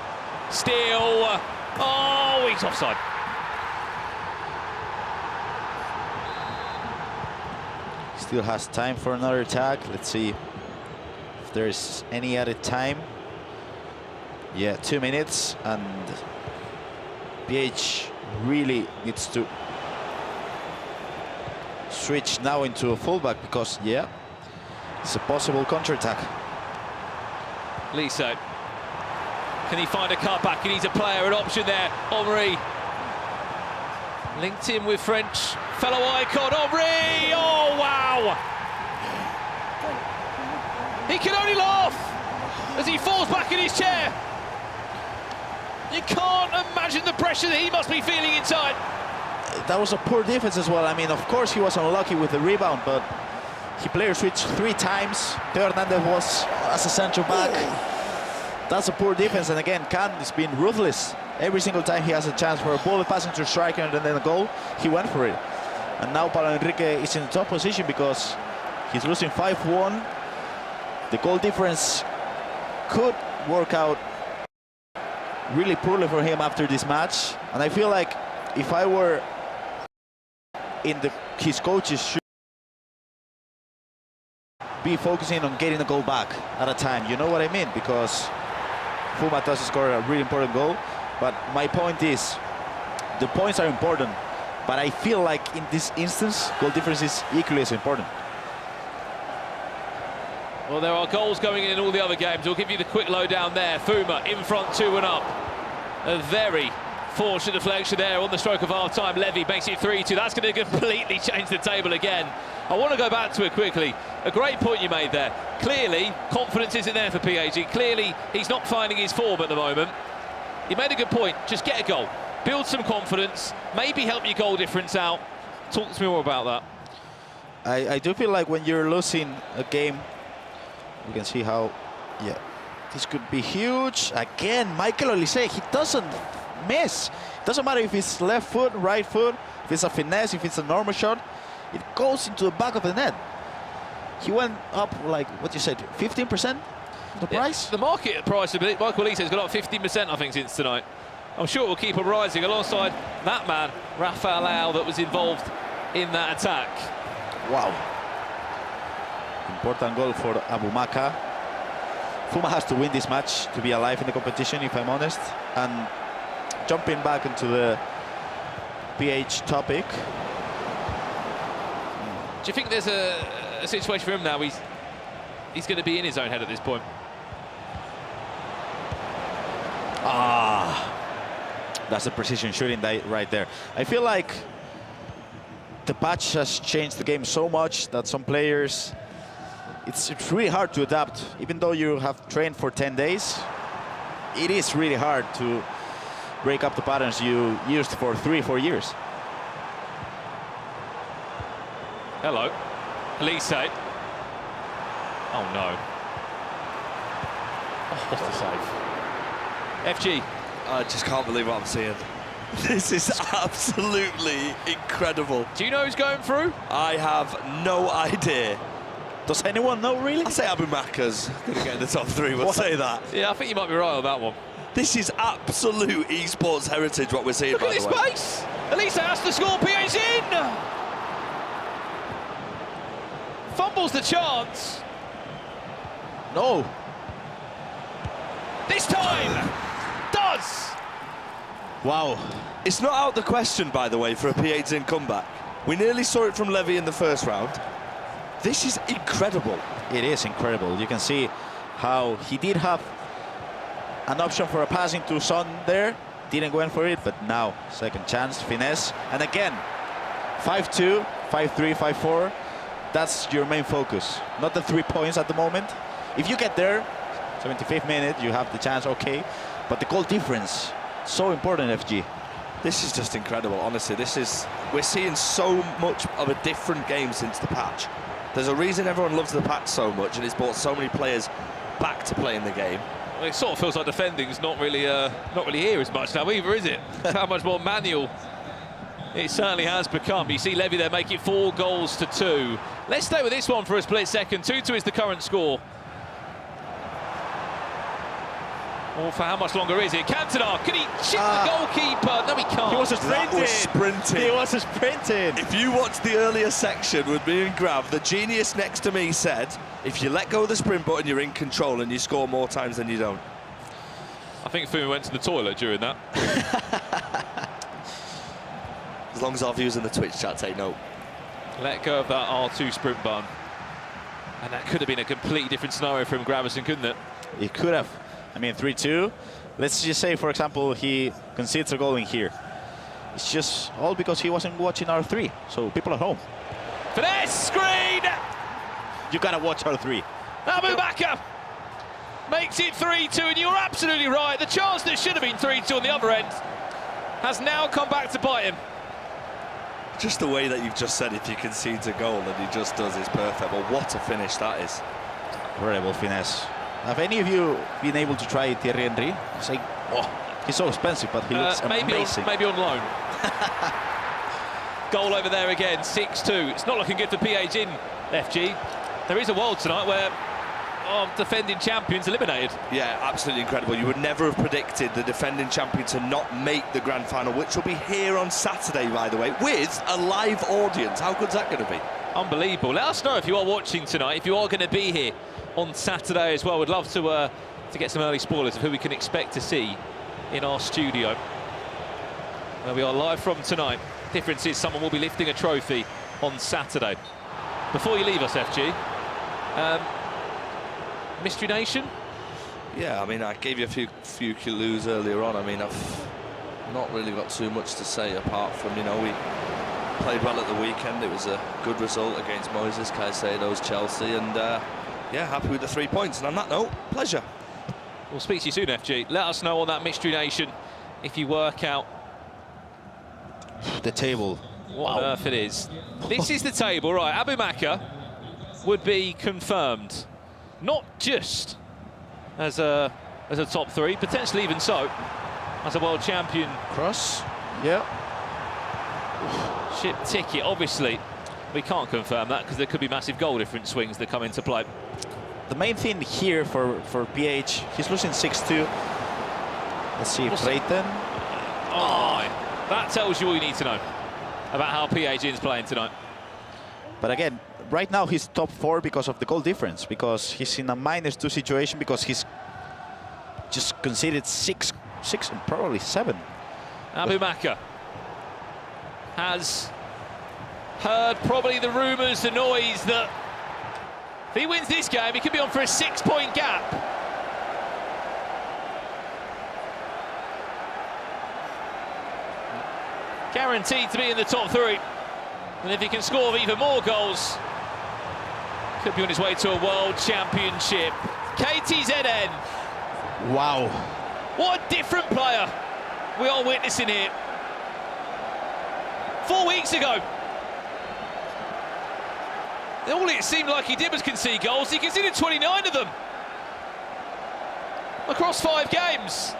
still. Oh, he's offside. Still has time for another attack. Let's see if there's any added time. Yeah, 2 minutes, and PH really needs to switch now into a fullback, because yeah, it's a possible counter-attack. Liso, can he find a cutback? He needs a player, an option there. Omri linked in with French fellow icon Omri. Oh wow! He can only laugh as he falls back in his chair. You can't imagine the pressure that he must be feeling inside. That was a poor defense as well. I mean, of course he was unlucky with the rebound, but he player switched 3 times. Teo Hernandez was as a centre back. That's a poor defense, and again, Khan is being ruthless. Every single time he has a chance for a ball passing to a striker and then a goal, he went for it. And now Paulo Enrique is in a top position because he's losing 5-1. The goal difference could work out really poorly for him after this match. And I feel like if I were in his coach's shoes, be focusing on getting a goal back at a time. You know what I mean? Because Fuma does score a really important goal. But my point is, the points are important, but I feel like in this instance, goal difference is equally as important. Well, there are goals going in all the other games. We'll give you the quick lowdown there. Fuma in front, 2-1 up. A very Unfortunate deflection there on the stroke of half-time. Levy makes it 3-2. That's going to completely change the table again. I want to go back to it quickly. A great point you made there. Clearly, confidence isn't there for PAG. Clearly, he's not finding his form at the moment. You made a good point. Just get a goal. Build some confidence. Maybe help your goal difference out. Talk to me more about that. I do feel like when you're losing a game, you can see how, yeah, this could be huge. Again, Michael Olise, he doesn't miss. Doesn't matter if it's left foot, right foot, if it's a finesse, if it's a normal shot, it goes into the back of the net. He went up, like, what you said, 15% the price? The market price of it, Michael Olise has gone up 15%, I think, since tonight. I'm sure it will keep on rising alongside that man, Rafael Leao, that was involved in that attack. Wow. Important goal for Abumaka. Fuma has to win this match to be alive in the competition, if I'm honest. And jumping back into the PH topic. Do you think there's a situation for him now? He's going to be in his own head at this point. That's a precision shooting right there. I feel like the patch has changed the game so much that some players, it's really hard to adapt. Even though you have trained for 10 days, it is really hard to break up the patterns you used for 3-4 years. Hello. Elise. Oh no. Oh, what a save. FG. I just can't believe what I'm seeing. This is absolutely incredible. Do you know who's going through? I have no idea. Does anyone know, really? I say Abumaka's going to get in the top 3, we'll say that. Yeah, I think you might be right on that one. This is absolute esports heritage, what we're seeing, Look by at this the way. space! Elise has to score, PA's in! Fumbles the chance. No. This time! Does! Wow. It's not out the question, by the way, for a P18 comeback. We nearly saw it from Levy in the first round. This is incredible. It is incredible. You can see how he did have an option for a passing to Son there. Didn't go in for it, but now, second chance, finesse. And again, 5-2, 5-3, 5-4. That's your main focus. Not the 3 points at the moment. If you get there, 75th minute, you have the chance, okay. But the goal difference, so important, FG. This is just incredible, honestly. We're seeing so much of a different game since the patch. There's a reason everyone loves the patch so much, and it's brought so many players back to play in the game. Well, it sort of feels like defending's not really here as much now either, is it? How much more manual it certainly has become. You see Levy there make it 4 goals to 2. Let's stay with this one for a split second. 2-2 is the current score. Or for how much longer is it? Cantona, can he chip the goalkeeper? No, he can't. He was a sprinting. That was sprinting. He was a sprinting. If you watched the earlier section with me and Grav, the genius next to me said, if you let go of the sprint button, you're in control and you score more times than you don't. I think Fuma went to the toilet during that. As long as our viewers in the Twitch chat take note. Let go of that R2 sprint button. And that could have been a completely different scenario for him, Gravison, couldn't it? It could have. I mean, 3-2. Let's just say, for example, he concedes a goal in here. It's just all because he wasn't watching R3. So people at home, Finesse, screen! you gotta watch R3. Abubakar makes it 3-2, and you're absolutely right. The chance that should have been 3-2 on the other end has now come back to bite him. Just the way that you've just said, if you concede a goal and he just does, is perfect. But what a finish that is. Incredible finesse. Have any of you been able to try Thierry Henry? It's like, oh, he's so expensive, but he looks amazing. Maybe on loan. Goal over there again, 6-2. It's not looking good for PH in FG. There is a world tonight where defending champions eliminated. Yeah, absolutely incredible. You would never have predicted the defending champion to not make the grand final, which will be here on Saturday, by the way, with a live audience. How good's that going to be? Unbelievable. Let us know if you are watching tonight, if you are going to be here on Saturday as well. We'd love to get some early spoilers of who we can expect to see in our studio, where we are live from tonight. Difference is someone will be lifting a trophy on Saturday. Before you leave us, FG, Mystery Nation? Yeah, I mean, I gave you a few clues earlier on. I mean, not really got too much to say apart from, you know, we played well at the weekend. It was a good result against Moises Caicedo's Chelsea, and yeah, happy with the 3 points. And on that note, pleasure. We'll speak to you soon, FG. Let us know on that Mystery Nation if you work out the table. What on earth it is. This is the table, right? Abumakar would be confirmed, not just as a top 3, potentially even so, as a world champion. Cross, yeah. Ship ticket, obviously. We can't confirm that because there could be massive goal difference swings that come into play. The main thing here for PH, he's losing 6-2. Let's see if Reitan. Oh, that tells you all you need to know about how PH is playing tonight. But again, right now he's top 4 because of the goal difference, because he's in a -2 situation, because he's just conceded 6 and probably 7. Abumakar has heard probably the rumours, the noise that if he wins this game, he could be on for a 6-point gap. Guaranteed to be in the top 3. And if he can score even more goals, could be on his way to a world championship. KTZN. Wow. What a different player we are witnessing here. 4 weeks ago, all it seemed like he did was concede goals. He conceded 29 of them across 5 games.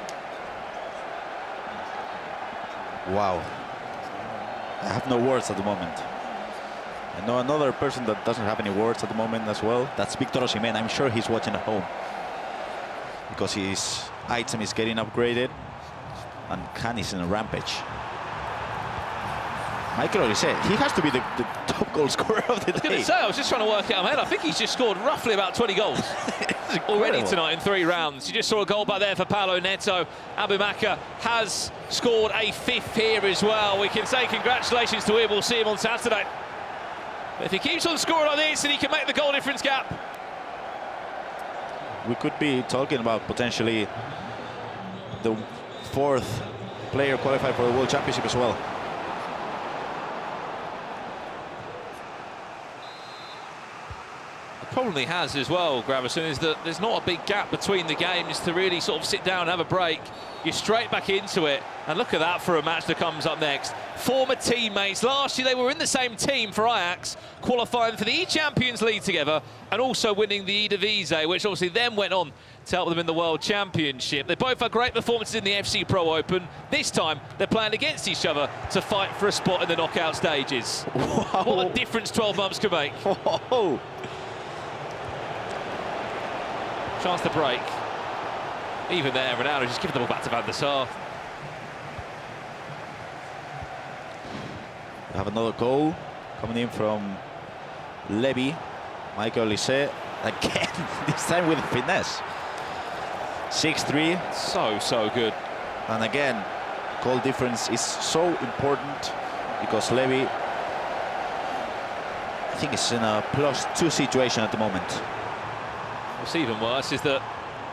Wow. I have no words at the moment. I know another person that doesn't have any words at the moment as well. That's Victor Osimhen. I'm sure he's watching at home, because his item is getting upgraded and Khan is in a rampage. Michael Olise, he has to be the top goal scorer of the day. I was going to say, I was just trying to work it out in my head. I think he's just scored roughly about 20 goals already tonight in 3 rounds. You just saw a goal back there for Paulo Neto. Abumakar has scored a 5th here as well. We can say congratulations to him. We'll see him on Saturday. But if he keeps on scoring like this, then he can make the goal difference gap. We could be talking about potentially the 4th player qualified for the World Championship as well. The problem he has as well, Gravison, is that there's not a big gap between the games to really sort of sit down and have a break. You're straight back into it, and look at that for a match that comes up next. Former teammates. Last year they were in the same team for Ajax, qualifying for the E-Champions League together and also winning the Eredivisie, which obviously then went on to help them in the World Championship. They both had great performances in the FC Pro Open. This time they're playing against each other to fight for a spot in the knockout stages. Wow. What a difference 12 months can make. Oh. Chance to break. Even there, Ronaldo just giving the ball back to Van der Sar. We have another goal coming in from Levy. Michael Olise again, this time with finesse. 6-3. So good. And again, goal difference is so important because Levy, I think, is in a +2 situation at the moment. What's even worse is that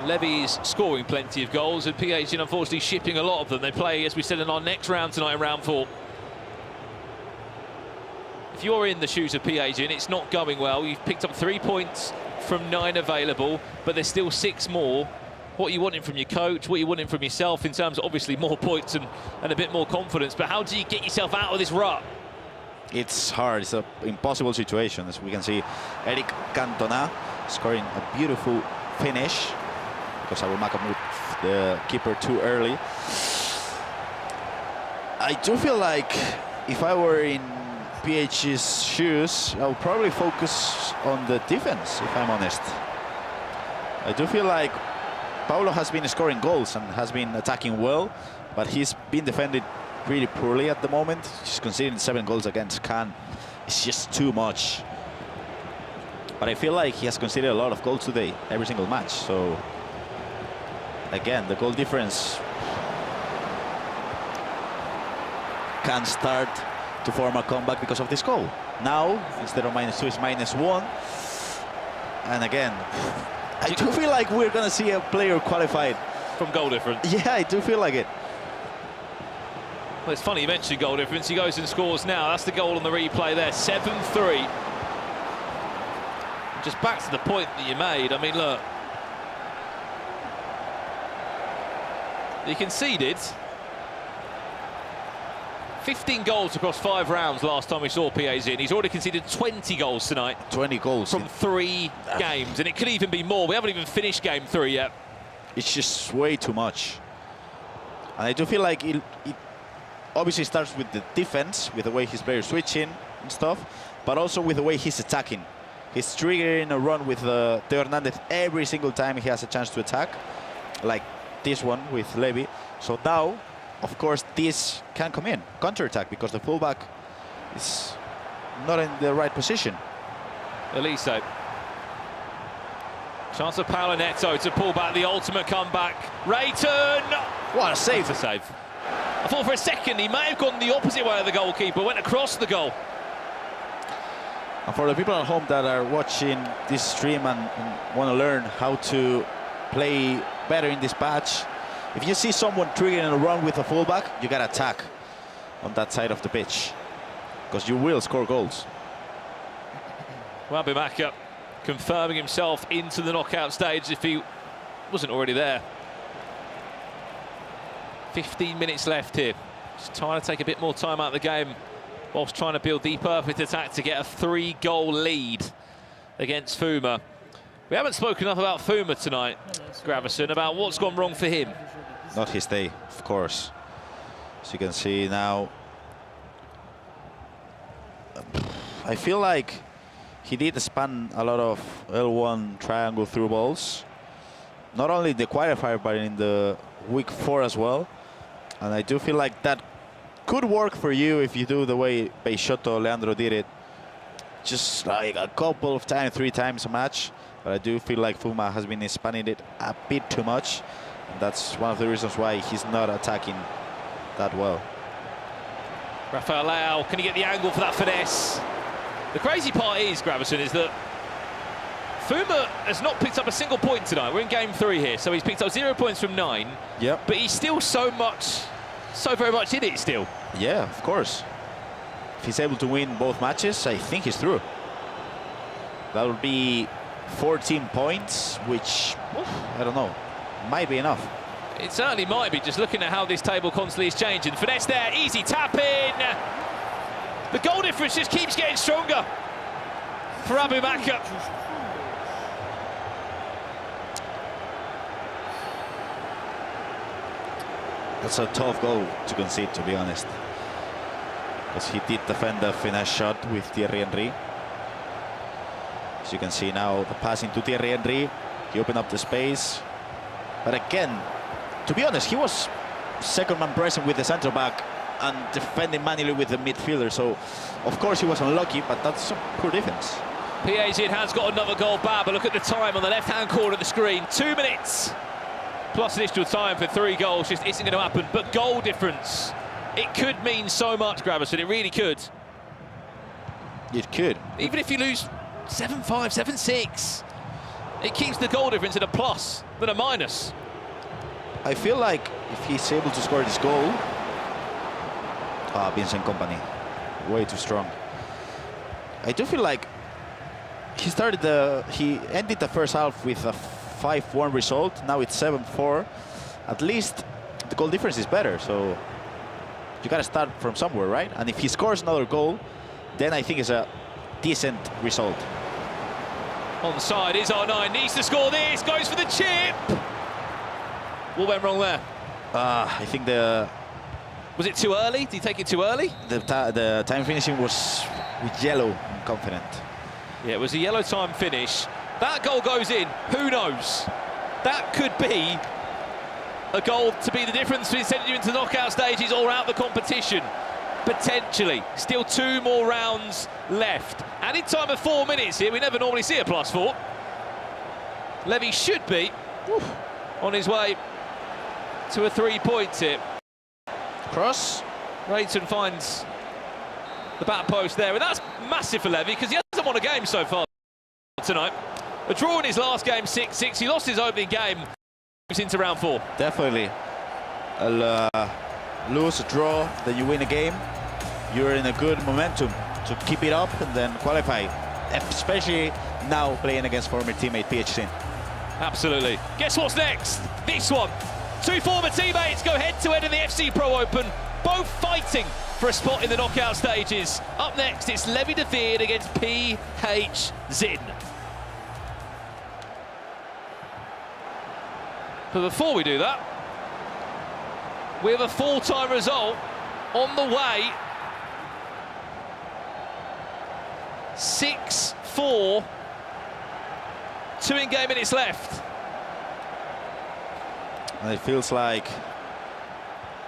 Levy's scoring plenty of goals and PH unfortunately shipping a lot of them. They play, as we said, in our next round tonight in round 4. If you're in the shoes of PH, it's not going well. You've picked up 3 points from 9 available, but there's still 6 more. What are you wanting from your coach? What are you wanting from yourself in terms of obviously more points and a bit more confidence? But how do you get yourself out of this rut? It's hard. It's an impossible situation. As we can see, Eric Cantona scoring a beautiful finish because Abumakar moved the keeper too early. I do feel like if I were in PH's shoes, I would probably focus on the defense, if I'm honest. I do feel like Paulo has been scoring goals and has been attacking well, but he's been defended really poorly at the moment. He's conceding 7 goals against Cannes. It's just too much. But I feel like he has conceded a lot of goals today, every single match. So, again, the goal difference can start to form a comeback because of this goal. Now, instead of -2, it's -1. And again, I do feel like we're going to see a player qualified from goal difference. Yeah, I do feel like it. Well, it's funny you mentioned goal difference. He goes and scores now. That's the goal on the replay there, 7-3. Just back to the point that you made. I mean, look. He conceded 15 goals across 5 rounds last time we saw PA's in. He's already conceded 20 goals tonight. 20 goals. From 3 games, and it could even be more. We haven't even finished game 3 yet. It's just way too much. And I do feel like it obviously starts with the defense, with the way his players switch in and stuff, but also with the way he's attacking. He's triggering a run with Theo Hernandez every single time he has a chance to attack, like this one with Levy. So now, of course, this can come in, counter-attack, because the fullback is not in the right position. Elise. Chance of Paolo Neto to pull back the ultimate comeback. Rayton! What a save! That's a save. I thought for a second he may have gone the opposite way of the goalkeeper, went across the goal. And for the people at home that are watching this stream and want to learn how to play better in this patch, if you see someone triggering a run with a fullback, you got to attack on that side of the pitch, because you will score goals. Wan-Bissaka confirming himself into the knockout stage if he wasn't already there. 15 minutes left here. Just trying to take a bit more time out of the game whilst trying to build the perfect attack to get a 3-goal lead against Fuma. We haven't spoken enough about Fuma tonight, Gravesen, about what's gone wrong for him. Not his day, of course. As you can see now, I feel like he did span a lot of L1 triangle through balls. Not only the qualifier, but in the week 4 as well. And I do feel like that could work for you if you do the way Peixoto Leandro did it. Just like a couple of times, 3 times a match. But I do feel like Fuma has been spanning it a bit too much. And that's one of the reasons why he's not attacking that well. Rafael Leao, can he get the angle for that finesse? The crazy part is, Gravesen, is that Fuma has not picked up a single point tonight. We're in game 3 here, so he's picked up 0 points from 9. Yep. But he's still so very much in it still. Yeah, of course. If he's able to win both matches, I think he's through. That would be 14 points, which, I don't know, might be enough. It certainly might be, just looking at how this table constantly is changing. Finesse there, easy tap in. The goal difference just keeps getting stronger for Wan-Bissaka. That's a tough goal to concede, to be honest. Because he did defend the finesse shot with Thierry Henry. As you can see now, the passing to Thierry Henry. He opened up the space. But again, to be honest, he was second man present with the centre back and defending manually with the midfielder. So, of course, he was unlucky, but that's some poor defense. PAZ has got another goal back, but look at the time on the left-hand corner of the screen. 2 minutes plus additional time for 3 goals. Just isn't going to happen. But goal difference, it could mean so much, Gravesen. It really could. It could. Even if you lose 7-5, 7-6, it keeps the goal difference at a plus than a minus. I feel like if he's able to score this goal, Vincent Kompany, way too strong. I do feel like he ended the first half with a 5-1 result. Now it's 7-4. At least the goal difference is better. So you got to start from somewhere, right? And if he scores another goal, then I think it's a decent result. Onside is R9, needs to score this, goes for the chip. What went wrong there? I think Was it too early? Did he take it too early? The time finishing was with yellow, I'm confident. Yeah, it was a yellow time finish. That goal goes in, who knows? That could be a goal to be the difference between sending you into knockout stages or out the competition. Potentially. Still 2 more rounds left. And in time of 4 minutes here, we never normally see a +4. Levy should be on his way to a 3-point tip. Cross. Rayton finds the back post there, and that's massive for Levy because he hasn't won a game so far tonight. A draw in his last game, 6-6. He lost his opening game. He's into round 4. Definitely. lose, a draw, then you win a game, you're in a good momentum to keep it up and then qualify, especially now playing against former teammate PHC. Absolutely. Guess what's next? This one. Two former teammates go head-to-head in the FC Pro Open, both fighting for a spot in the knockout stages. Up next, it's Levi de Veerd against PHZin. But before we do that, we have a full-time result on the way. 6-4, 2 in-game minutes left. And it feels like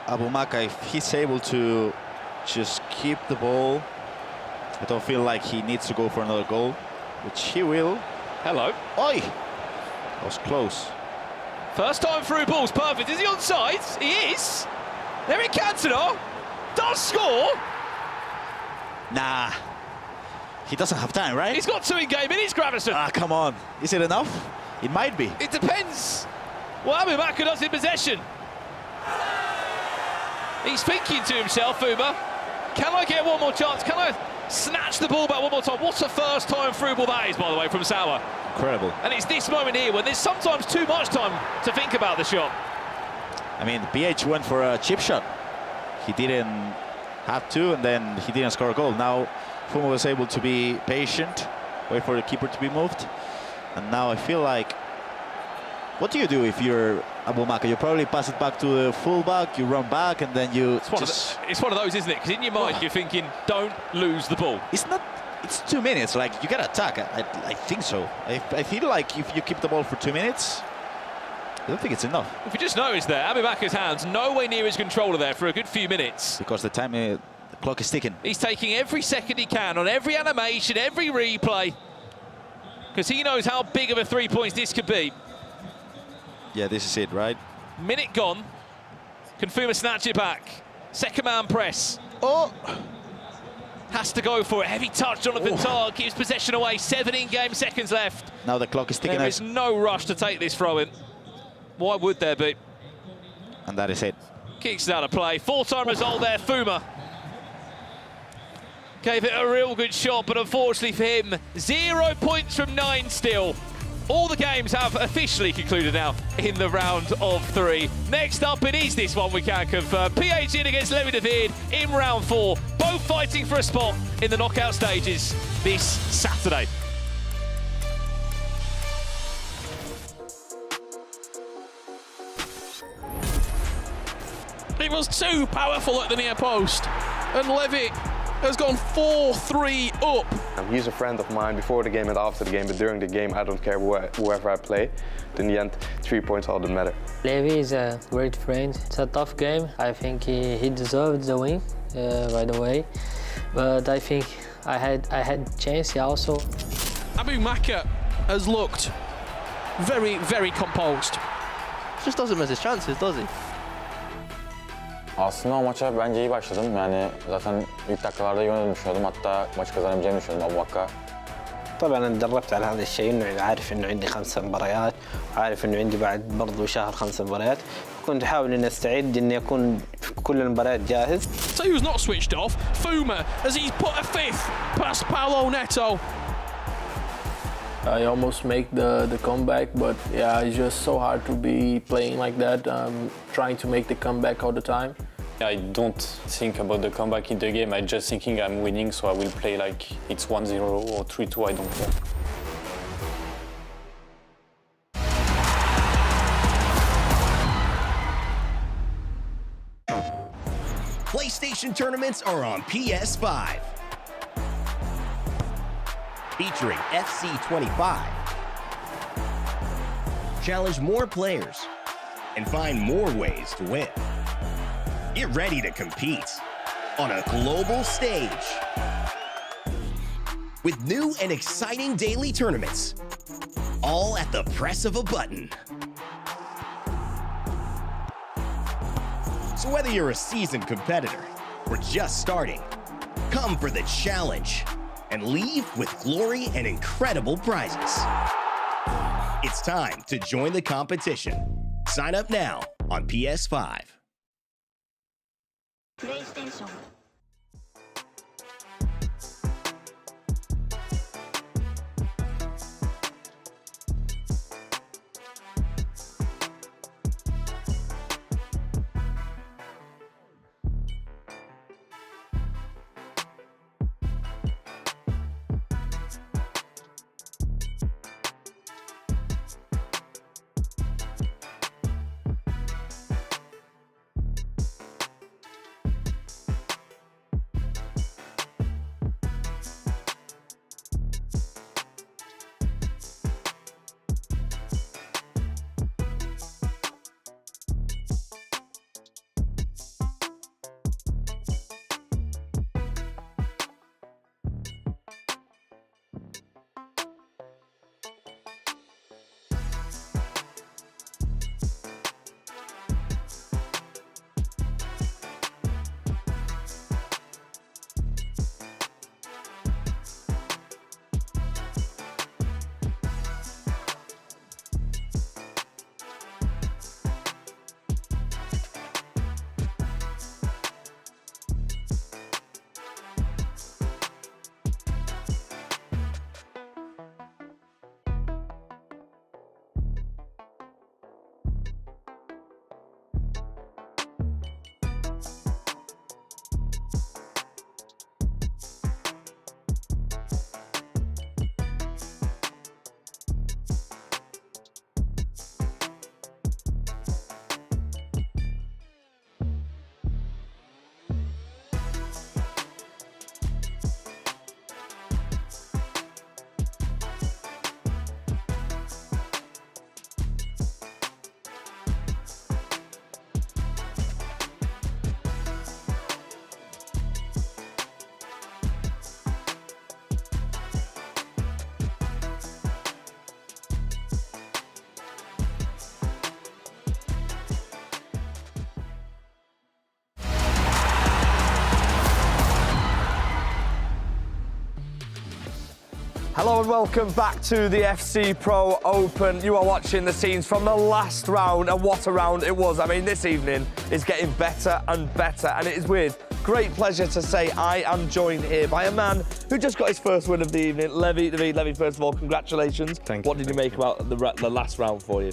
Abou-Maka, if he's able to just keep the ball, I don't feel like he needs to go for another goal, which he will. Hello. Oi! That was close. First time through ball's perfect. Is he onside? He is. Eric Cantona does score. Nah. He doesn't have time, right? He's got 2 in-game minutes, Gravison. Ah, come on. Is it enough? It might be. It depends what Abou-Maka does in possession. He's thinking to himself, Fuma, can I get one more chance? Can I snatch the ball back one more time? What a first time through ball that is, by the way, from Sauer. Incredible. And it's this moment here when there's sometimes too much time to think about the shot. I mean, PH went for a chip shot. He didn't have to, and then he didn't score a goal. Now, Fuma was able to be patient, wait for the keeper to be moved. And now I feel like, what do you do if you're Abou-Maka? You probably pass it back to the fullback, you run back, and then you It's one of those, isn't it? Because in your mind, you're thinking, don't lose the ball. It's not... It's 2 minutes, like, you gotta attack. I think so. I feel like if you keep the ball for 2 minutes, I don't think it's enough. If you just notice there, Abou-Maka's hands nowhere near his controller there for a good few minutes. Because the time, the clock is ticking. He's taking every second he can on every animation, every replay, because he knows how big of a 3 points this could be. Yeah, this is it, right? Minute gone. Can Fuma snatch it back? Second man press. Oh! Has to go for it. Heavy touch, Jonathan Tah keeps possession away. 7 in-game seconds left. Now the clock is ticking. There is no rush to take this throw-in. Why would there be? And that is it. Kicks it out of play. Full-time result there, Fuma. Gave it a real good shot, but unfortunately for him, 0 points from 9 still. All the games have officially concluded now in the round of 3. Next up, it is this one we can confirm. PHZin against Levi de Veerd in round 4. Both fighting for a spot in the knockout stages this Saturday. It was too powerful at the near post, and Levi has gone 4-3 up. He's a friend of mine before the game and after the game, but during the game I don't care whoever I play. In the end, 3 points all that matter. Levi is a great friend. It's a tough game. I think he deserved the win right away, but I think I had chance also. Abou-Maka has looked very, very composed. Just doesn't miss his chances, does he? Aslında o maça bence iyi başladım. Yani zaten ilk dakikalarda yöneldim düşünüyordum. Hatta maçı kazanabileceğimi düşünüyordum Abou-Maka. طبعا انا تدربت على هذا الشيء انه عارف انه عندي 5 مباريات وعارف انه عندي بعد برضو شهر 5 مباريات كنت احاول اني استعد اني اكون في كل المباريات جاهز. So who's not switched off? Fuma, as he's put a 5th past Paulo Neto. I almost make the comeback, but yeah, it's just so hard to be playing like that, trying to make the comeback all the time. I don't think about the comeback in the game. I'm just thinking I'm winning, so I will play like it's 1-0 or 3-2, I don't care. PlayStation tournaments are on PS5. Featuring FC 25. Challenge more players and find more ways to win. Get ready to compete on a global stage with new and exciting daily tournaments, all at the press of a button. So whether you're a seasoned competitor or just starting, come for the challenge and leave with glory and incredible prizes. It's time to join the competition. Sign up now on PS5. PlayStation Hello and welcome back to the FC Pro Open. You are watching the scenes from the last round, and what a round it was. I mean, this evening is getting better and better, and it is with great pleasure to say I am joined here by a man who just got his first win of the evening, Levi. Levi, first of all, congratulations. Thank you. What did you make about the last round for you?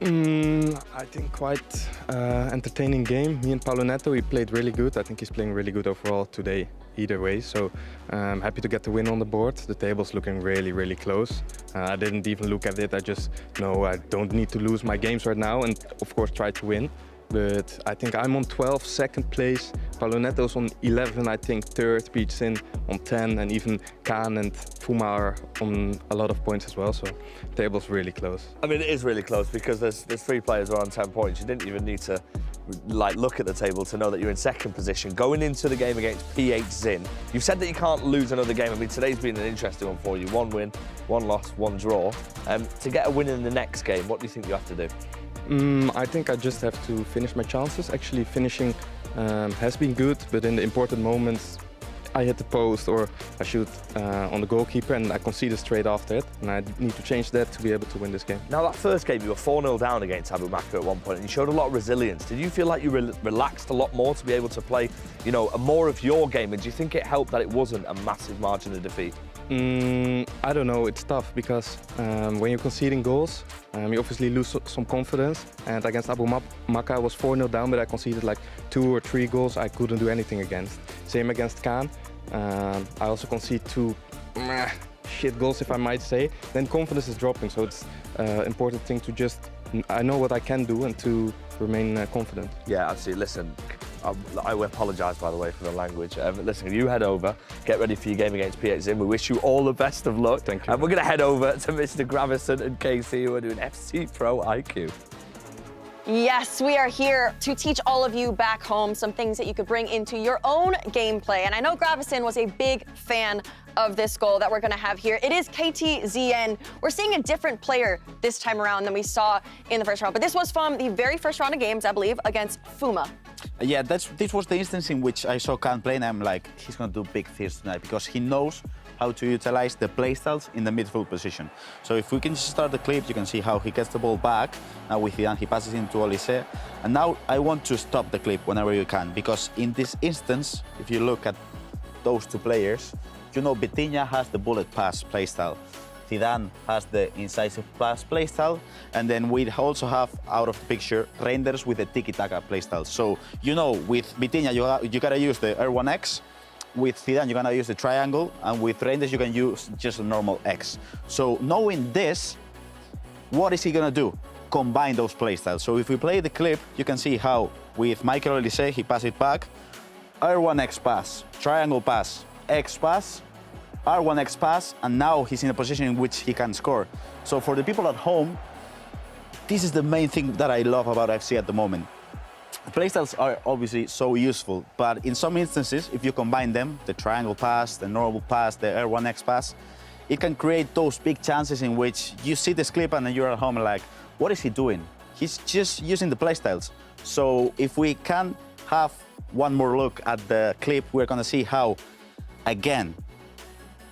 I think quite entertaining game. Me and Paulo Neto, we played really good. I think he's playing really good overall today, either way. So I'm happy to get the win on the board. The table's looking really, really close. I didn't even look at it. I just know I don't need to lose my games right now and, of course, try to win. But I think I'm on 12, second place. Paulo Neto's on 11, I think, third. Peach-Sin on 10, and even Khan and Fuma are on a lot of points as well. So the table's really close. I mean, it is really close because there's 3 players who are on 10 points. You didn't even need to look at the table to know that you're in second position. Going into the game against PH-Zin, you've said that you can't lose another game. I mean, today's been an interesting one for you. 1 win, 1 loss, 1 draw. To get a win in the next game, what do you think you have to do? I think I just have to finish my chances. Actually, finishing has been good, but in the important moments, I hit the post or I shoot on the goalkeeper and I conceded straight after it. And I need to change that to be able to win this game. Now, that first game, you were 4-0 down against Abu Makr at one point, and you showed a lot of resilience. Did you feel like you relaxed a lot more to be able to play, you know, more of your game? And do you think it helped that it wasn't a massive margin of defeat? I don't know, it's tough because when you're conceding goals, you obviously lose some confidence. And against Abu Makr, I was 4-0 down, but I conceded like 2 or 3 goals I couldn't do anything against. Same against Khan. I also concede 2 shit goals, if I might say. Then confidence is dropping, so it's an important thing to just, I know what I can do and to remain confident. Yeah, absolutely. Listen, I apologise, by the way, for the language. Listen, you head over, get ready for your game against PH-Zin. We wish you all the best of luck. Thank you. And we're going to head over to Mr. Gravison and Casey, who are doing FC Pro IQ. Yes, we are here to teach all of you back home some things that you could bring into your own gameplay. And I know Gravison was a big fan of this goal that we're going to have here. It is KTZN. We're seeing a different player this time around than we saw in the first round. But this was from the very first round of games, I believe, against Fuma. Yeah, this was the instance in which I saw Khan play, and I'm like, he's going to do big things tonight because he knows how to utilize the playstyles in the midfield position. So if we can start the clip, you can see how he gets the ball back. Now with Zidane, he passes into Olise. And now I want to stop the clip whenever you can, because in this instance, if you look at those two players, you know Vitinha has the bullet pass playstyle. Zidane has the incisive pass playstyle, and then we also have out of the picture Reinders with the tiki-taka playstyle. So you know with Vitinha you gotta use the R1X, with Zidane you're gonna use the triangle, and with Reinders you can use just a normal X. So knowing this, what is he gonna do? Combine those playstyles. So if we play the clip, you can see how with Michael Olise he passes it back, R1X pass, triangle pass, X pass, R1X pass, and now he's in a position in which he can score. So for the people at home, this is the main thing that I love about FC at the moment. Playstyles are obviously so useful, but in some instances, if you combine them, the triangle pass, the normal pass, the R1X pass, it can create those big chances in which you see this clip and then you're at home and like, what is he doing? He's just using the playstyles. So if we can have one more look at the clip, we're gonna see how, again,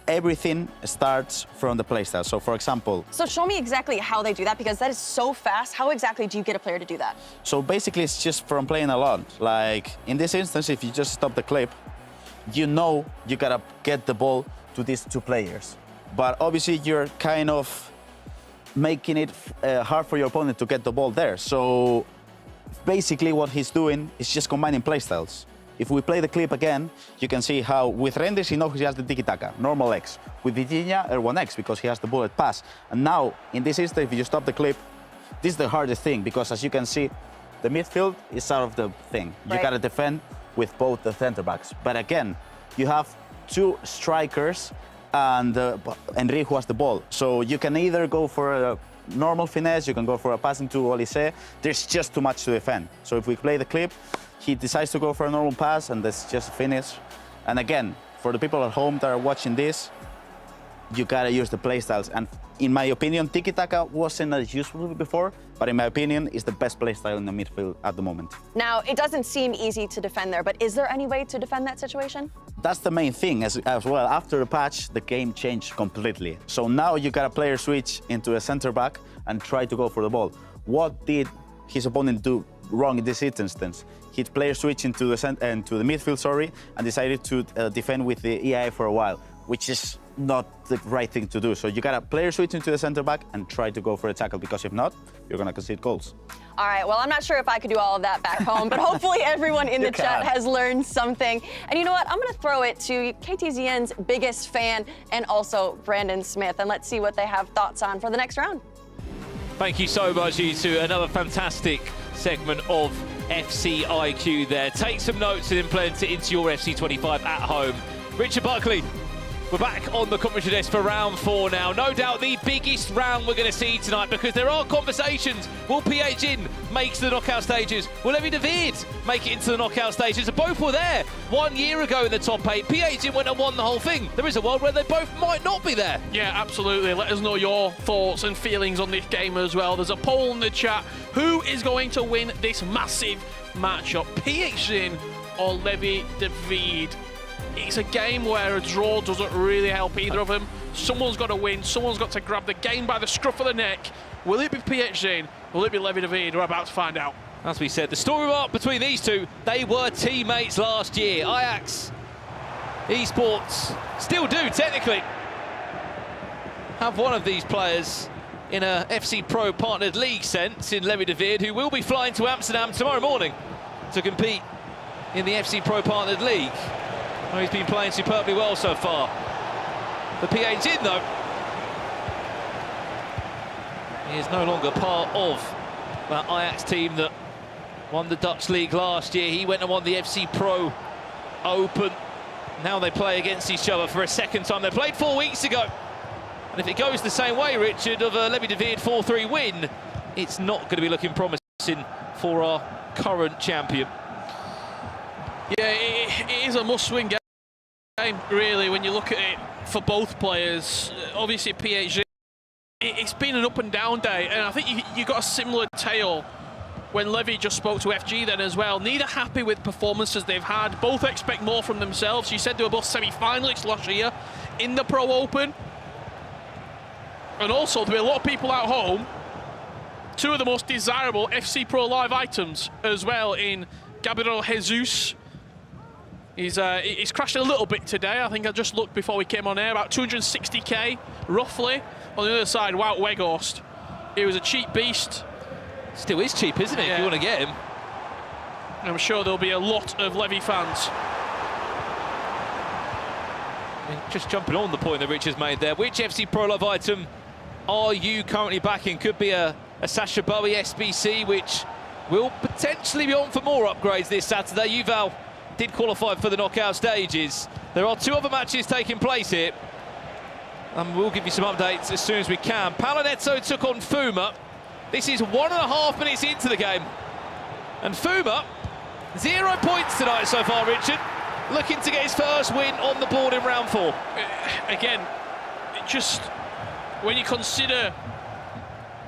everything starts from the playstyle. So for example... So show me exactly how they do that, because that is so fast. How exactly do you get a player to do that? So basically it's just from playing along. Like in this instance, if you just stop the clip, you know you gotta get the ball to these two players. But obviously you're kind of making it hard for your opponent to get the ball there. So basically what he's doing is just combining playstyles. If we play the clip again, you can see how with Reinders he knows he has the tiki-taka, normal X. With Vitinha, R1X, because he has the bullet pass. And now, in this instance, if you stop the clip, this is the hardest thing, because as you can see, the midfield is out of the thing. You gotta defend with both the center backs. But again, you have two strikers and Henry who has the ball. So you can either go for a normal finesse, you can go for a passing to Olise. There's just too much to defend. So if we play the clip, he decides to go for a normal pass, and that's just a finish. And again, for the people at home that are watching this, you gotta use the playstyles. And in my opinion, tiki-taka wasn't as useful before, but in my opinion, it's the best playstyle in the midfield at the moment. Now, it doesn't seem easy to defend there, but is there any way to defend that situation? That's the main thing as well. After the patch, the game changed completely. So now you got a player switch into a center back and try to go for the ball. What did his opponent do wrong in this instance? He player switched into the midfield, and decided to defend with the EI for a while, which is not the right thing to do. So you got to player switch into the center back and try to go for a tackle, because if not, you're going to concede goals. All right, well, I'm not sure if I could do all of that back home, but hopefully everyone in the chat has learned something. And you know what? I'm going to throw it to KTZN's biggest fan and also Brandon Smith, and let's see what they have thoughts on for the next round. Thank you so much, you two. Another fantastic segment of FC IQ there. Take some notes and implement it into your FC25 at home. Richard Buckley, we're back on the commentary desk for round 4 now. No doubt the biggest round we're going to see tonight, because there are conversations. Will PH make the knockout stages? Will Levi David make it into the knockout stages? Both were there 1 year ago in the top 8. PH went and won the whole thing. There is a world where they both might not be there. Yeah, absolutely. Let us know your thoughts and feelings on this game as well. There's a poll in the chat. Who is going to win this massive matchup? PH or Levi David? It's a game where a draw doesn't really help either of them. Someone's got to win. Someone's got to grab the game by the scruff of the neck. Will it be PH? Will it be Levi David? We're about to find out. As we said, the story arc between these two, they were teammates last year. Ajax Esports still do, technically, have one of these players in a FC Pro partnered league sense in Levi David, who will be flying to Amsterdam tomorrow morning to compete in the FC Pro partnered league. Well, he's been playing superbly well so far. The PH though, he is no longer part of that Ajax team that won the Dutch league last year. He went and won the FC Pro Open. Now they play against each other for a second time. They played 4 weeks ago. And if it goes the same way, Richard, of a Levi David 4-3 win, it's not going to be looking promising for our current champion. Yeah, it is a must-win game, really, when you look at it for both players. Obviously, PH, it's been an up-and-down day, and I think you got a similar tale when Levy just spoke to FG then as well. Neither happy with performances they've had. Both expect more from themselves. You said they were both semi-finalists last year in the Pro Open. And also, there'll be a lot of people at home. Two of the most desirable FC Pro Live items as well in Gabriel Jesus. He's crashed a little bit today. I think I just looked before we came on air. About 260k, roughly. On the other side, Wout Weghorst. He was a cheap beast. Still is cheap, isn't it, if you want to get him? I'm sure there'll be a lot of Levy fans. Just jumping on the point that Rich has made there. Which FC Pro Live item are you currently backing? Could be a Sasha Bowie SBC, which will potentially be on for more upgrades this Saturday. Yuval did qualify for the knockout stages. There are 2 other matches taking place here. And we'll give you some updates as soon as we can. Paulo Neto took on Fuma. This is 1.5 minutes into the game. And Fuma, 0 points tonight so far, Richard. Looking to get his first win on the board in round 4. Again, just when you consider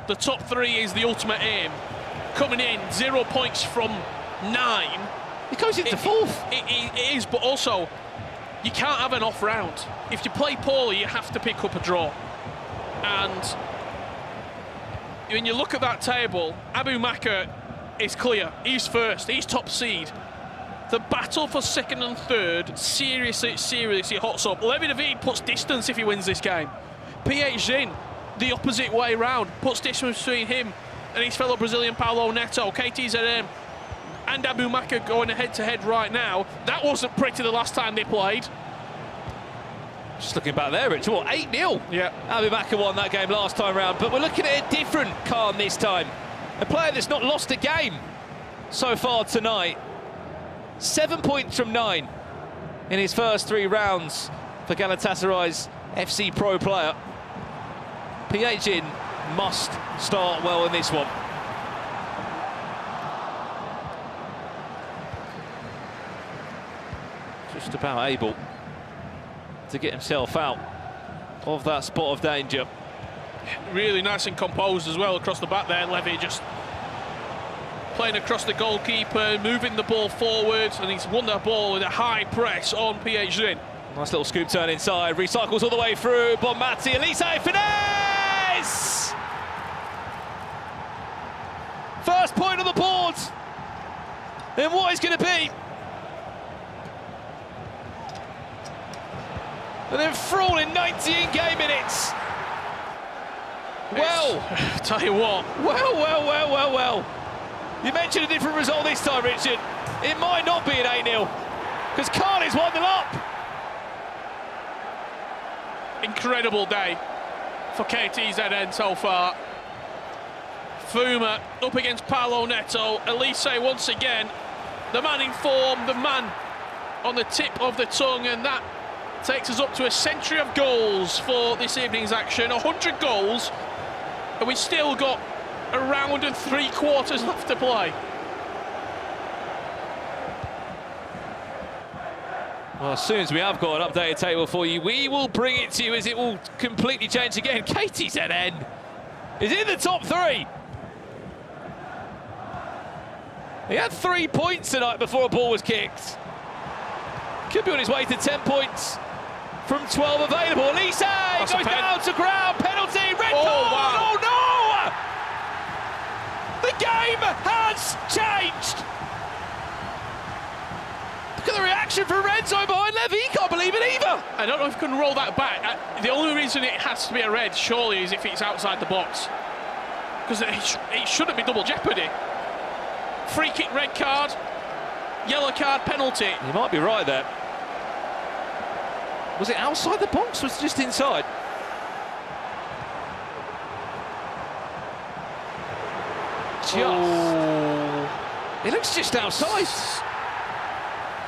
the top 3 is the ultimate aim, coming in 0 points from 9. It goes into 4th. It is, but also, you can't have an off round. If you play poorly, you have to pick up a draw. And when you look at that table, Abu Makr is clear. He's first. He's top seed. The battle for 2nd and 3rd seriously hots up. Levi David puts distance if he wins this game. PH Zin, the opposite way round, puts distance between him and his fellow Brazilian Paulo Neto. KTZM and Abu Makr going head-to-head right now. That wasn't pretty the last time they played. Just looking back there, Rich, what, 8-0? Yeah. Abu Makr won that game last time round, but we're looking at a different Khan this time. A player that's not lost a game so far tonight. 7 points from 9 in his first 3 rounds for Galatasaray's FC Pro player. PH must start well in this one. Just about able to get himself out of that spot of danger. Really nice and composed as well across the back there. Levy just playing across the goalkeeper, moving the ball forwards, and he's won that ball with a high press on PH Zin. Nice little scoop turn inside, recycles all the way through. Bonmati, Elise, finesse! First point on the board. And what is going to be? And then Fraul in 19 game minutes. Well, tell you what. Well. You mentioned a different result this time, Richard. It might not be an 8-0, because Carly's 1-0 up. Incredible day for KTZN so far. Fuma up against Paulo Neto. Elise once again, the man in form, the man on the tip of the tongue, and that takes us up to a century of goals for this evening's action. 100 goals, and we still got a round and 3/4 left to play. Well, as soon as we have got an updated table for you, we will bring it to you as it will completely change again. KTZN is in the top 3. He had 3 points tonight before a ball was kicked. Could be on his way to 10 points from 12 available. Elise goes down to ground, penalty, red card. Wow. Oh no! The game has changed. Look at the reaction from Renzo behind Levy. He can't believe it either. I don't know if you can roll that back. The only reason it has to be a red, surely, is if it's outside the box. Because it shouldn't be double jeopardy. Free kick, red card, yellow card, penalty. You might be right there. Was it outside the box or was it just inside? It looks just outside.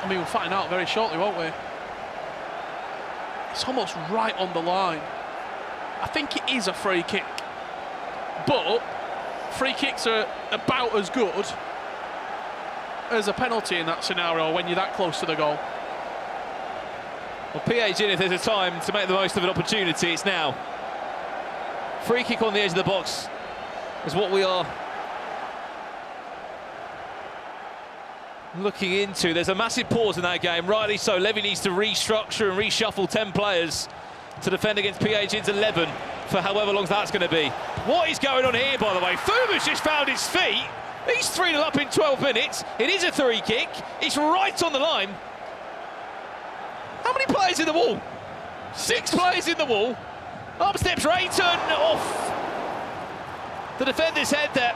I mean, we'll find out very shortly, won't we? It's almost right on the line. I think it is a free kick. But free kicks are about as good as a penalty in that scenario when you're that close to the goal. Well, PH in, if there's a time to make the most of an opportunity, it's now. Free kick on the edge of the box is what we are looking into. There's a massive pause in that game, rightly so. Levy needs to restructure and reshuffle 10 players to defend against PHN's 11 for however long that's going to be. What is going on here, by the way? Fuma's just found his feet. He's 3-0 up in 12 minutes. It is a three kick. It's right on the line. How many players in the wall? 6 players in the wall. Up steps Rayton, off the defender's head there.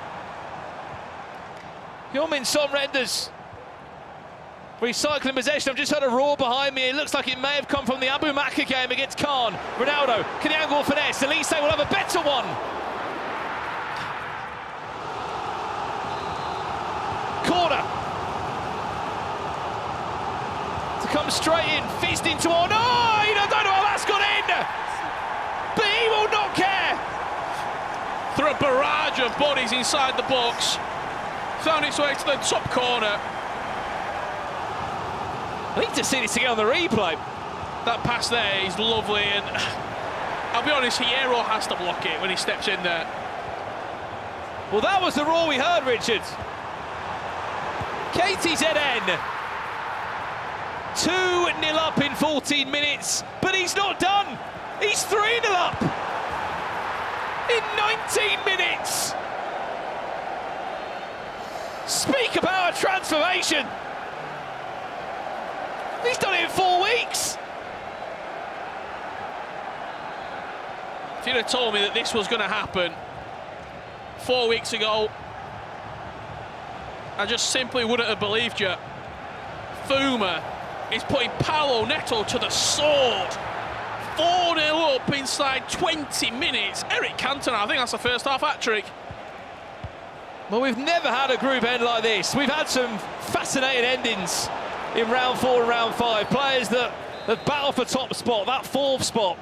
Heung-min Son renders recycling possession. I've just heard a roar behind me. It looks like it may have come from the Abu Maka game against Khan. Ronaldo, can the angle finesse? Elise will have a better one. Corner. To come straight in, fizzed into on. Oh, I don't know how that's got in. But he will not care. Through a barrage of bodies inside the box. Found its way to the top corner. I need to see this again on the replay. That pass there is lovely, and I'll be honest, Hierro has to block it when he steps in there. Well, that was the roar we heard, Richard. KTZN 2-0 up in 14 minutes, but he's not done. He's 3-0 up in 19 minutes. Speak about a transformation. He's done it in 4 weeks. If you'd have told me that this was going to happen 4 weeks ago, I just simply wouldn't have believed you. Fuma is putting Paulo Neto to the sword. 4-0 up inside 20 minutes. Eric Cantona, I think that's the first half hat-trick. Well, we've never had a group end like this. We've had some fascinating endings in round 4 and round 5. Players that battle for top spot, that 4th spot.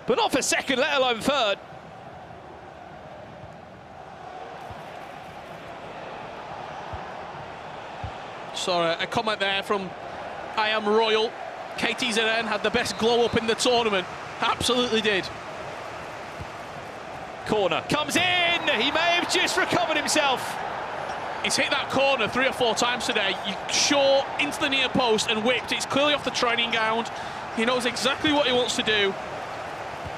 But not for 2nd, let alone 3rd. Sorry, a comment there from I Am Royal. KTZN had the best glow up in the tournament. Absolutely did. Corner comes in. He may have just recovered himself. He's hit that corner 3 or 4 times today. You short into the near post and whipped. It's clearly off the training ground. He knows exactly what he wants to do.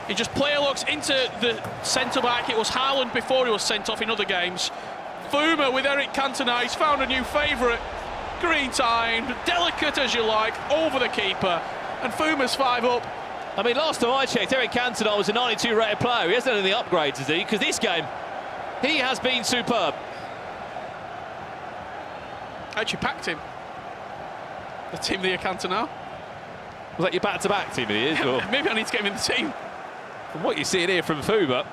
He just player looks into the centre-back. It was Haaland before he was sent off in other games. Fuma with Eric Cantona. He's found a new favourite. Green timed, delicate as you like, over the keeper. And Fuma's 5 up. I mean, last time I checked, Eric Cantona was a 92 rated player. He hasn't done any upgrades, has he? Because this game, he has been superb. Actually packed him. The team of the Cantona. Was that your back-to-back team of the years? Or? Maybe I need to get him in the team. From what you're seeing here from Fuma,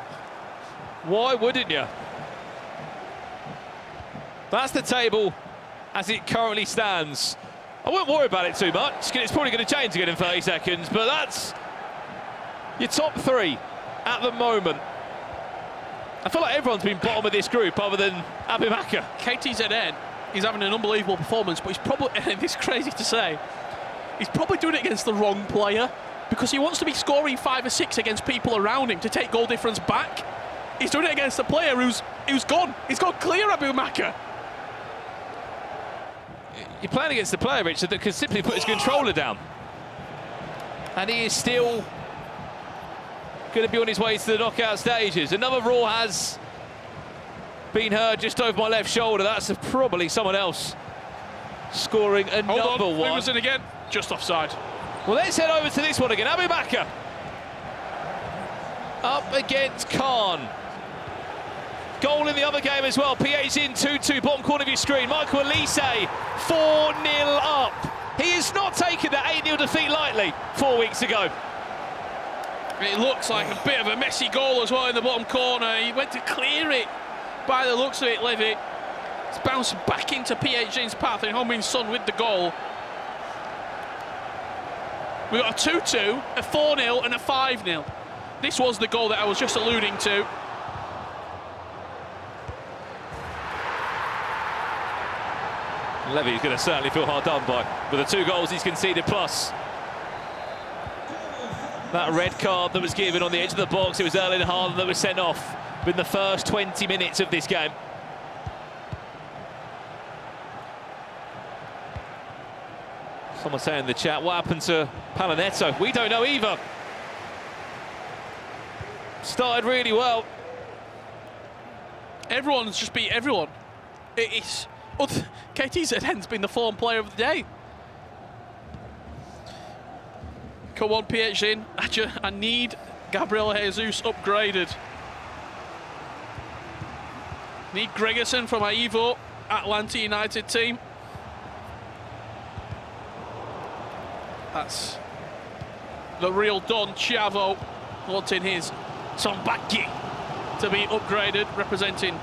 why wouldn't you? That's the table as it currently stands. I won't worry about it too much, it's probably going to change again in 30 seconds, but that's your top 3 at the moment. I feel like everyone's been bottom of this group other than Abu Maka. KTZN is having an unbelievable performance, but he's probably, and it's crazy to say, he's probably doing it against the wrong player, because he wants to be scoring 5 or 6 against people around him to take goal difference back. He's doing it against a player who's gone. He's gone clear, Abu Maka. You're playing against a player, Richard, that can simply put his controller down. And he is still going to be on his way to the knockout stages. Another roar has been heard just over my left shoulder. That's probably someone else scoring another one. Fuma's in again, just offside. Well, let's head over to this one again. Abu Maka up against Khan. Goal in the other game as well. PH in 2-2, bottom corner of your screen. Michael Elise 4-0 up. He has not taken that 8-0 defeat lightly 4 weeks ago. It looks like a bit of a messy goal as well in the bottom corner. He went to clear it by the looks of it, Levy. It's bounced back into PHN's path and Heung-min Son with the goal. We got a 2-2, a 4-0 and a 5-0. This was the goal that I was just alluding to. Levy's going to certainly feel hard done by with the 2 goals he's conceded, plus that red card that was given on the edge of the box. It was Erling Haaland that was sent off in the first 20 minutes of this game. Someone saying in the chat, what happened to Palinetto? We don't know either. Started really well. Everyone's just beat everyone. It's KTZN's been the form player of the day. Come on, PHN. I need Gabriel Jesus upgraded. Need Gregerson from Ivo, Atlanta United team. That's the real Don Chavo wanting his Tombaki to be upgraded, representing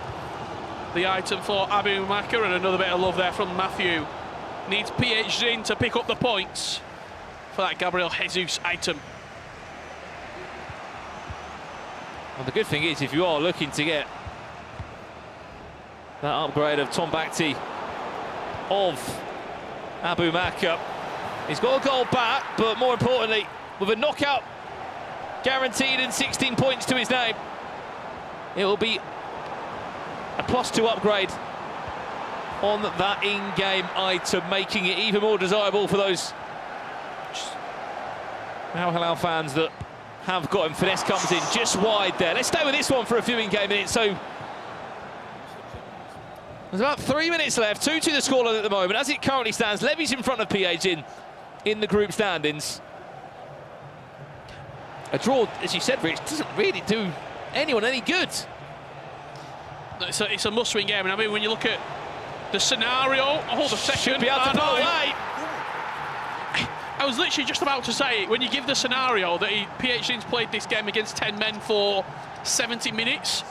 the item for Abu Makar, and another bit of love there from Matthew. Needs PHN to pick up the points for that Gabriel Jesus item. Well, the good thing is, if you are looking to get that upgrade of Tombaki of Abu Makar, he's got a goal back, but more importantly, with a knockout guaranteed and 16 points to his name, it will be a +2 upgrade on that in-game item, making it even more desirable for those Al Hilal fans that have got him. Finesse comes in just wide there. Let's stay with this one for a few in-game minutes. So there's about 3 minutes left, 2-2 the scoreline at the moment. As it currently stands, Levy's in front of PH in the group standings. A draw, as you said, Rich, doesn't really do anyone any good. It's a must-win game, and I mean, when you look at the scenario, the second, should be able to pull away. I was literally just about to say, when you give the scenario that PHN's played this game against 10 men for 70 minutes,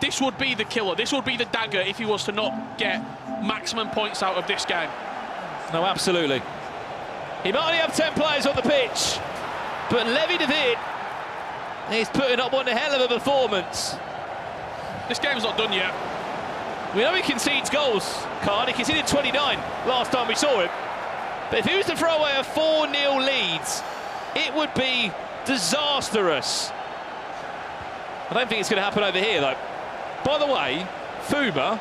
this would be the killer. This would be the dagger if he was to not get maximum points out of this game. No, absolutely. He might only have 10 players on the pitch, but Levy David is putting up one hell of a performance. This game's not done yet. We know he concedes goals, Card. He conceded 29 last time we saw him. But if he was to throw away a 4-0 lead, it would be disastrous. I don't think it's going to happen over here, though. By the way, Fuma,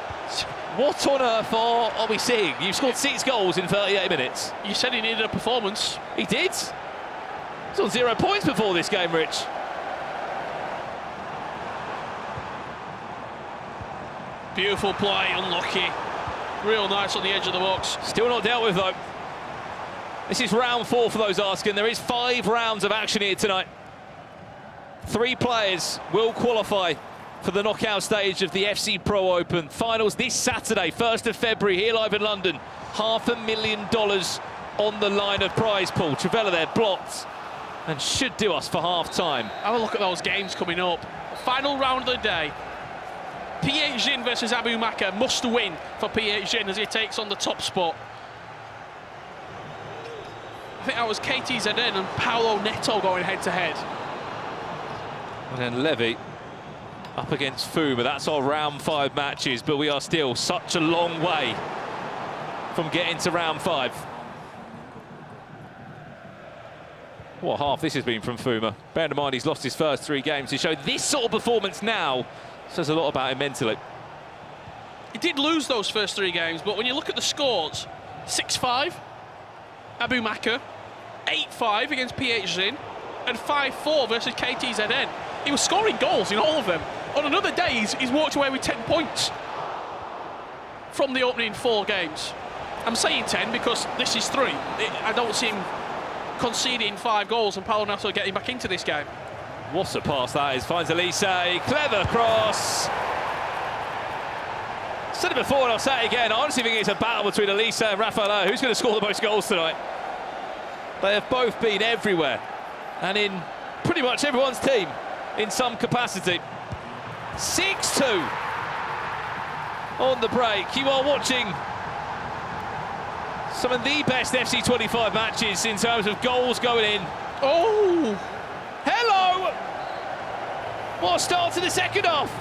what on earth are we seeing? You've scored 6 goals in 38 minutes. You said he needed a performance. He did. He's on 0 points before this game, Rich. Beautiful play, unlucky. Real nice on the edge of the box. Still not dealt with, though. This is round 4 for those asking. There is 5 rounds of action here tonight. 3 players will qualify for the knockout stage of the FC Pro Open. Finals this Saturday, 1st of February, here live in London. $500,000 on the line of prize pool. Travella there blocked and should do us for half-time. Have a look at those games coming up. Final round of the day. PHN versus Abu Makar, must win for PHN as he takes on the top spot. I think that was KTZN and Paulo Neto going head-to-head. And then Levy up against Fuma. That's our round 5 matches, but we are still such a long way from getting to round 5. What half this has been from Fuma. Bear in mind he's lost his first 3 games. To show this sort of performance now says a lot about him mentally. He did lose those first 3 games, but when you look at the scores, 6-5 Abu Makar, 8-5 against PHN, and 5-4 versus KTZN. He was scoring goals in all of them. On another day, he's walked away with 10 points from the opening 4 games. I'm saying 10 because this is 3. I don't see him conceding 5 goals and Paulo Neto getting back into this game. What a pass that is. Finds Elise. Clever cross. Said it before and I'll say it again. I honestly think it's a battle between Elise and Rafael. Who's going to score the most goals tonight? They have both been everywhere and in pretty much everyone's team in some capacity. 6-2 on the break. You are watching some of the best FC25 matches in terms of goals going in. Oh! Hello! What a start to the second half.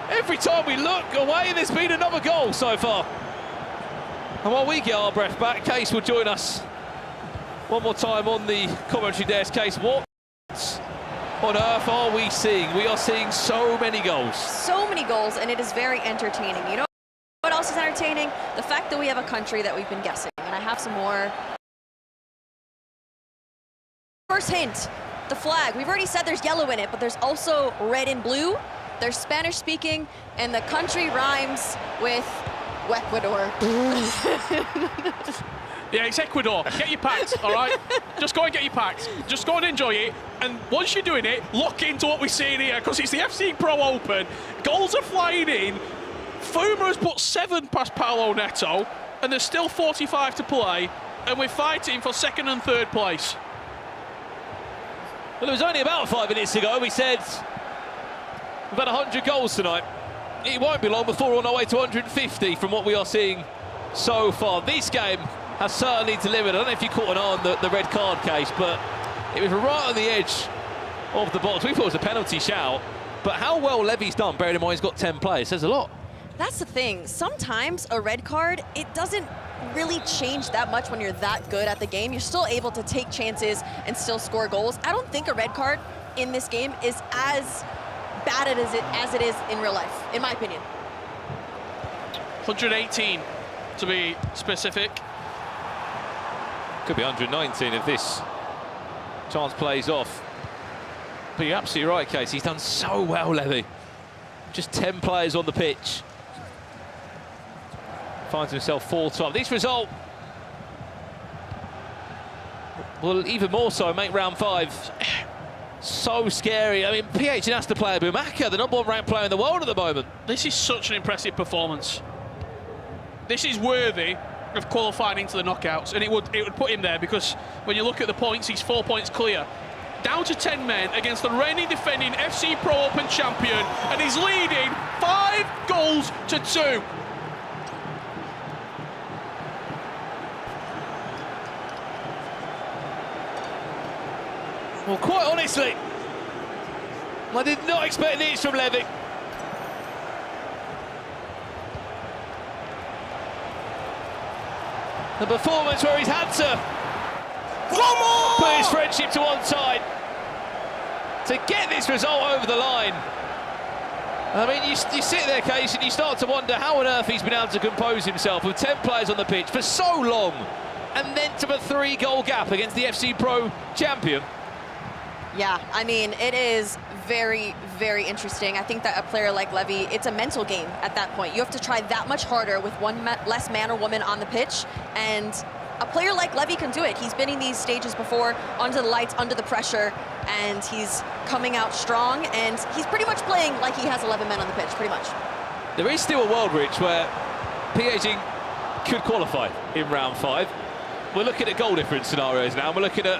Every time we look away, there's been another goal so far. And while we get our breath back, Case will join us one more time on the commentary desk. Case, what on earth are we seeing? We are seeing so many goals. So many goals, and it is very entertaining. You know what else is entertaining? The fact that we have a country that we've been guessing. And I have some more First hint, the flag. We've already said there's yellow in it, but there's also red and blue. They're Spanish speaking, and the country rhymes with Ecuador. Yeah, it's Ecuador. Get your packs, all right? Just go and get your packs. Just go and enjoy it. And once you're doing it, lock into what we're seeing here, because it's the FC Pro Open. Goals are flying in. Fuma has put 7 past Paulo Neto, and there's still 45 to play, and we're fighting for 2nd and 3rd place. Well, it was only about 5 minutes ago we said we've had 100 goals tonight. It won't be long before we're on our way to 150 from what we are seeing so far. This game has certainly delivered. I don't know if you caught an eye on the red card case, but it was right on the edge of the box. We thought it was a penalty shout, but how well Levy's done, bearing in mind he's got 10 players, says a lot. That's the thing. Sometimes a red card, it doesn't really change that much when you're that good at the game. You're still able to take chances and still score goals. I don't think a red card in this game is as bad as it is in real life, in my opinion. 118 to be specific. Could be 119 if this chance plays off. But you're absolutely right, Casey. He's done so well, Levy. Just 10 players on the pitch. Finds himself 4-2. This result will even more so make round 5 so scary. I mean, PH has to play Abumaka, the #1 ranked player in the world at the moment. This is such an impressive performance. This is worthy of qualifying into the knockouts, and it would put him there, because when you look at the points, he's 4 points clear. Down to 10 men against the reigning defending FC Pro Open champion, and he's leading 5 goals to 2. Well, quite honestly, I did not expect this from Levy. The performance where he's had to put his friendship to one side to get this result over the line. I mean, you sit there, Case, and you start to wonder how on earth he's been able to compose himself with 10 players on the pitch for so long, and then to a 3-goal gap against the FC Pro champion. Yeah, I mean, it is very, very interesting. I think that a player like Levy, it's a mental game at that point. You have to try that much harder with one less man or woman on the pitch, and a player like Levy can do it. He's been in these stages before, under the lights, under the pressure, and he's coming out strong, and he's pretty much playing like he has 11 men on the pitch, pretty much. There is still a world, Rich, where PSG could qualify in round 5. We're looking at goal difference scenarios now. We're looking at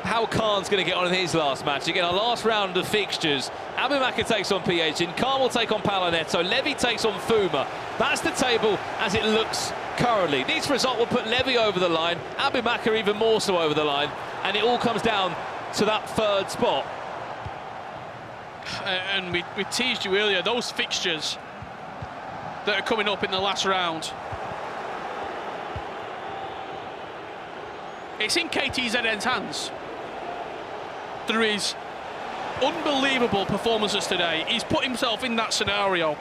how Khan's going to get on in his last match. Again, our last round of fixtures. Abumaka takes on PH, Khan will take on Paulo Neto, Levy takes on Fuma. That's the table as it looks currently. This result will put Levy over the line, Abumaka even more so over the line, and it all comes down to that 3rd spot. And we teased you earlier, those fixtures that are coming up in the last round. It's in KTZN's hands. Through his unbelievable performances today, he's put himself in that scenario.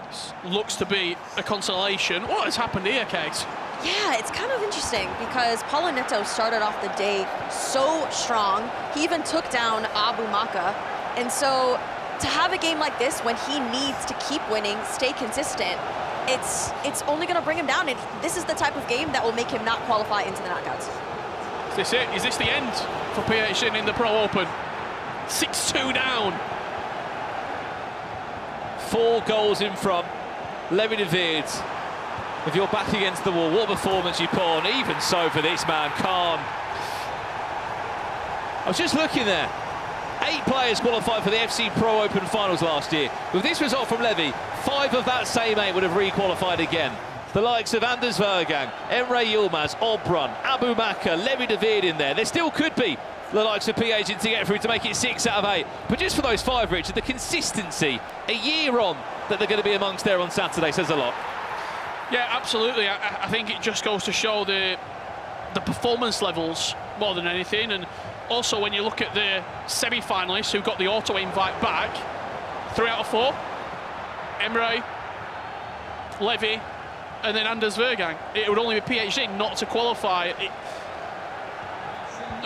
This looks to be a consolation. What has happened here, Kate? Yeah, it's kind of interesting because Paulo Neto started off the day so strong. He even took down Abumaka. And so to have a game like this when he needs to keep winning, stay consistent, it's only going to bring him down. And this is the type of game that will make him not qualify into the knockouts. Is this it? Is this the end for PH in the Pro Open? 6-2 down. 4 goals in front. Levy de Weert, if you're back against the wall, what performance you put on, even so for this man, Khan. I was just looking there. 8 players qualified for the FC Pro Open finals last year. With this result from Levy, 5 of that same 8 would have re-qualified again. The likes of Anders Vergang, Emre Yilmaz, Obrun, Abumaka, Levy de Weert in there. There still could be the likes of PH to get through to make it 6 out of 8. But just for those 5, Richard, the consistency, a year on, that they're going to be amongst there on Saturday says a lot. Yeah, absolutely. I think it just goes to show the performance levels more than anything. And also when you look at the semi-finalists who got the auto invite back, 3 out of 4. Emre, Levy, and then Anders Vergang. It would only be PhD not to qualify. I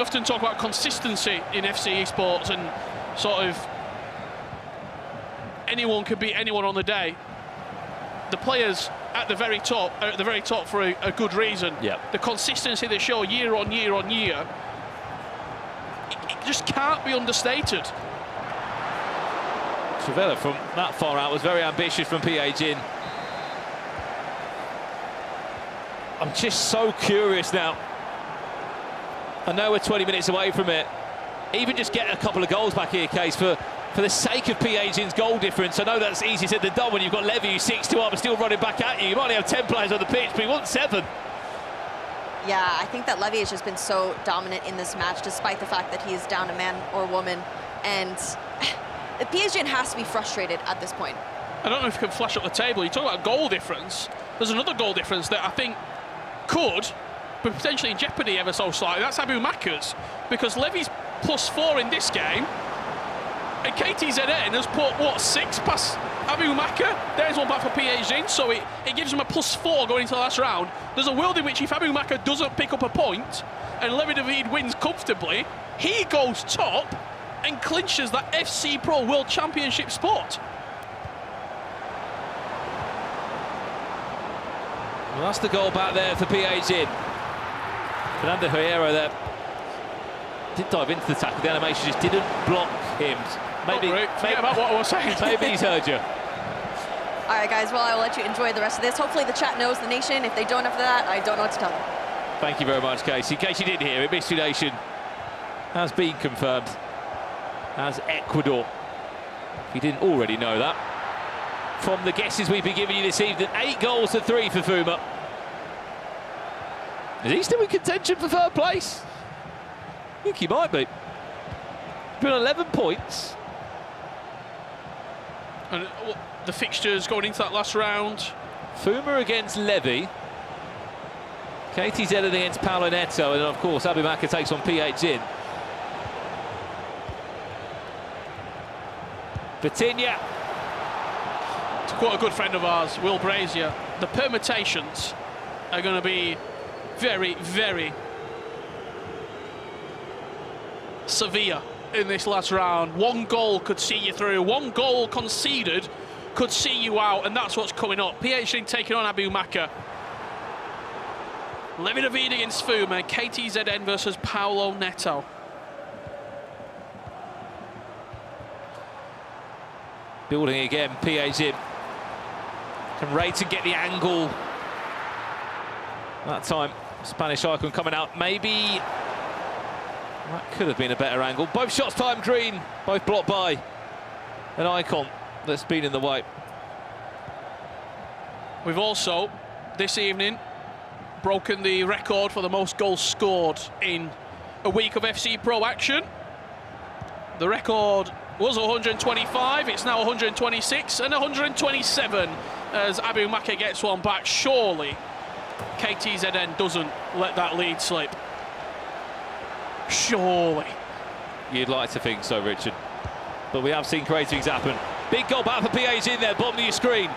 often talk about consistency in FC esports and sort of anyone could beat anyone on the day. The players at the very top are at the very top for a good reason. Yep. The consistency they show year on year on year, it just can't be understated. Trivela from that far out was very ambitious from PA Jin. I'm just so curious now. I know we're 20 minutes away from it. Even just get a couple of goals back here, Case, for the sake of PA Jin's goal difference. I know that's easier said than done when you've got Levy who's 6-2 up and still running back at you. You might only have 10 players on the pitch, but you want 7. Yeah, I think that Levy has just been so dominant in this match, despite the fact that he is down a man or woman. And PSG has to be frustrated at this point. I don't know if you can flash up the table. You talk about goal difference. There's another goal difference that I think could be potentially in jeopardy ever so slightly. That's Abu Makar's, because Levy's +4 in this game, and KTZN has put, what, 6 past Abu Makar? There's one back for PSG, so it gives him a +4 going into the last round. There's a world in which if Abu Makar doesn't pick up a point and Levy David wins comfortably, he goes top and clinches that FC Pro World Championship spot. Well, that's the goal back there for PA Jin. Fernando Hierro there did dive into the tackle. The animation just didn't block him. Maybe about what I was saying. Maybe he's heard you. All right, guys, well, I will let you enjoy the rest of this. Hopefully the chat knows the nation. If they don't after that, I don't know what to tell them. Thank you very much, Casey. In case you didn't hear it, Mystery Nation has been confirmed as Ecuador. If you didn't already know that. From the guesses we've been giving you this evening, 8 goals to 3 for Fuma. Is he still in contention for 3rd place? I think he might be. Been 11 points. And the fixtures going into that last round. Fuma against Levy. KTZ against Paolo Neto, and of course Abu Makar takes on PA Jin. Vitinha. To quote a good friend of ours, Will Brazier, the permutations are going to be very, very severe in this last round. 1 goal could see you through. 1 goal conceded could see you out, and that's what's coming up. PhD taking on Abu Makar. Levy David against Fuma. KTZN versus Paolo Neto. Building again, PA Jin. Can Rayton get the angle? That time, Spanish icon coming out. Maybe that could have been a better angle. Both shots timed green, both blocked by an icon that's been in the way. We've also, this evening, broken the record for the most goals scored in a week of FC Pro action. The record was 125, it's now 126 and 127 as Abu Makar gets one back. Surely KTZN doesn't let that lead slip. Surely. You'd like to think so, Richard. But we have seen crazy things happen. Big goal back for PA's in there, bottom of your screen.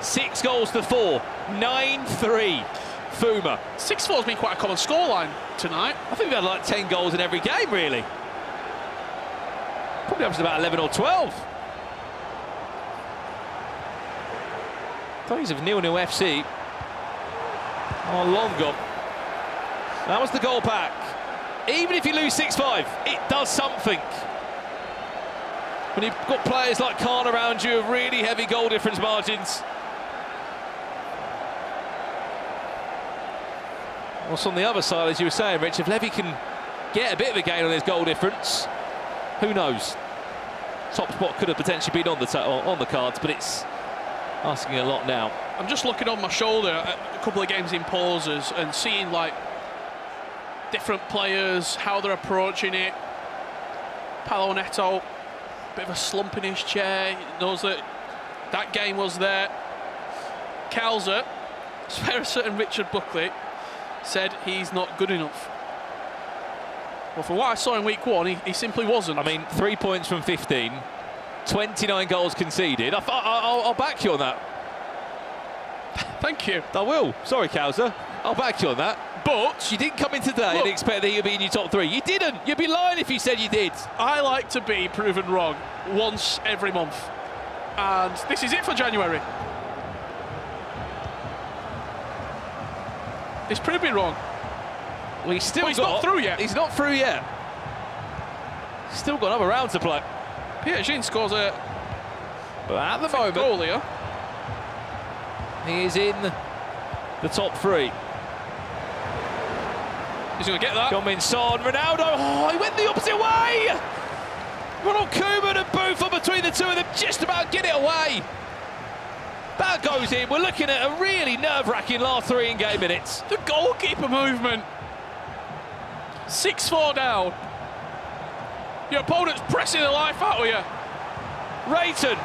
6 goals to 4, 9-3. Fuma. 6-4 has been quite a common scoreline tonight. I think we've had like 10 goals in every game, really. Probably up to about 11 or 12. Days of 0-0 FC are long gone. That was the goal back. Even if you lose 6-5, it does something. When you've got players like Khan around you of really heavy goal difference margins. What's on the other side, as you were saying, Rich, if Levy can get a bit of a gain on his goal difference, who knows? Top spot could have potentially been on the cards, but it's asking a lot now. I'm just looking on my shoulder at a couple of games in pauses and seeing like different players, how they're approaching it. Paolo Neto, bit of a slump in his chair, he knows that that game was there. Kalza, Sverser and Richard Buckley said he's not good enough. Well, from what I saw in week 1, he simply wasn't. I mean, 3 points from 15, 29 goals conceded. I'll back you on that. Thank you. I will. Sorry, Kauser. I'll back you on that. But you didn't come in today and expect that you'd be in your top 3. You didn't. You'd be lying if you said you did. I like to be proven wrong once every month. And this is it for January. He's proved me wrong. Well, he's not through yet. He's not through yet. Still got another round to play. Pietagin scores a... But at the moment, goal here. He is in the top 3. He's going to get that. Heung-min Son, Ronaldo. Oh, he went the opposite way. Ronald Koeman and Buffon between the two of them just about get it away. That goes in. We're looking at a really nerve-wracking last 3 in-game minutes. The goalkeeper movement. 6-4 down. Your opponent's pressing the life out of you. Rayton,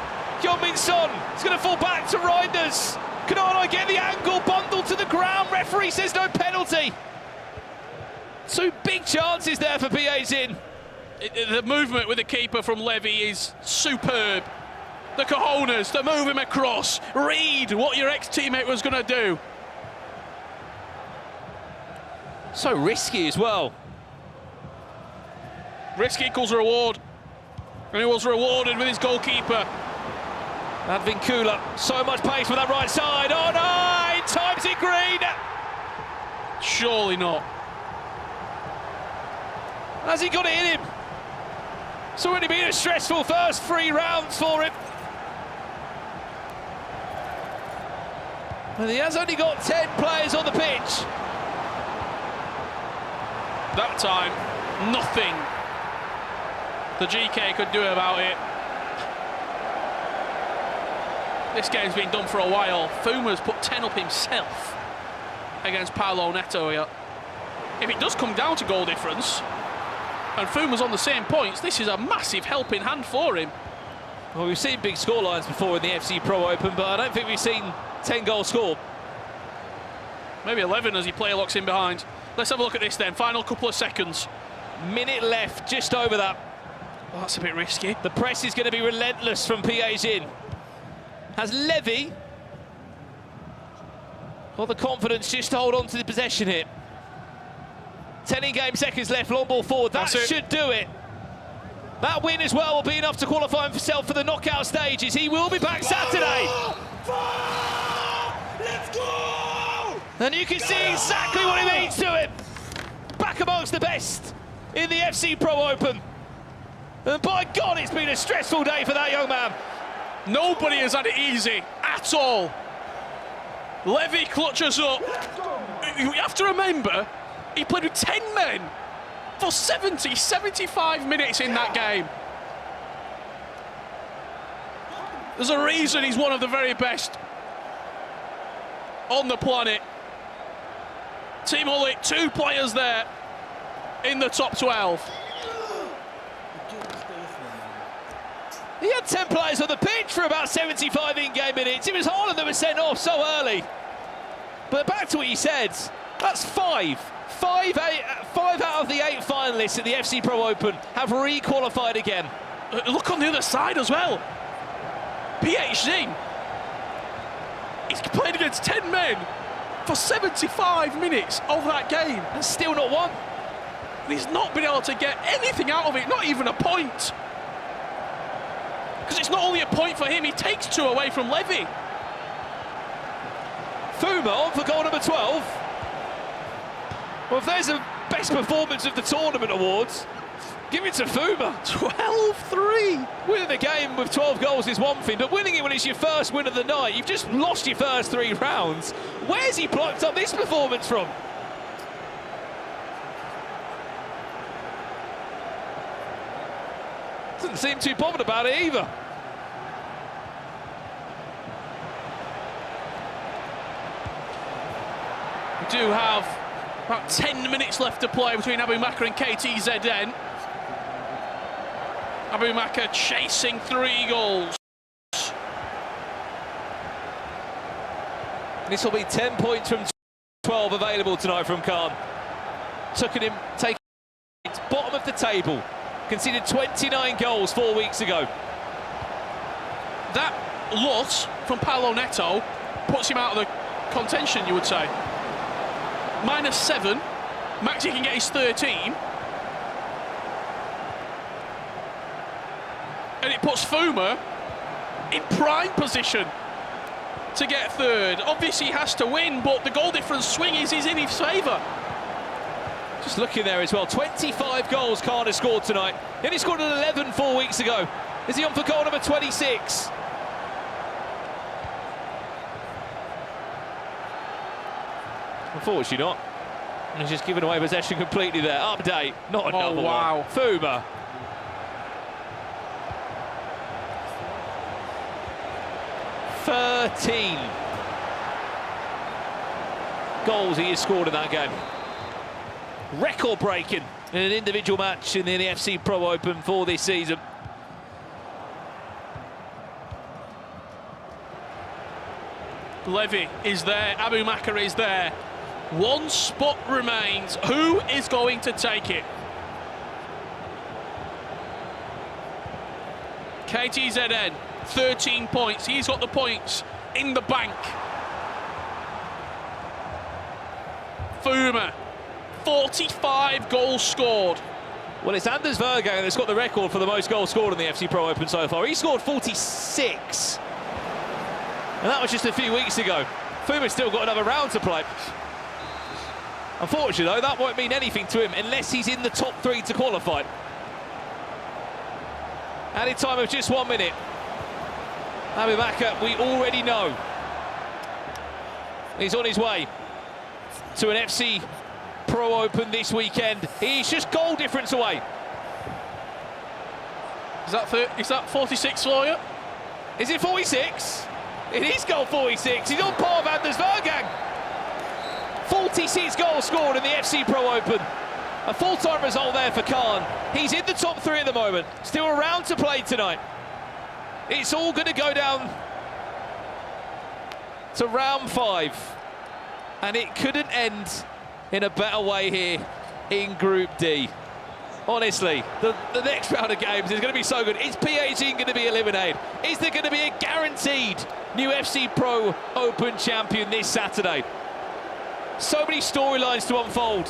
Heung-min Son is going to fall back to Reinders. Canano get the angle, bundled to the ground. Referee says no penalty. 2 big chances there for Pietagin. The movement with the keeper from Levy is superb. The cojones to move him across. Read what your ex-teammate was going to do. So risky as well. Risk equals reward. And he was rewarded with his goalkeeper. Advin Kula, so much pace from that right side. Oh no, he times it green. Surely not. Has he got it in him? It's already been a stressful first 3 rounds for him. And he has only got 10 players on the pitch. That time, nothing the GK could do about it. This game's been done for a while. Fuma's put 10 up himself against Paulo Neto here. If it does come down to goal difference, and Fuma's on the same points, this is a massive helping hand for him. Well, we've seen big scorelines before in the FC Pro Open, but I don't think we've seen 10 goals scored. Maybe 11 as he play locks in behind. Let's have a look at this then. Final couple of seconds. Minute left, just over that. Oh, that's a bit risky. The press is going to be relentless from Pietagin. Has Levy got the confidence just to hold on to the possession here? 10 in-game seconds left, long ball forward. That should do it. That win as well will be enough to qualify himself for the knockout stages. He will be back Saturday. Let's go! And you can see exactly what it means to him. Back amongst the best in the FC Pro Open. And by God, it's been a stressful day for that young man. Nobody has had it easy at all. Levy clutches up. You have to remember, he played with 10 men for 75 minutes in that game. There's a reason he's one of the very best on the planet. Team Hullet, 2 players there in the top 12. He had 10 players on the pitch for about 75 in-game minutes. It was Haaland that was sent off so early. But back to what he said, that's 5 out of the 8 finalists at the FC Pro Open have re-qualified again. Look on the other side as well. Pietagin, he's played against 10 men for 75 minutes of that game. And still not won. He's not been able to get anything out of it, not even a point. Because it's not only a point for him, he takes 2 away from Levy. Fuma on for goal number 12. Well, if there's a best performance of the tournament awards, give it to Fuma. 12-3. Winning the game with 12 goals is one thing, but winning it when it's your first win of the night, you've just lost your first 3 rounds. Where's he plucked up this performance from? Doesn't seem too bothered about it either. We do have about 10 minutes left to play between Aboumakr and KTZN. Aboumakr chasing 3 goals. This will be 10 points from 12 available tonight from Khan. Taking bottom of the table. Conceded 29 goals 4 weeks ago. That loss from Paulo Neto puts him out of the contention, you would say. -7. Maxi can get his 13. And it puts Fuma in prime position to get third. Obviously he has to win, but the goal difference swing is in his favour. Just looking there as well, 25 goals Khan has scored tonight. He only scored an 11 4 weeks ago. Is he on for goal number 26? Unfortunately not. He's just given away possession completely there. Update, not another wow. one. Fuma. "13 goals he has scored in that game. Record breaking in an individual match in the FC Pro Open for this season. Levy is there, Abu Makar is there. One spot remains. Who is going to take it? KTZN, 13 points. He's got the points in the bank. Fuma, 45 goals scored. Well, it's Anders Vergang that's got the record for the most goals scored in the FC Pro Open so far. He scored 46. And that was just a few weeks ago. Fuma's still got another round to play. Unfortunately, though, that won't mean anything to him unless he's in the top 3 to qualify. Added time of just 1 minute. Abu Bakr, we already know. He's on his way to an FC Pro Open this weekend. He's just goal difference away. Is that 46 for you? Is it 46? It is goal 46. He's on par with Anders Vergang. 46 goals scored in the FC Pro Open. A full-time result there for Khan. He's in the top 3 at the moment. Still a round to play tonight. It's all going to go down to round 5. And it couldn't end in a better way here in Group D. Honestly, the next round of games is going to be so good. Is PAG going to be eliminated? Is there going to be a guaranteed new FC Pro Open champion this Saturday? So many storylines to unfold.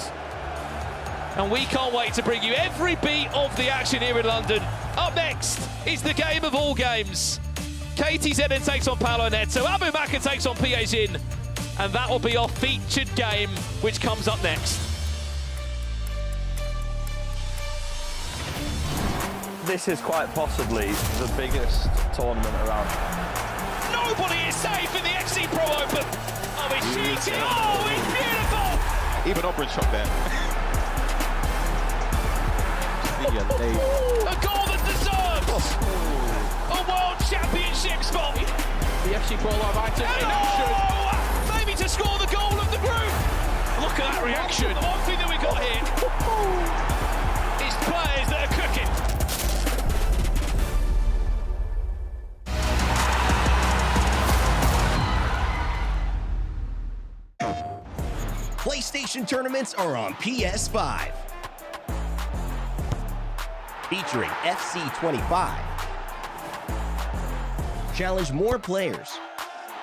And we can't wait to bring you every beat of the action here in London. Up next is the game of all games. KTZN takes on Paolo Neto, Abu Bakr takes on PAG, and that will be our featured game, which comes up next. This is quite possibly the biggest tournament around. Nobody is safe in the FC Pro Open. Oh, it's cheeky. Oh, it's beautiful. Even Obryn shot there. A goal that deserves a World Championship spot. The FC Pro Live item in action. Maybe to score the goal of the group. Look at that reaction. The one thing that we got here is players that are cooking. PlayStation tournaments are on PS5. Featuring FC25. Challenge more players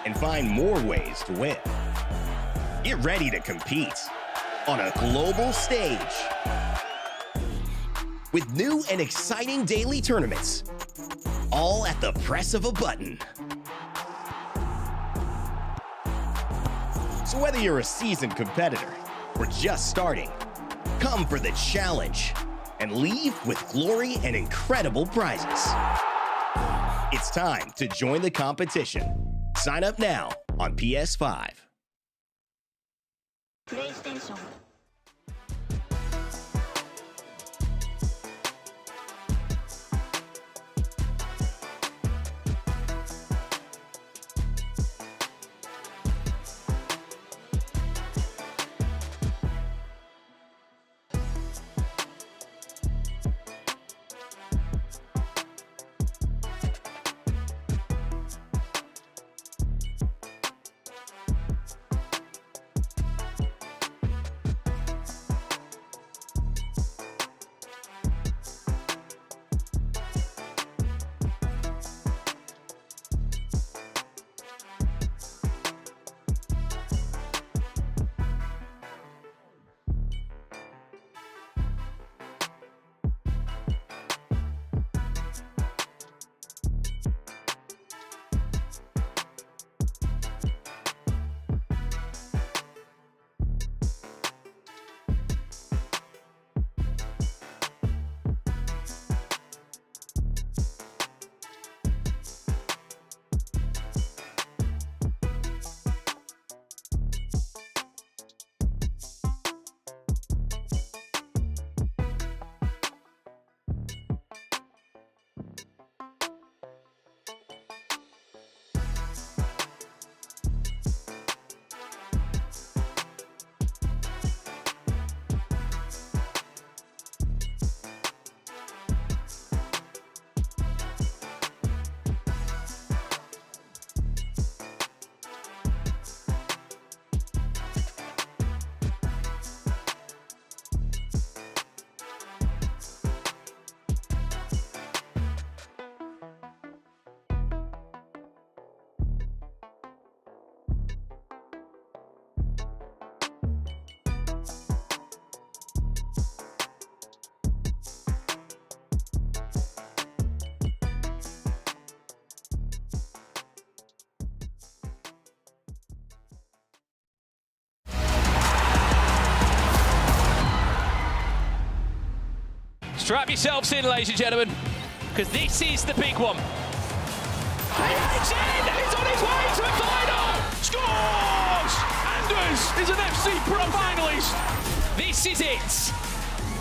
and find more ways to win. Get ready to compete on a global stage with new and exciting daily tournaments, all at the press of a button. So whether you're a seasoned competitor or just starting, come for the challenge and leave with glory and incredible prizes. It's time to join the competition. Sign up now on PS5. PlayStation. Strap yourselves in, ladies and gentlemen, because this is the big one. He's on his way to the final! Scores! Anders is an FC Pro finalist. This is it.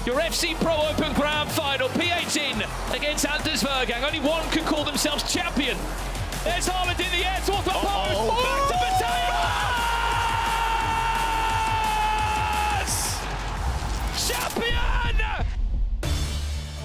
Your FC Pro Open Grand Final. PH in against Anders Vergang. Only one can call themselves champion. There's Haaland in the air towards the post. Back to Mateus! Champion!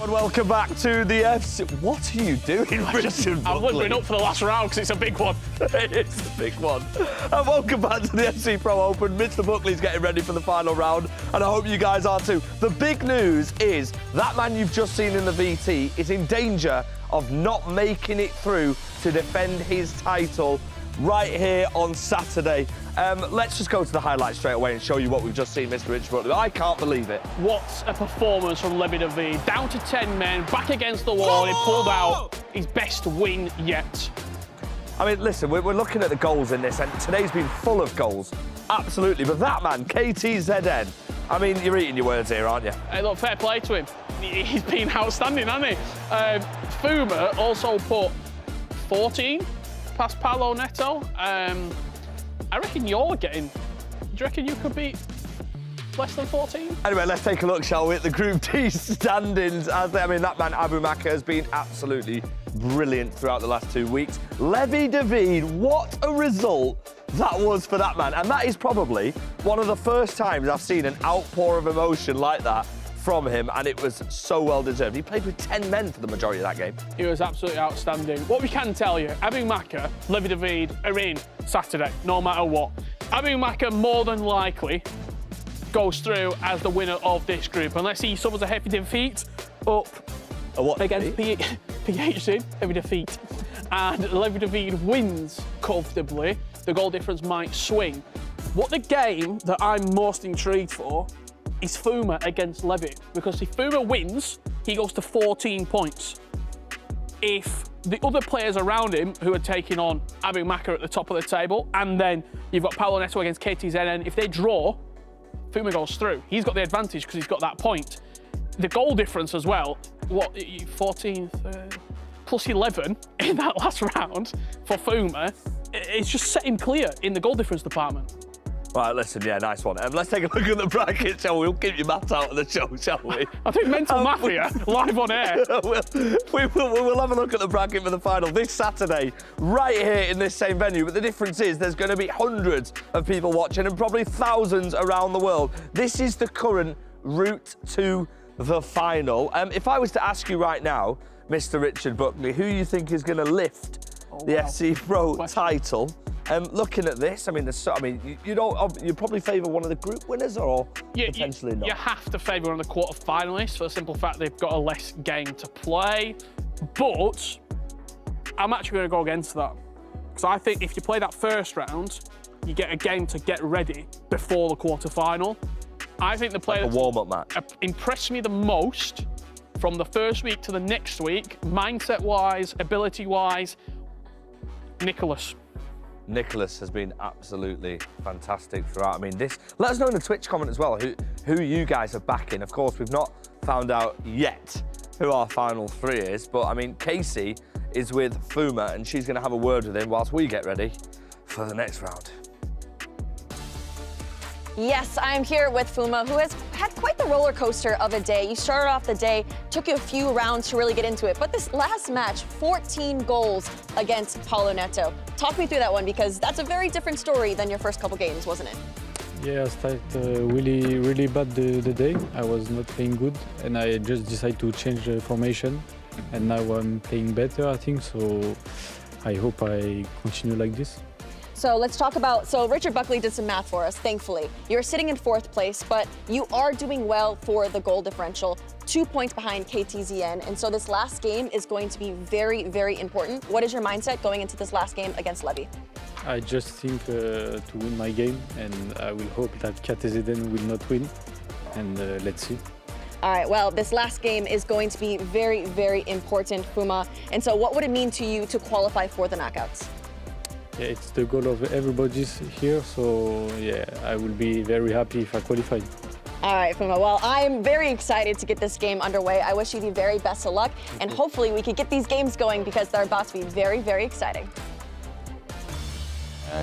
And welcome back to the FC. What are you doing, Richard Buckley? I'm limbering up for the last round because it's a big one. It's a big one. And welcome back to the FC Pro Open. Mr. Buckley's getting ready for the final round, and I hope you guys are too. The big news is that man you've just seen in the VT is in danger of not making it through to defend his title right here on Saturday. Let's just go to the highlights straight away and show you what we've just seen, Mr. Richard Buckley. I can't believe it. What a performance from Levi David. Down to 10 men, back against the wall. He pulled out his best win yet. I mean, listen, we're looking at the goals in this, and today's been full of goals. Absolutely. But that man, KTZN, I mean, you're eating your words here, aren't you? Hey, look, fair play to him. He's been outstanding, hasn't he? Fuma also put 14 past Paulo Neto. I reckon you're getting... Do you reckon you could beat less than 14? Anyway, let's take a look, shall we, at the Group D standings. I mean, that man, Abu Maka, has been absolutely brilliant throughout the last 2 weeks. Levi David, what a result that was for that man. And that is probably one of the first times I've seen an outpour of emotion like that from him, and it was so well deserved. He played with 10 men for the majority of that game. He was absolutely outstanding. What we can tell you, Abu Maka, Levi David are in Saturday, no matter what. Abu Maka more than likely goes through as the winner of this group, unless he suffers a heavy defeat up against PHC, heavy defeat. And Levi David wins comfortably. The goal difference might swing. What the game that I'm most intrigued for is Fuma against Levi, because if Fuma wins, he goes to 14 points. If the other players around him who are taking on Abu Maka at the top of the table, and then you've got Paulo Neto against KTZN, if they draw, Fuma goes through. He's got the advantage because he's got that point. The goal difference as well, 14 plus 11 in that last round for Fuma, it's just set him clear in the goal difference department. Right, listen, yeah, nice one. Let's take a look at the bracket, shall we? We'll keep your maths out of the show, shall we? I think mental math here, live on air. We'll have a look at the bracket for the final this Saturday, right here in this same venue. But the difference is there's going to be hundreds of people watching and probably thousands around the world. This is the current route to the final. If I was to ask you right now, Mr. Richard Buckley, who you think is going to lift the FC Pro title? Looking at this, I mean, you probably favour one of the group winners, or potentially not. You have to favour one of the quarter-finalists for the simple fact they've got a less game to play. But I'm actually going to go against that, because I think if you play that first round, you get a game to get ready before the quarter-final. I think the player like a warm-up match impressed me the most from the first week to the next week, mindset-wise, ability-wise, Nicholas. Nicholas has been absolutely fantastic throughout. I mean, let us know in the Twitch comment as well who you guys are backing. Of course, we've not found out yet who our final three is, but I mean, Casey is with Fuma, and she's going to have a word with him whilst we get ready for the next round. Yes, I'm here with Fuma, who has had quite the roller coaster of a day. You started off the day, took you a few rounds to really get into it, but this last match, 14 goals against Paulo Neto. Talk me through that one, because that's a very different story than your first couple games, wasn't it? Yeah, I started really bad the day. I was not playing good, and I just decided to change the formation, and now I'm playing better, I think, so I hope I continue like this. So let's talk about, Richard Buckley did some math for us, thankfully. You're sitting in 4th place, but you are doing well for the goal differential, 2 points behind KTZN, and so this last game is going to be very, very important. What is your mindset going into this last game against Levi? I just think to win my game, and I will hope that KTZN will not win, and let's see. All right, well, this last game is going to be very, very important, Fuma, and so what would it mean to you to qualify for the knockouts? Yeah, it's the goal of everybody's here, so yeah, I will be very happy if I qualify. All right, Fuma. Well, I'm very excited to get this game underway. I wish you the very best of luck, and hopefully we could get these games going because they're about to be very, very exciting.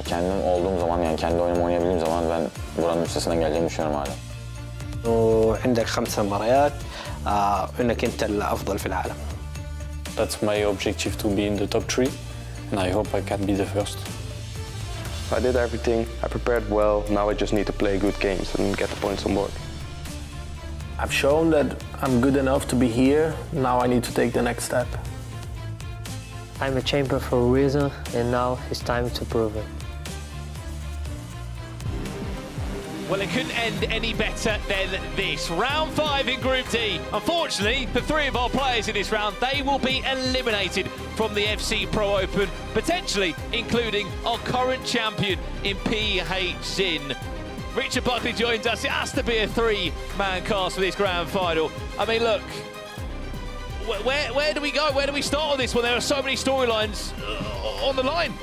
Kendim olduğum zaman, yani kendi oyunumu oynayabildiğim zaman ben buranın üstesinden geleceğini düşünüyorum hala. وعندك 5 مباريات وانك انت الافضل في العالم. That's my objective, to be in the top 3, and I hope I can be the first. I did everything, I prepared well, now I just need to play good games and get the points on board. I've shown that I'm good enough to be here. Now I need to take the next step. I'm a champion for a reason, and now it's time to prove it. Well, it couldn't end any better than this. Round 5 in Group D. Unfortunately, for 3 of our players in this round, they will be eliminated from the FC Pro Open, potentially including our current champion in PH Zin. Richard Buckley joins us. It has to be a 3-man cast for this grand final. I mean, look, where do we go? Where do we start on this one? There are so many storylines on the line.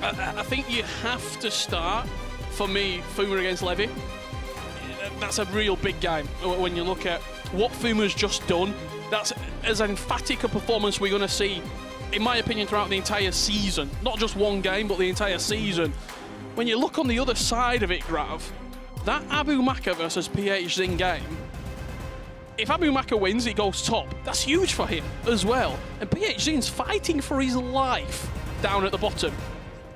I think you have to start, for me, Fuma against Levy. That's a real big game when you look at what Fuma's just done. That's as emphatic a performance we're going to see, in my opinion, throughout the entire season. Not just one game, but the entire season. When you look on the other side of it, Grav, that Abu Maka versus PH Zin game, if Abu Maka wins, he goes top. That's huge for him as well. And PH Zin's fighting for his life down at the bottom.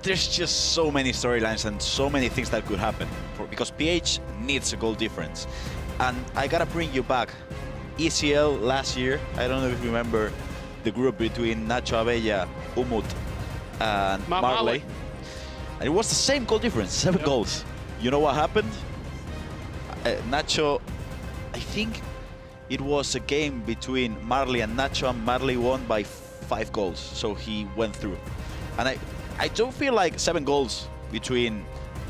There's just so many storylines and so many things that could happen because PH needs a goal difference. And I gotta bring you back. ECL last year, I don't know if you remember the group between Nacho Abella, Umut, and Marley. And it was the same goal difference, 7 goals. You know what happened? Nacho, I think it was a game between Marley and Nacho, and Marley won by 5 goals, so he went through. And I don't feel like 7 goals between,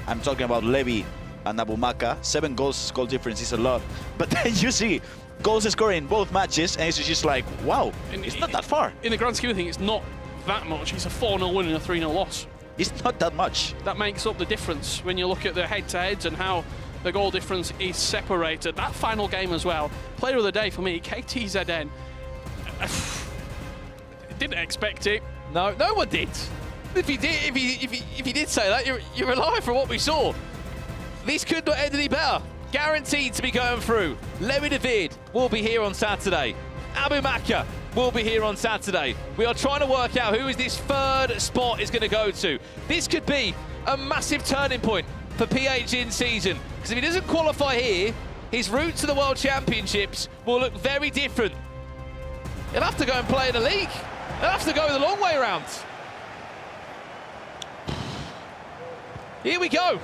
I'm talking about Levy and Abu Maka. 7 goals, goal difference is a lot. But then you see goals scored in both matches, and it's just like, wow, it's not that far. In the grand scheme of things, it's not that much. It's a 4-0 win and a 3-0 loss. It's not that much. That makes up the difference when you look at the head-to-heads and how the goal difference is separated. That final game as well. Player of the day for me, KTZN. Didn't expect it. No one did. If he did say that, you're a liar for what we saw. This could not end any better. Guaranteed to be going through. Lemmy David will be here on Saturday. Abu Maka will be here on Saturday. We are trying to work out who is this 3rd spot is going to go to. This could be a massive turning point for PH in season, because if he doesn't qualify here, his route to the World Championships will look very different. He'll have to go and play in the league. He'll have to go the long way around. Here we go.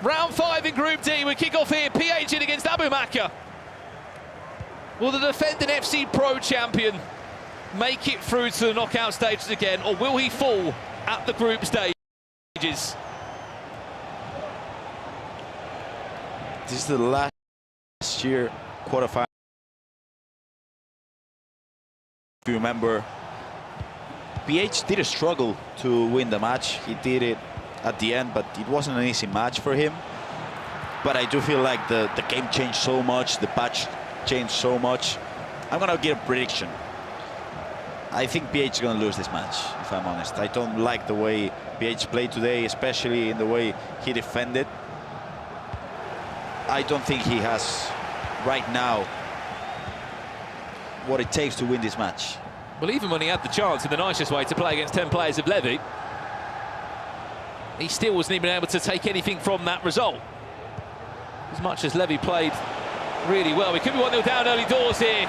Round 5 in Group D. We kick off here. PH in against Abu Maka. Will the defending FC Pro champion make it through to the knockout stages again, or will he fall at the group stages? This is the last year quarterfinal. If you remember, PH did struggle to win the match. He did it at the end, but it wasn't an easy match for him. But I do feel like the game changed so much, the patch changed so much. I'm gonna give a prediction. I think PH is gonna lose this match, if I'm honest. I don't like the way PH played today, especially in the way he defended. I don't think he has, right now, what it takes to win this match. Well, even when he had the chance in the nicest way to play against 10 players of Levy, he still wasn't even able to take anything from that result. As much as Levy played really well. We could be 1-0 down early doors here.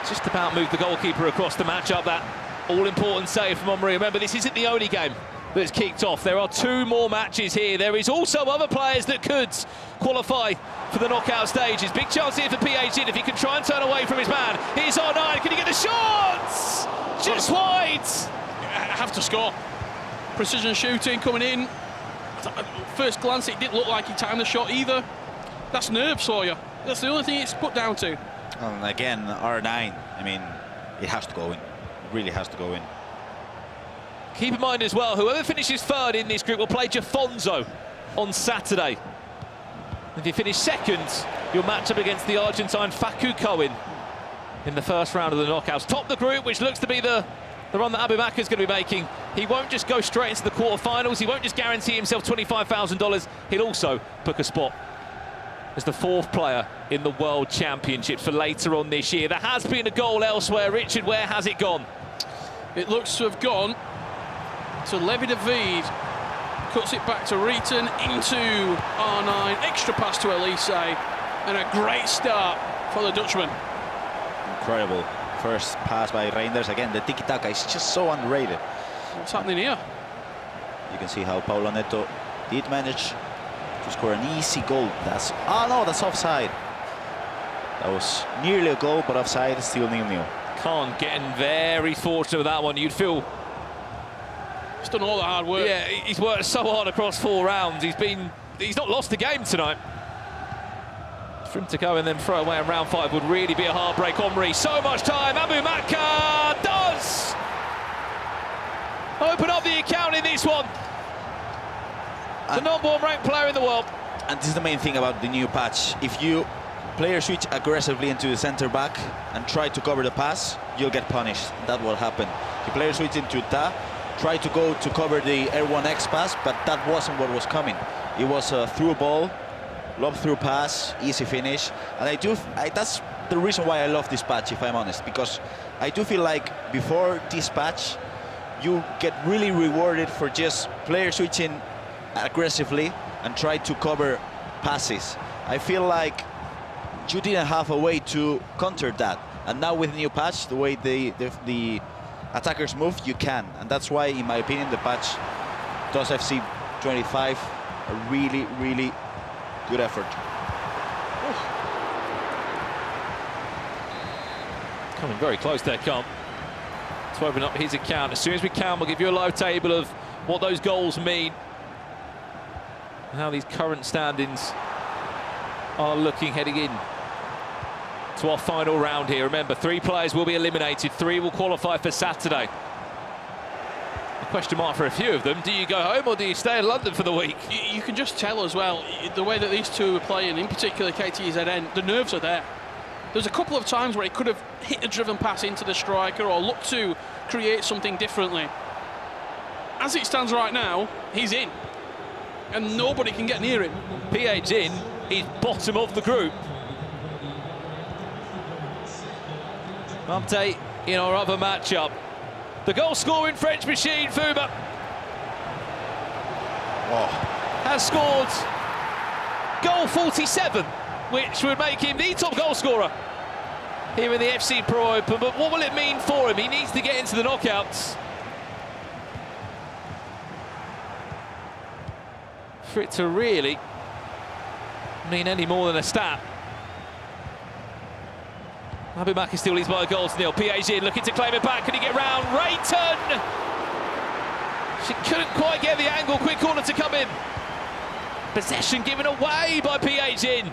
Just about moved the goalkeeper across the match-up. That all-important save from Omri. Remember, this isn't the only game that's kicked off. There are 2 more matches here. There is also other players that could qualify for the knockout stages. Big chance here for PH if he can try and turn away from his man. Here's R9. Can he get the shots? Just wide. Have to score. Precision shooting coming in. First glance, it didn't look like he timed the shot either. That's nerves for you. That's the only thing it's put down to. And again, R9, I mean, it has to go in. It really has to go in. Keep in mind as well, whoever finishes 3rd in this group will play Jafonzo on Saturday. If you finish second, you'll match up against the Argentine Facu Cohen in the first round of the knockouts. Top the group, which looks to be the run that Abubakar is going to be making. He won't just go straight into the quarterfinals. He won't just guarantee himself $25,000. He'll also book a spot as the 4th player in the World Championships for later on this year. There has been a goal elsewhere. Richard, where has it gone? It looks to have gone to Levi David. Cuts it back to Rieten into R9. Extra pass to Elise. And a great start for the Dutchman. Incredible. First pass by Reinders. Again, the tiki-taka is just so underrated. What's happening here? You can see how Paulo Neto did manage to score an easy goal. That's... Oh, no, that's offside. That was nearly a goal, but offside, still 0-0. Khan getting very fortunate with that one. You'd feel... He's done all the hard work. Yeah, he's worked so hard across 4 rounds. He's not lost the game tonight. For him to go and then throw away in round 5 would really be a heartbreak. Omri, so much time. Abubakar does open up the account in this one. The #1 ranked player in the world. And this is the main thing about the new patch. If you player switch aggressively into the center back and try to cover the pass, you'll get punished. That will happen. If player switch into Ta, try to go to cover the R1X pass, but that wasn't what was coming. It was a through ball, lob through pass, easy finish. And that's the reason why I love this patch, if I'm honest, because I do feel like before this patch, you get really rewarded for just player switching aggressively and try to cover passes. I feel like you didn't have a way to counter that. And now with the new patch, the way the attackers move, you can. And that's why, in my opinion, the patch does FC 25 a really, really good effort. Coming very close there, Khan, to open up his account. As soon as we can, we'll give you a live table of what those goals mean and how these current standings are looking heading in to our final round here. Remember, 3 players will be eliminated, 3 will qualify for Saturday. A question mark for a few of them. Do you go home or do you stay in London for the week? You can just tell as well, the way that these two are playing, in particular KTZN, the nerves are there. There's a couple of times where he could have hit a driven pass into the striker or looked to create something differently. As it stands right now, he's in. And nobody can get near him. PH in, he's bottom of the group. Update in our other matchup. The goal-scoring French machine, Fuma, has scored goal 47, which would make him the top goal scorer here in the FC Pro Open. But what will it mean for him? He needs to get into the knockouts for it to really mean any more than a stat. Abubakar still leads by a goal to nil. Piaget looking to claim it back. Can he get round? Rieten! She couldn't quite get the angle. Quick corner to come in. Possession given away by Piaget.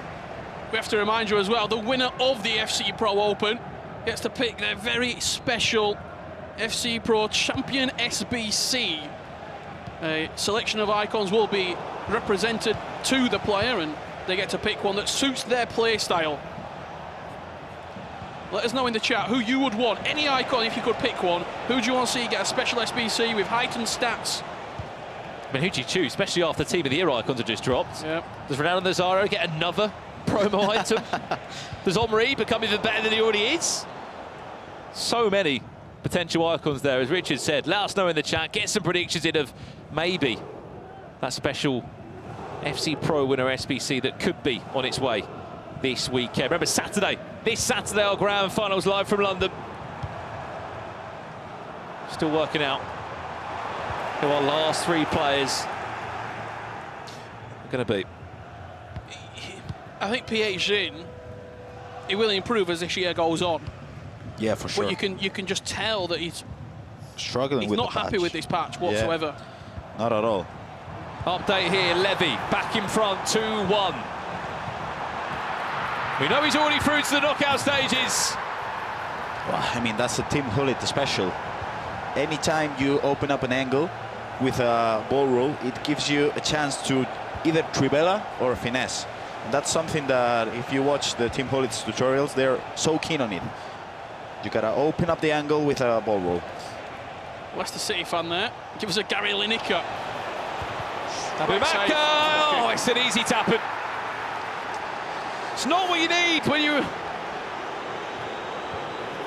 We have to remind you as well, the winner of the FC Pro Open gets to pick their very special FC Pro Champion SBC. A selection of icons will be represented to the player and they get to pick one that suits their play style. Let us know in the chat who you would want. Any icon, if you could pick one, who do you want to see get a special SBC with heightened stats? I mean, who do you choose, especially after the Team of the Year icons are just dropped? Yep. Does Ronaldo Nazário get another promo item? Does Omri become even better than he already is? So many potential icons there, as Richard said. Let us know in the chat. Get some predictions in of maybe that special FC Pro winner SBC that could be on its way this weekend. Remember, this Saturday, our grand finals live from London. Still working out who our last 3 players are going to be. I think PH he will improve as this year goes on. Yeah, for sure. But you can just tell that he's struggling. He's not happy with this patch whatsoever. Yeah, not at all. Update here, Levy back in front, 2-1. We know he's already through to the knockout stages. Well, I mean, that's a Team Hullet special. Anytime you open up an angle with a ball roll, it gives you a chance to either trivela or finesse. And that's something that if you watch the Team Politics tutorials, they're so keen on it. You gotta open up the angle with a ball roll. Leicester City fan there. Give us a Gary Lineker. Abubakar! Oh, it's an easy tap-in. It's not what you need when you're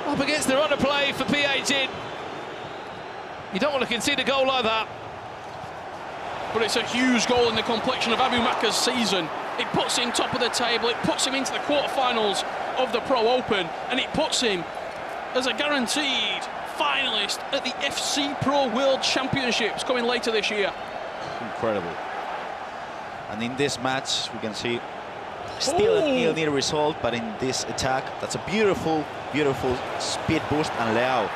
up against the run of play for PH. You don't want to concede a goal like that. But it's a huge goal in the complexion of Abubakar's season. It puts him top of the table, it puts him into the quarterfinals of the Pro Open, and it puts him as a guaranteed finalist at the FC Pro World Championships coming later this year. Incredible. And in this match, we can see still a 0-0 result, but in this attack, that's a beautiful, beautiful speed boost, and Leao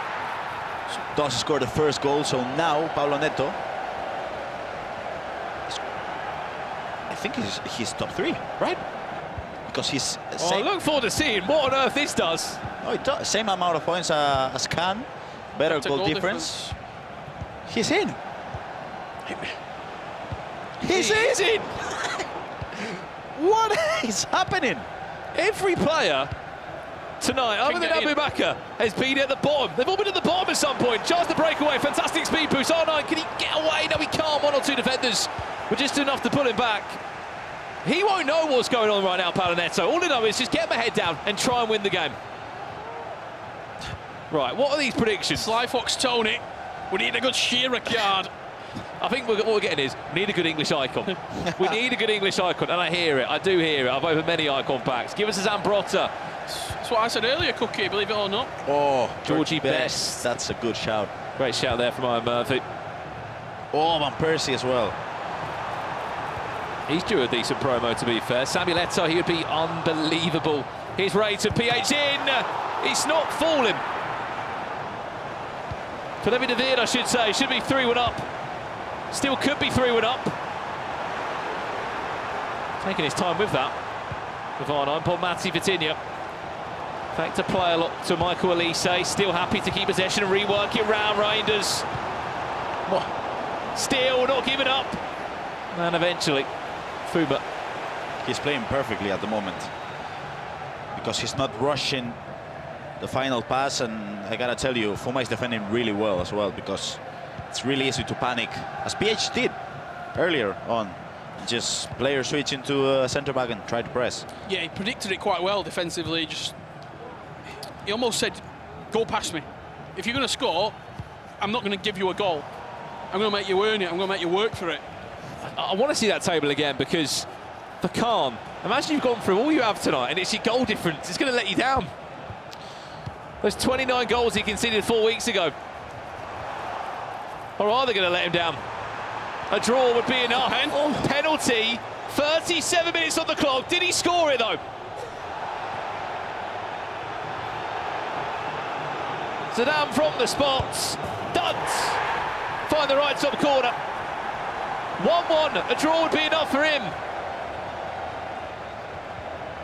does score the first goal. So now Paulo Neto, I think he's top 3, right? Because he's I look forward to seeing what on earth this does. Oh, it does. Same amount of points as Khan, better goal difference. He's in. He's in. What is happening? Every player tonight, other than Abubakar, has been at the bottom. They've all been at the bottom at some point. Chance to break away. Fantastic speed boost. R9, can he get away? No, he can't. 1 or 2 defenders were just enough to pull him back. He won't know what's going on right now, Paulo Neto. All he knows is just get my head down and try and win the game. Right, what are these predictions? Sly Fox Tony, we need a good Shearer card. I think what we're getting is, we need a good English icon. We need a good English icon, and I hear it. I do hear it. I've opened many icon packs. Give us a Zambrotta. That's what I said earlier, Cookie, believe it or not. Oh, Georgie Best. That's a good shout. Great shout there from Ian Murphy. Oh, Van Persie as well. He's due a decent promo, to be fair. Samuel Eto'o, he would be unbelievable. Here's Ray to PH in. It's not falling. For Levi David, I should say. Should be 3-1 up. Still could be 3-1 up. Taking his time with that. Varnine, Paul Matti, Vitinha. Back to play a lot to Michael Elise. Still happy to keep possession and rework it round Reinders. Still not giving up. And eventually, Fuma. He's playing perfectly at the moment because he's not rushing the final pass, and I gotta tell you, Fuma is defending really well as well, because it's really easy to panic, as PH did earlier on. Just player switch into centre back and try to press. Yeah, he predicted it quite well defensively. He almost said, go past me. If you're going to score, I'm not going to give you a goal. I'm going to make you earn it. I'm going to make you work for it. I want to see that table again, because for Khan, imagine you've gone through all you have tonight and it's your goal difference. It's going to let you down. Those 29 goals he conceded 4 weeks ago. Or are they going to let him down? A draw would be enough. Penalty, 37 minutes on the clock. Did he score it though? Zidane from the spots. Duds find the right top corner. 1-1, a draw would be enough for him.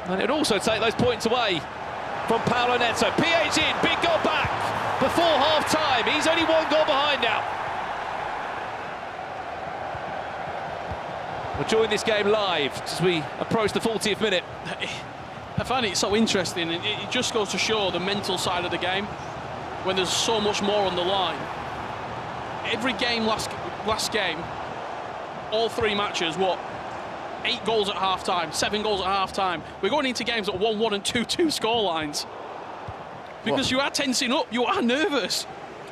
And it would also take those points away from Paulo Neto. PH in, big goal back before half-time. He's only 1 goal behind now. We'll join this game live as we approach the 40th minute. I find it so interesting. It just goes to show the mental side of the game when there's so much more on the line. Every game, last game, all 3 matches, 8 goals at half-time, 7 goals at half-time. We're going into games at 1-1 and 2-2 score lines. Because you are tensing up, you are nervous.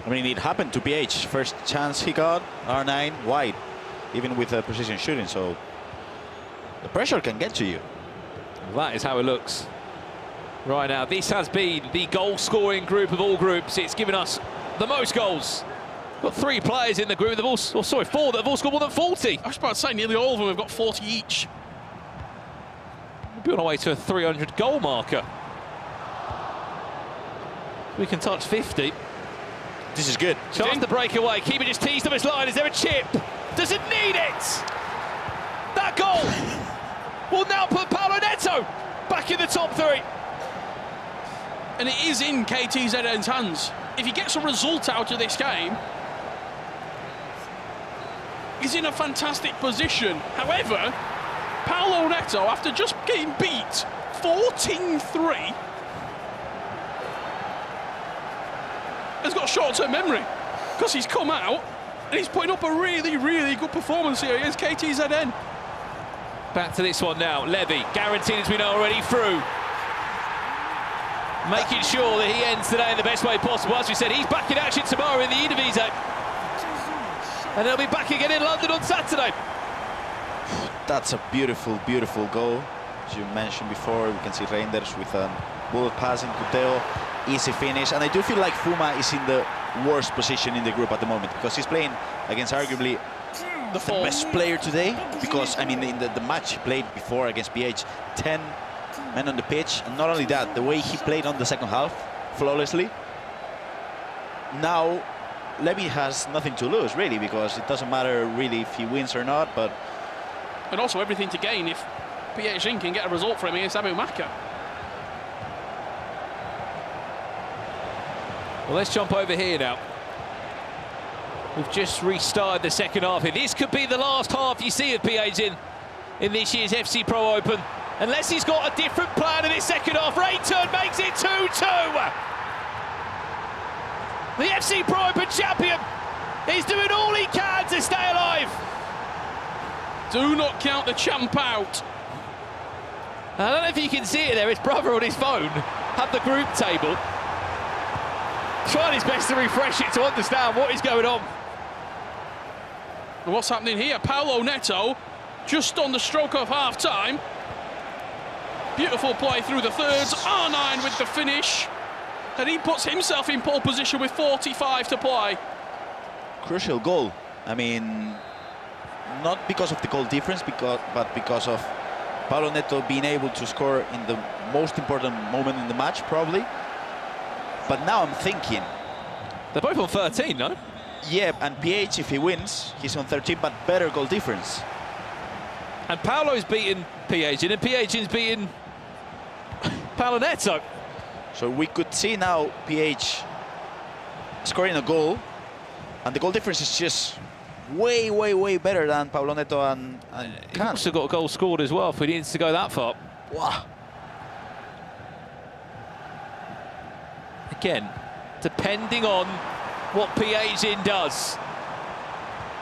I mean, it happened to PH. First chance he got, R9 wide, even with precision shooting, so the pressure can get to you. That is how it looks right now. This has been the goal-scoring group of all groups. It's given us the most goals. Got 3 players in the group, 4 that have all scored more than 40. I was about to say nearly all of them have got 40 each. We'll be on our way to a 300 goal marker. We can touch 50. This is good. Chance to break away. Keeper just teased up his line. Is there a chip? Doesn't need it. That goal will now put Paulo Neto back in the top 3. And it is in KTZN's hands. If he gets a result out of this game, he's in a fantastic position. However, Paulo Neto, after just getting beat 14-3, has got short-term memory because he's come out and he's putting up a really, really good performance here against KTZN. Back to this one now. Levy, guaranteed as we know already, through. Making sure that he ends today in the best way possible. As we said, he's back in action tomorrow in the Eredivisie. And he'll be back again in London on Saturday. That's a beautiful, beautiful goal. As you mentioned before, we can see Reinders with a bullet pass into Teo. Easy finish. And I do feel like Fuma is in the worst position in the group at the moment because he's playing against arguably the best player today. Because, I mean, in the match he played before against PH, 10 men on the pitch. And not only that, the way he played on the second half, flawlessly. Now, Levy has nothing to lose, really, because it doesn't matter really if he wins or not, but... And also everything to gain if PH can get a result for him against Abu Maka. Well, let's jump over here now. We've just restarted the second half here. This could be the last half you see of PH in this year's FC Pro Open. Unless he's got a different plan in this second half. Return makes it 2-2. The FC Pro Open champion is doing all he can to stay alive. Do not count the champ out. I don't know if you can see it there. His brother on his phone had the group table. Trying his best to refresh it to understand what is going on. And what's happening here? Paulo Neto just on the stroke of half-time. Beautiful play through the thirds. R9 with the finish. And he puts himself in pole position with 45 to play. Crucial goal. I mean, not because of the goal difference, but because of Paulo Neto being able to score in the most important moment in the match, probably. But now I'm thinking... They're both on 13, no? Yeah, and PH, if he wins, he's on 13, but better goal difference. And Paulo's beaten PH, and PH's beaten Paulo Neto. So we could see now PH scoring a goal, and the goal difference is just way, way, way better than Paulo Neto and He's also got a goal scored as well if he needs to go that far. Wow. Again, depending on what PH does.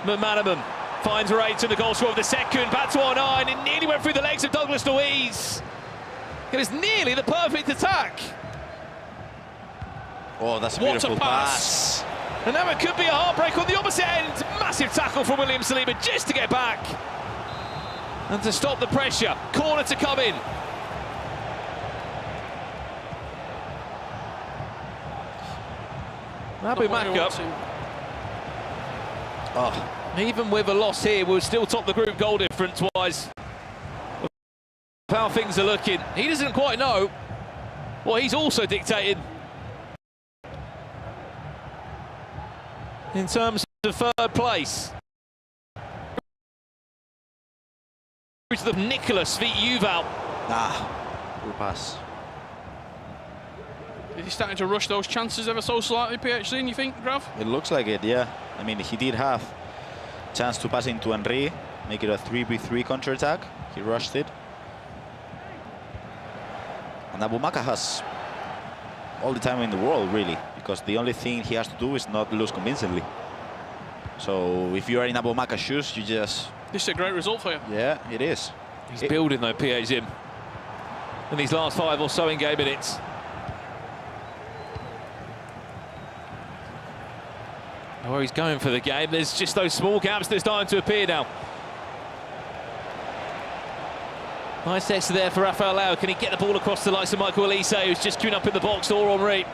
McManaman finds Rayton, the goal scorer of the second, back to R9, and nearly went through the legs of Douglas Luiz. It is nearly the perfect attack. Oh, that's a beautiful pass. And now it could be a heartbreak on the opposite end. Massive tackle from William Saliba just to get back. And to stop the pressure. Corner to come in. Abu Maka. Even with a loss here, we'll still top the group goal difference-wise. How things are looking. He doesn't quite know what he's also dictated in terms of third place. To the Nicholas v Yuval. Good pass. Is he starting to rush those chances ever so slightly, PHC, you think, Grav? It looks like it, yeah. I mean, he did have a chance to pass into Henry, make it a 3v3 counter-attack. He rushed it. And Abu Maka has all the time in the world, really, because the only thing he has to do is not lose convincingly. So if you are in Abu Maka's shoes, you just... This is a great result for you. Yeah, it is. He's building, though, PH in these last 5 or so in-game minutes. Where he's going for the game, there's just those small gaps that are starting to appear now. Nice test there for Rafael Leao. Can he get the ball across the likes of Michael Elise, who's just queuing up in the box, or Henry?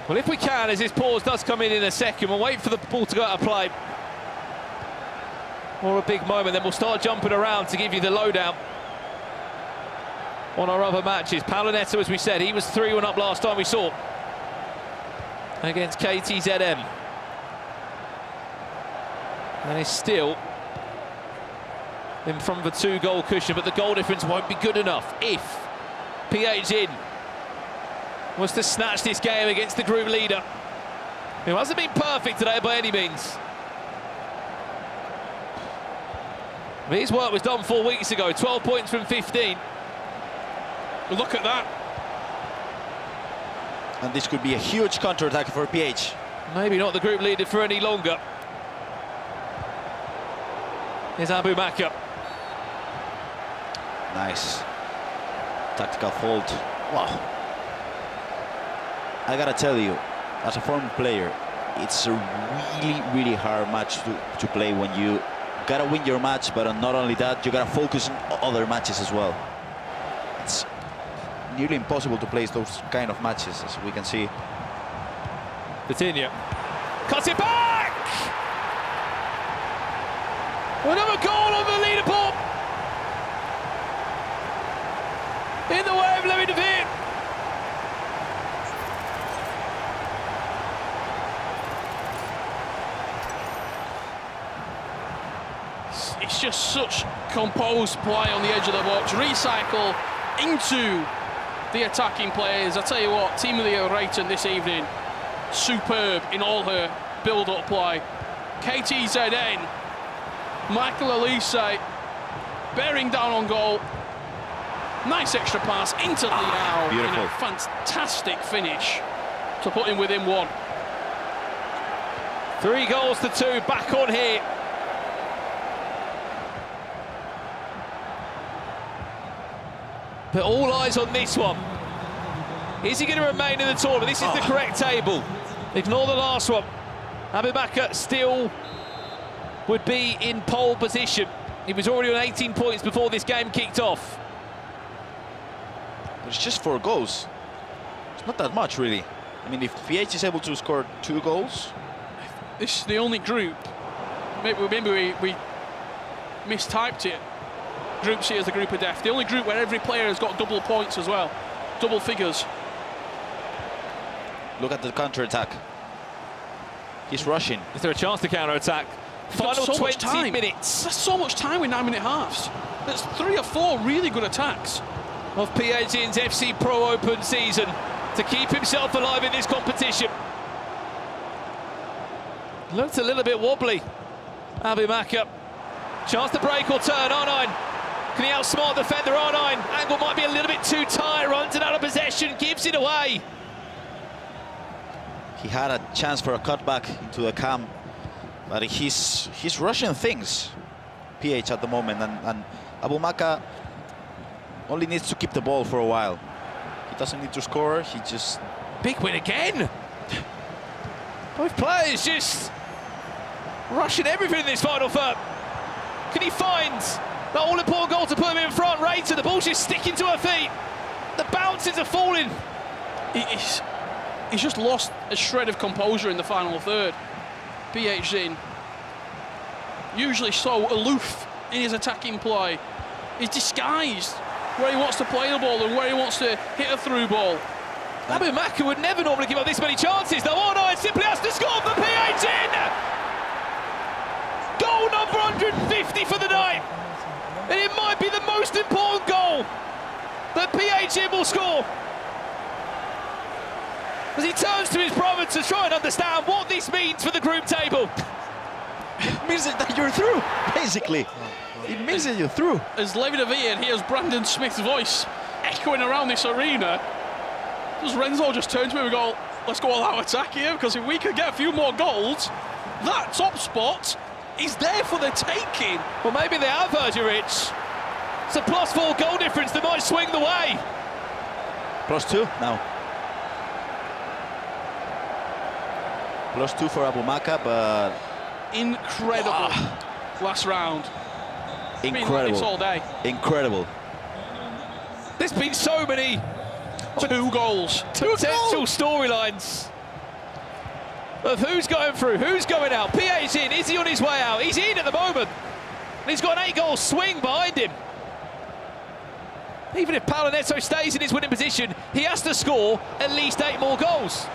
Well, if we can, as this pause does come in a second, we'll wait for the ball to go out of play. Or a big moment, then we'll start jumping around to give you the lowdown on our other matches. Paulo Neto, as we said, he was 3-1 up last time we saw against KTZM. And is still in front of a 2-goal cushion, but the goal difference won't be good enough if PH was to snatch this game against the group leader. He hasn't been perfect today by any means. But his work was done 4 weeks ago, 12 points from 15. Look at that. And this could be a huge counter-attack for PH. Maybe not the group leader for any longer. Here's Abu Makar. Nice. Tactical fault. Wow. I gotta tell you, as a former player, it's a really, really hard match to play when you gotta win your match, but not only that, you gotta focus on other matches as well. It's nearly impossible to play those kind of matches, as we can see. Vitinha cuts it back! Another goal on the leaderboard! In the way of Louis Devine. It's just such composed play on the edge of the box. Recycle into the attacking players. I tell you what, Team of the Year Rayton this evening, superb in all her build-up play. KTZN, Michael Elise bearing down on goal. Nice extra pass into Leao. Beautiful. A fantastic finish to put him within one. 3 goals to 2, back on here. But all eyes on this one. Is he going to remain in the tournament? This is the correct table. Ignore the last one. Abu Makar still would be in pole position. He was already on 18 points before this game kicked off. But it's just 4 goals. It's not that much, really. I mean, if PH is able to score 2 goals... This is the only group, maybe we mistyped it. Group C as the group of death. The only group where every player has got double points as well. Double figures. Look at the counter-attack. He's rushing. Is there a chance to counter-attack? Final so 20 minutes. That's so much time with 9-minute halves. That's 3 or 4 really good attacks. Of PHN's FC Pro Open season to keep himself alive in this competition. Looked a little bit wobbly. Abu Makar. Chance to break or turn. R9. Can he outsmart the defender? R9. Angle might be a little bit too tight. Runs it out of possession. Gives it away. He had a chance for a cutback into the cam, but he's rushing things, PH at the moment, and Abu Makar only needs to keep the ball for a while. He doesn't need to score, he just... Big win again! Both players just rushing everything in this final third. Can he find that all-important goal to put him in front? Rayton, the ball's just sticking to her feet. The bounces are falling. He's just lost a shred of composure in the final third. PH Zin, usually so aloof in his attacking play, is disguised where he wants to play the ball and where he wants to hit a through ball. Abu Makar would never normally give up this many chances, though. Oh no, it simply has to score for PH Zin! Goal number 150 for the night! And it might be the most important goal that PH Zin will score. As he turns to his brother to try and understand what this means for the group table. It means that you're through, basically. It means that you're through. As Levi Devine hears Brandon Smith's voice echoing around this arena, does Renzo just turn to him and go, let's go all out attack here, because if we could get a few more goals, that top spot is there for the taking. Well, maybe they have, Rich. It's a +4 goal difference that might swing the way. +2 now. +2 for Abu Makar, but... Incredible last round. It's been like this all day. Incredible. There's been so many 2 goals. Potential storylines of who's going through, who's going out. PA's in, is he on his way out? He's in at the moment. And he's got an 8-goal swing behind him. Even if Paulo Neto stays in his winning position, he has to score at least 8 more goals.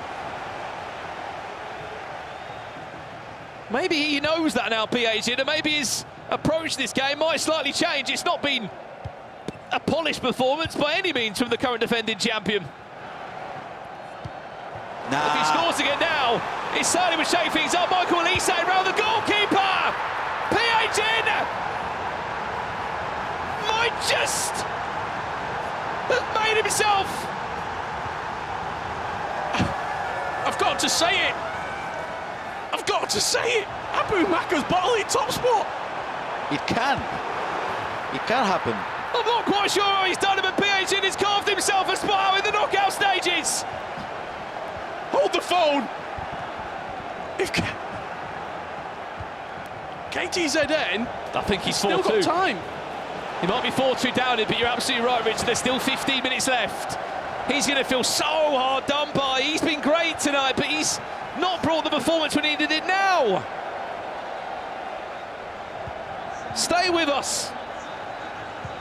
Maybe he knows that now, PA's in, and maybe his approach to this game might slightly change. It's not been a polished performance by any means from the current defending champion. If he scores again now, It certainly would shake things up. Michael Olise round the goalkeeper. PH in. Might just have made himself. I've got to say it. I've got to say it. Abu Maka's bottling top spot. It can. It can happen. I'm not quite sure how he's done it, but PH has carved himself a spot in the knockout stages. Hold the phone. If KTZN, I think he's still 4-2. got time. He might be 4-2 down it, but you're absolutely right, Rich. There's still 15 minutes left. He's going to feel so hard done by. He's been great tonight, but he's not brought the performance we needed it now. Stay with us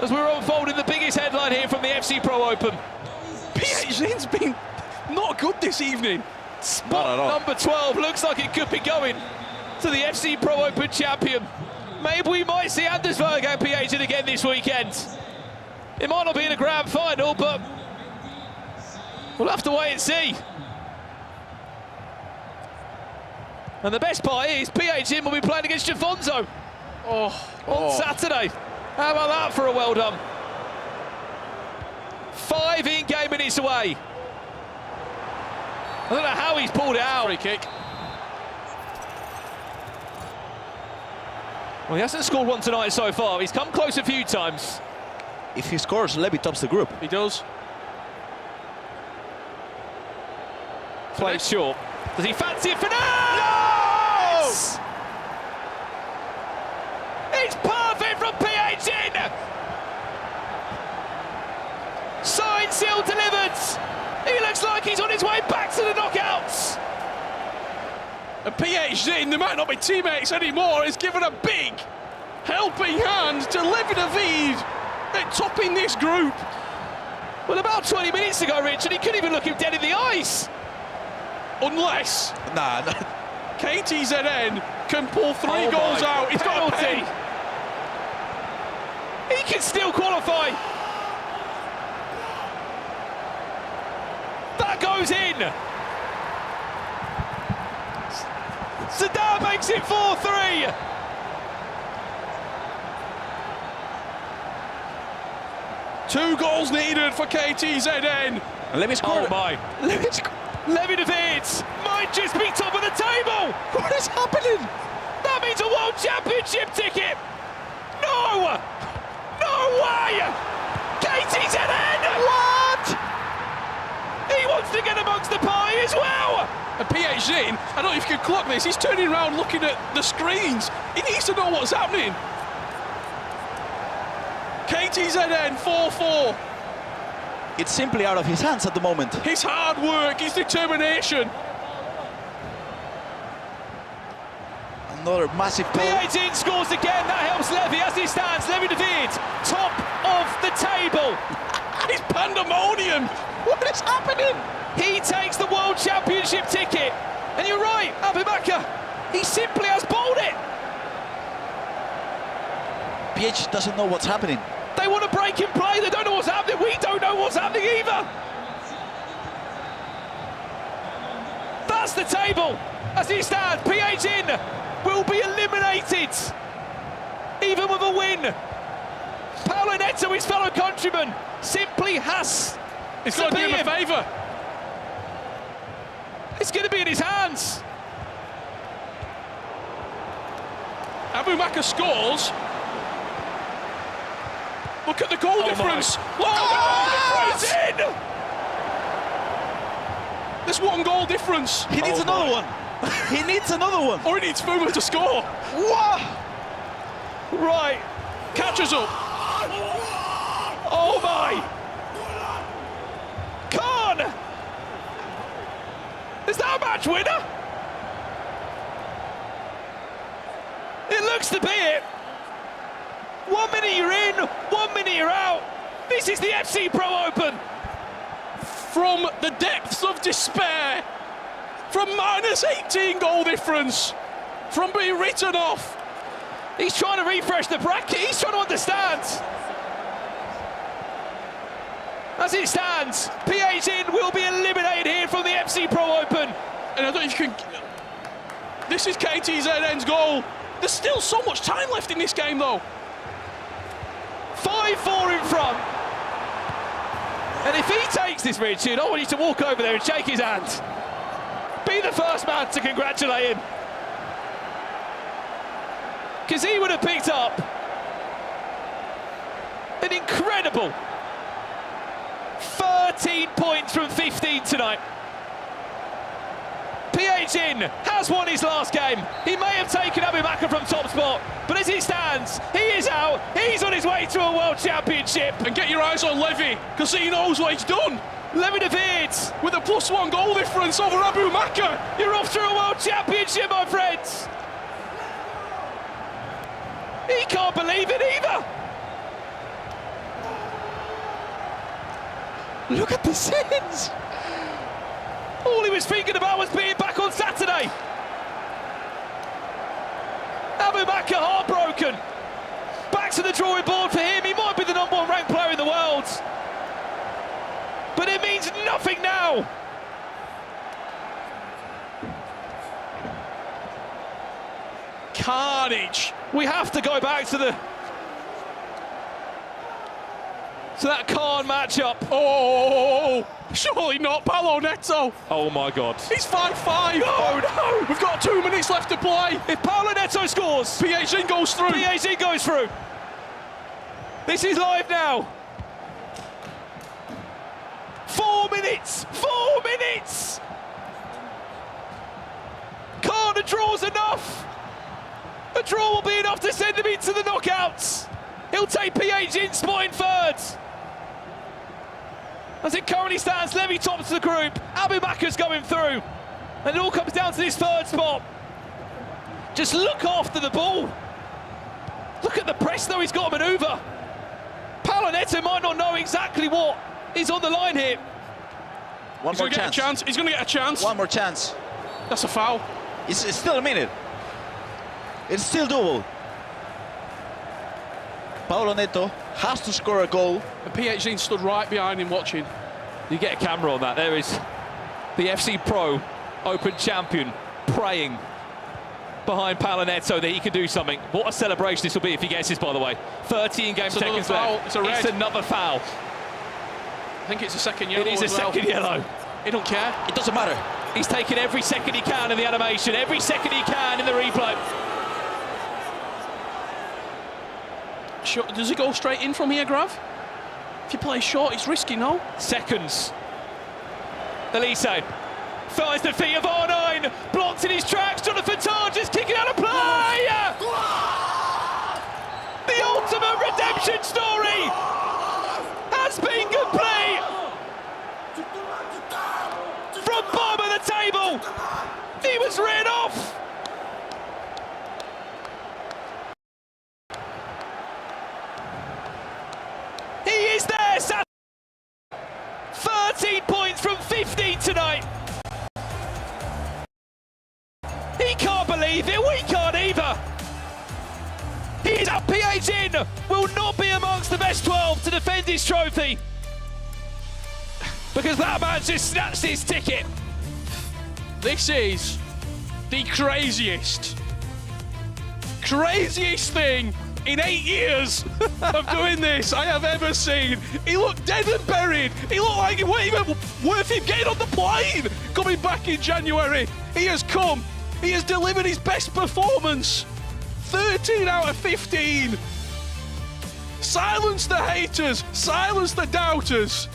as we're unfolding the biggest headline here from the FC Pro Open. PHZ's been not good this evening. Spot number 12 looks like it could be going to the FC Pro Open champion. Maybe we might see Anders Berg and PHZ again this weekend. It might not be in a grand final, but we'll have to wait and see. And the best part is PHZ will be playing against Jafonzo on Saturday. How about that for a well done? 5 in-game minutes away. I don't know how he's pulled it out. Free kick. Well, he hasn't scored one tonight so far. He's come close a few times. If he scores, Levy tops the group. He does. Plays short. Does he fancy it for now? No! It's perfect from PHN. Signed, sealed, delivered. He looks like he's on his way back to the knockouts. And PHZ, they might not be teammates anymore, is given a big helping hand to Levy David at topping this group. Well, about 20 minutes ago, Richard, he couldn't even look him dead in the eyes. Unless Nah. KTZN can pull 3 goals out. He's got a penalty. He can still qualify. That goes in. Zidane makes it 4-3. Two goals needed for KTZN. And Levy scored. Oh my. Levy David might just be top of the table. What is happening? That means a World Championship ticket. No! No way! KTZN! What? He wants to get amongst the pie as well. And PHZ, I don't know if you can clock this, he's turning around looking at the screens. He needs to know what's happening. KTZN 4-4. It's simply out of his hands at the moment. His hard work, his determination. Another massive goal. PHZ scores again. That helps Levy as he stands. Levy David, top of the table. It's pandemonium. What is happening? He takes the World Championship ticket. And you're right, Abibaka, he simply has bowled it. PH doesn't know what's happening. They want to break in play. They don't know what's happening. We don't know what's happening either. That's the table. As he stands, PH in will be eliminated. Even with a win. Paolo Neto, his fellow countryman, simply has It's got to do him a favour. It's going to be in his hands. Abu Maka scores. Look at the goal difference. Look at the goal difference. In. There's 1 goal difference. He needs another one. He needs another one. Or he needs Fuma to score. What? Right. Catches up. Oh my. Khan. Is that a match winner? It looks to be it. 1 minute you're in, 1 minute you're out. This is the FC Pro Open. From the depths of despair, from -18 goal difference, from being written off. He's trying to refresh the bracket, he's trying to understand. As it stands, PH in will be eliminated here from the FC Pro Open. And I don't know if you can This is KTZN's goal. There's still so much time left in this game, though. 5-4 in front. And if he takes this, Richard, I want you to walk over there and shake his hand. Be the first man to congratulate him. Because he would have picked up an incredible 13 points from 15 tonight. Piagin has won his last game. He may have taken Abubakar from top spot, but as it stands, he is out. He's on his way to a World Championship. And get your eyes on Levy, because he knows what he's done. Levy de Veert with a +1 goal difference over Abubakar. You're off to a World Championship, my friends. He can't believe it either. Look at the sins. All he was thinking about was being back on Saturday. Abubakar heartbroken. Back to the drawing board for him. He might be the #1 ranked player in the world, but it means nothing now. Carnage. We have to go back to that Khan matchup. Oh, surely not Paulo Neto. Oh my God. He's 5-5. Oh no! We've got 2 minutes left to play. If Paulo Neto scores, Piagin goes through. Piagin goes through. This is live now. 4 minutes. 4 minutes. Khan, a draw's enough. A draw will be enough to send him into the knockouts. He'll take Piagin's spot in third. As it currently stands, Levy tops the group. Abubakar's going through. And it all comes down to this third spot. Just look after the ball. Look at the press, though, he's got to manoeuvre. Paulo Neto might not know exactly what is on the line here. One more chance. He's going to get a chance. One more chance. That's a foul. It's still a minute. It's still doable. Paulo Neto has to score a goal. And Piagin stood right behind him watching. You get a camera on that. There is the FC Pro Open champion praying behind Paulo Neto that he can do something. What a celebration this will be if he gets this, by the way. 13 game seconds left. It's a red. It's another foul. I think it's a second yellow. It is a second yellow. He don't care. It doesn't matter. He's taken every second he can in the animation, every second he can in the replay. Does he go straight in from here, Grav? If you play short, it's risky, no? Seconds. Elise finds the feet of R9, blocked in his tracks. Jonathan Tarr just kicking out of play. The ultimate redemption story has been complete. From bottom of the table, he was written off. He is there, 13 points from 15 tonight. He can't believe it, we can't either. He is up. Piagin will not be amongst the best 12 to defend his trophy, because that man just snatched his ticket. This is the craziest thing in 8 years of doing this I have ever seen. He looked dead and buried. He looked like it wasn't even worth him getting on the plane coming back in January. He has come. He has delivered his best performance. 13 out of 15. Silence the haters. Silence the doubters.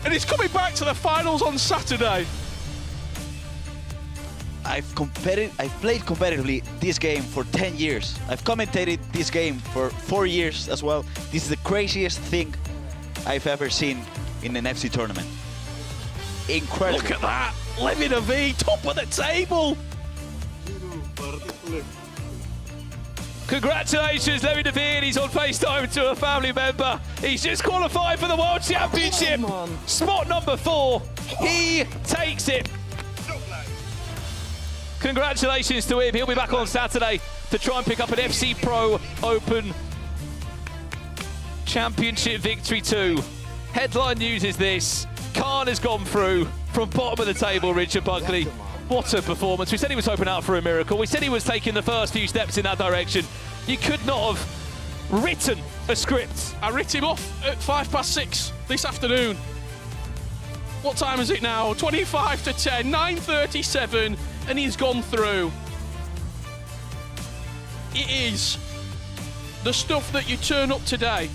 And he's coming back to the finals on Saturday. I've played competitively this game for 10 years. I've commentated this game for 4 years as well. This is the craziest thing I've ever seen in an FC tournament. Incredible. Look at that. Levy de Veert, top of the table. Congratulations, Levy de Veert. He's on FaceTime to a family member. He's just qualified for the World Championship. Spot number 4. He takes it. Congratulations to him. He'll be back on Saturday to try and pick up an FC Pro Open Championship victory too. Headline news is this: Khan has gone through from bottom of the table, Richard Buckley. What a performance. We said he was hoping out for a miracle. We said he was taking the first few steps in that direction. You could not have written a script. I writ him off at 6:05 this afternoon. What time is it now? 25 to 10, 9:37, and he's gone through. It is the stuff that you turn up today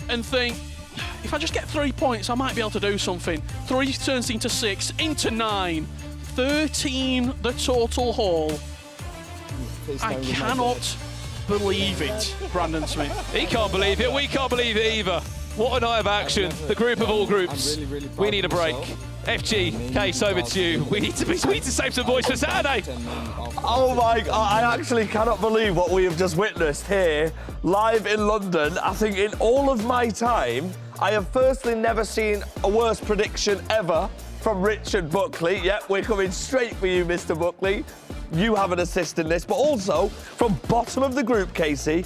and think, if I just get 3 points, I might be able to do something. 3 turns into 6, into 9, 13 the total haul. I cannot believe it, Brandon Smith. He can't believe it. We can't believe it either. What a night of action. The group of all groups. We need a break. FG, Case, over to you. We need to save some voice for Saturday. Oh my God, I actually cannot believe what we have just witnessed here, live in London. I think in all of my time, I have firstly never seen a worse prediction ever from Richard Buckley. Yep, we're coming straight for you, Mr. Buckley. You have an assist in this, but also from bottom of the group, Casey,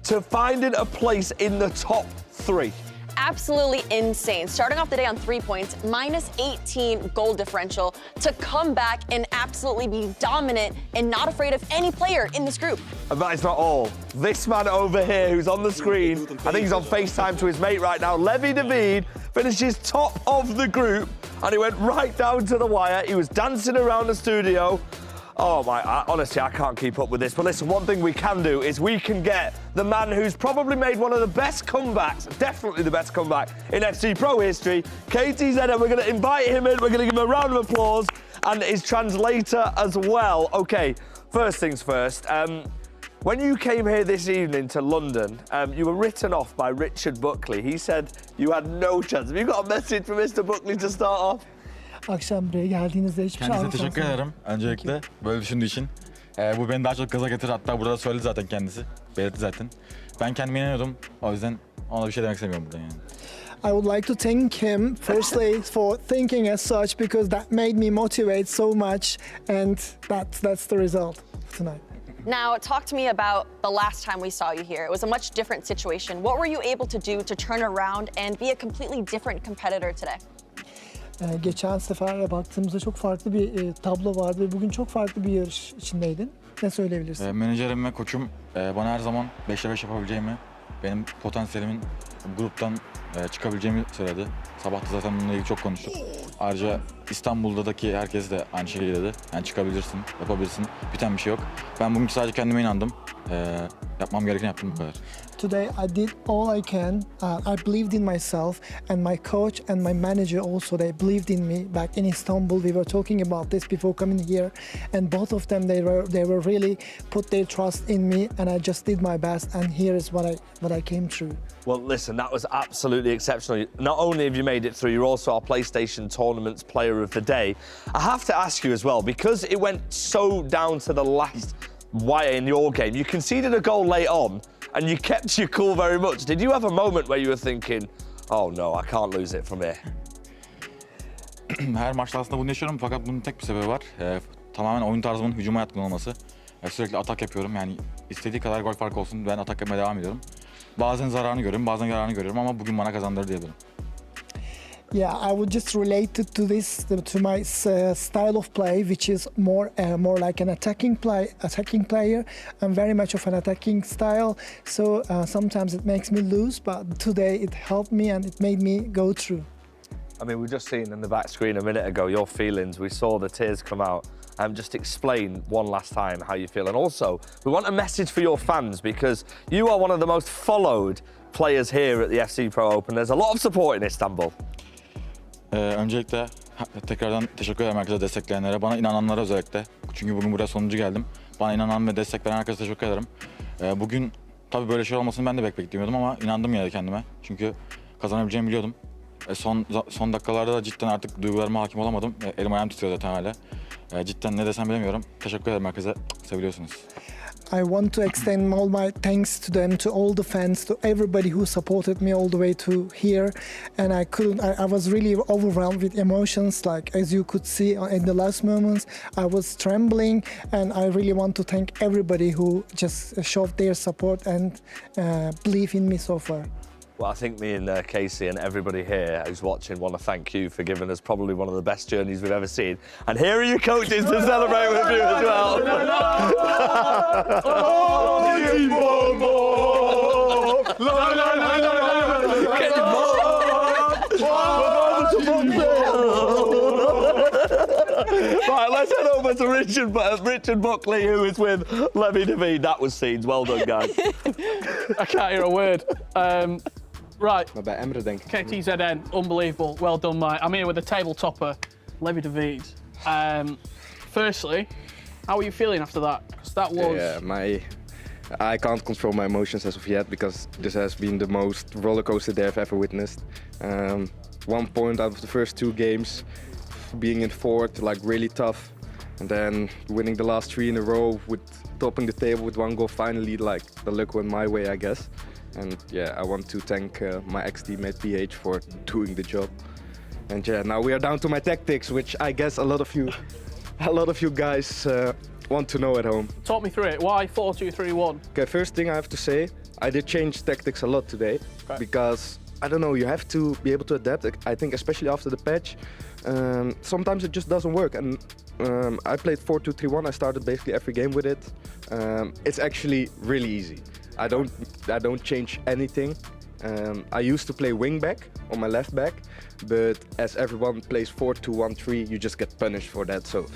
to finding a place in the top 3. Absolutely insane. Starting off the day on 3 points, minus 18 goal differential, to come back and absolutely be dominant and not afraid of any player in this group. And that is not all. This man over here who's on the screen, I think he's on FaceTime to his mate right now, Levy David, finishes top of the group and he went right down to the wire. He was dancing around the studio. Oh my, honestly, I can't keep up with this. But listen, one thing we can do is we can get the man who's probably made one of the best comebacks, definitely the best comeback in FC Pro history, KTZ, and we're going to invite him in. We're going to give him a round of applause and his translator as well. Okay, first things first. When you came here this evening to London, you were written off by Richard Buckley. He said you had no chance. Have you got a message for Mr. Buckley to start off? Akşam buraya geldiğinizde hiçbir şey Kendisine almasanız. teşekkür ederim öncelikle böyle düşündüğü için. Bu beni daha çok gaza getirir, hatta burada söyledi zaten kendisi. Belirtti zaten. Ben kendime inanıyordum, o yüzden ona bir şey demek istemiyorum buradan yani. I would like to thank him firstly for thinking as such, because that made me motivate so much, and that's the result tonight. Now, talk to me about the last time we saw you here. It was a much different situation. What were you able to do to turn around and be a completely different competitor today? Geçen sefer baktığımızda çok farklı bir tablo vardı ve bugün çok farklı bir yarış içindeydin. Ne söyleyebilirsin? Menajerim ve koçum bana her zaman 5'e 5 yapabileceğimi, benim potansiyelimin gruptan çıkabileceğimi söyledi. Sabah da zaten bununla ilgili çok konuştuk. Ayrıca İstanbul'daki herkes de aynı şekilde dedi. Yani çıkabilirsin, yapabilirsin, biten bir şey yok. Ben bugün sadece kendime inandım. Yapmam gerekeni yaptım, bu kadar. Today I did all I can. I believed in myself, and my coach and my manager also, they believed in me. Back in Istanbul, we were talking about this before coming here, and both of them, they were really put their trust in me, and I just did my best, and here is what I came through. Well, listen, that was absolutely exceptional. Not only have you made it through, you're also our PlayStation Tournament's Player of the Day. I have to ask you as well, because it went so down to the last wire in your game, you conceded a goal late on, and you kept your cool very much. Did you have a moment where you were thinking, oh no, I can't lose it from here? Her maçta aslında bunu yaşıyorum, fakat bunun tek bir sebebi var. Tamamen oyun tarzımın hücuma yatkın olması. Sürekli atak yapıyorum, yani istediği kadar gol farkı olsun, ben atak yapmaya devam ediyorum. Bazen zararını görüyorum, bazen yararını görüyorum ama bugün bana kazandırdı diyebilirim. Yeah, I would just relate to this, to my style of play, which is more like an attacking player. I'm very much of an attacking style, so sometimes it makes me lose, but today it helped me and it made me go through. I mean, we've just seen in the back screen a minute ago your feelings. We saw the tears come out. Just explain one last time how you feel. And also, we want a message for your fans, because you are one of the most followed players here at the FC Pro Open. There's a lot of support in Istanbul. Öncelikle tekrardan teşekkür ederim herkese, destekleyenlere, bana inananlara özellikle. Çünkü bugün buraya sonuncu geldim. Bana inanan ve destek veren herkese teşekkür ederim. Bugün tabii böyle şey olmasını ben de beklemiyordum ama inandım yine de kendime. Çünkü kazanabileceğimi biliyordum. Son dakikalarda da cidden artık duygularıma hakim olamadım. Elim ayağım titriyor zaten hala. Cidden ne desem bilemiyorum. Teşekkür ederim herkese. Seviliyorsunuz. I want to extend all my thanks to them, to all the fans, to everybody who supported me all the way to here. And I was really overwhelmed with emotions, like as you could see in the last moments. I was trembling, and I really want to thank everybody who just showed their support and believe in me so far. Well, I think me and Casey and everybody here who's watching want to thank you for giving us probably one of the best journeys we've ever seen. And here are your coaches to celebrate with you as well. Right, let's head over to Richard Buckley, who is with Levy David. That was scenes. Well done, guys. I can't hear a word. Right. Emre, denk ik. KTZN, unbelievable. Well done, mate. I'm here with the table topper, Levy David. Firstly, how are you feeling after that? Because that was... Yeah, I can't control my emotions as of yet because this has been the most roller coaster day I've ever witnessed. 1 point out of the first 2 games, being in fourth, like really tough, and then winning the last 3 in a row with topping the table with 1 goal. Finally, like the luck went my way, I guess. And yeah, I want to thank my ex-teammate PH for doing the job. And yeah, now we are down to my tactics, which I guess a lot of you guys want to know at home. Talk me through it. Why 4-2-3-1? Okay, first thing I have to say, I did change tactics a lot today because I don't know, you have to be able to adapt. I think especially after the patch, sometimes it just doesn't work. And I played 4-2-3-1. I started basically every game with it. It's actually really easy. I don't change anything. I used to play wing back on my left back, but as everyone plays 4-2-1-3, you just get punished for that. So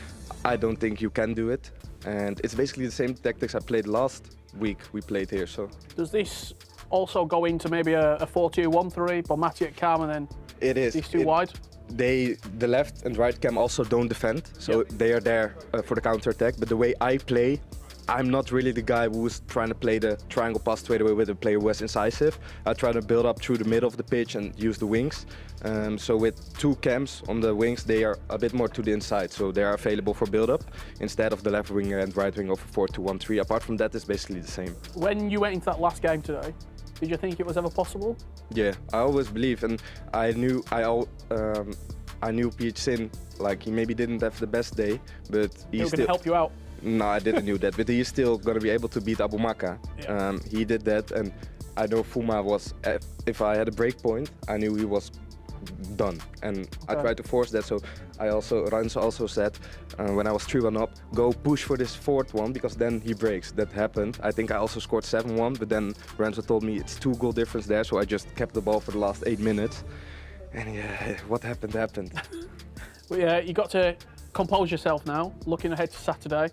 I don't think you can do it. And it's basically the same tactics I played last week we played here. So does this also go into maybe a 4-2-1-3, Bonmati at cam and then these two wide? The left and right cam also don't defend, so they are there for the counter attack. But the way I play, I'm not really the guy who is trying to play the triangle pass straight away with a player who is incisive. I try to build up through the middle of the pitch and use the wings. So with 2 cams on the wings, they are a bit more to the inside, so they are available for build-up instead of the left winger and right winger of 4-2-1-3. Apart from that, it's basically the same. When you went into that last game today, did you think it was ever possible? Yeah, I always believe, and I knew PH Sin, like he maybe didn't have the best day, but he's going to help you out. No, I didn't knew that, but he's still going to be able to beat Abumaka. Yeah. He did that, and I know Fuma was, if I had a break point, I knew he was done, and I tried to force that. So Ranzo also said, when I was 3-1 up, go push for this 4th one, because then he breaks. That happened. I think I also scored 7-1, but then Ranzo told me it's 2 goal difference there, so I just kept the ball for the last 8 minutes. And yeah, what happened. Well, yeah, you got to compose yourself now, looking ahead to Saturday.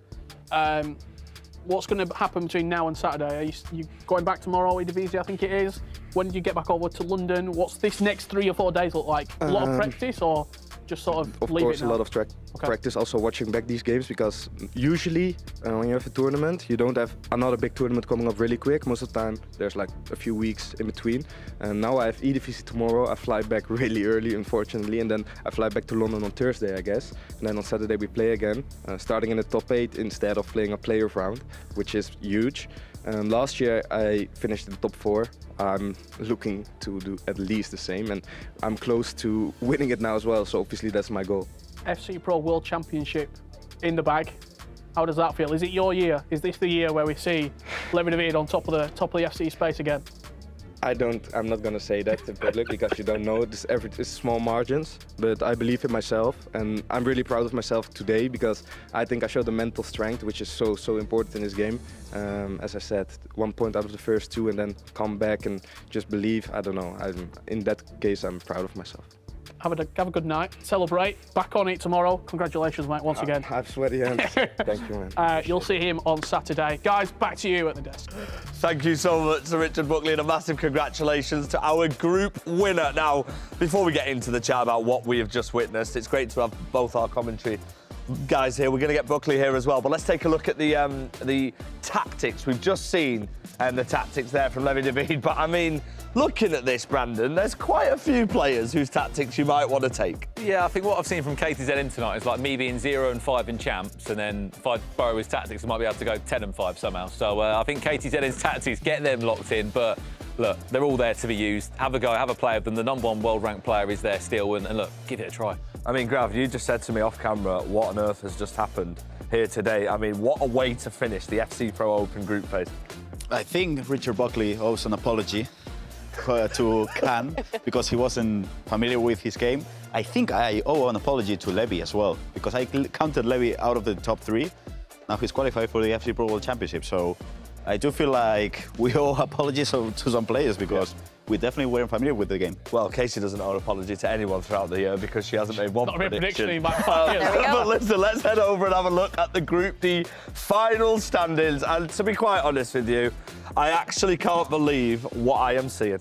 What's going to happen between now and Saturday? Are you going back tomorrow, Eredivisie, I think it is? When did you get back over to London? What's this next 3 or 4 days look like? A lot of practice or just sort of leave it now? Of course, a lot of practice, also watching back these games, because usually when you have a tournament, you don't have another big tournament coming up really quick. Most of the time, there's like a few weeks in between. And now I have Eredivisie tomorrow. I fly back really early, unfortunately, and then I fly back to London on Thursday, I guess. And then on Saturday we play again, starting in the top 8 instead of playing a playoff round, which is huge. Last year I finished in the top 4. I'm looking to do at least the same, and I'm close to winning it now as well, so obviously that's my goal. FC Pro World Championship in the bag. How does that feel? Is it your year? Is this the year where we see Levy David on top of the FC space again? I'm not gonna say that in public because you don't know. It's small margins, but I believe in myself, and I'm really proud of myself today because I think I showed the mental strength, which is so important in this game. As I said, 1 point out of the first 2, and then come back and just believe. I don't know. In that case, I'm proud of myself. Have a good night. Celebrate. Back on it tomorrow. Congratulations, mate, once again. I have sweaty hands. Thank you, man. You'll see him on Saturday. Guys, back to you at the desk. Thank you so much to Richard Buckley, and a massive congratulations to our group winner. Now, before we get into the chat about what we have just witnessed, it's great to have both our commentary guys here. We're going to get Buckley here as well, but let's take a look at the tactics. We've just seen the tactics there from Levy David, but I mean, looking at this, Brandon, there's quite a few players whose tactics you might want to take. Yeah, I think what I've seen from KTZN tonight is like me being 0-5 in champs, and then if I borrow his tactics, I might be able to go 10-5 somehow. So I think KTZN's tactics, get them locked in, but look, they're all there to be used. Have a go, have a play with them. The #1 world-ranked player is there still, and look, give it a try. I mean, Grav, you just said to me off camera, what on earth has just happened here today? I mean, what a way to finish the FC Pro Open group phase. I think Richard Buckley owes an apology. to Khan because he wasn't familiar with his game. I think I owe an apology to Levy as well because I counted Levy out of the top 3. Now he's qualified for the FC Pro World Championship. So I do feel like we owe apologies to some players because we definitely weren't familiar with the game. Well, Casey doesn't owe an apology to anyone throughout the year because she hasn't made one prediction. But listen, let's head over and have a look at the Group D final standings. And to be quite honest with you, I actually can't believe what I am seeing.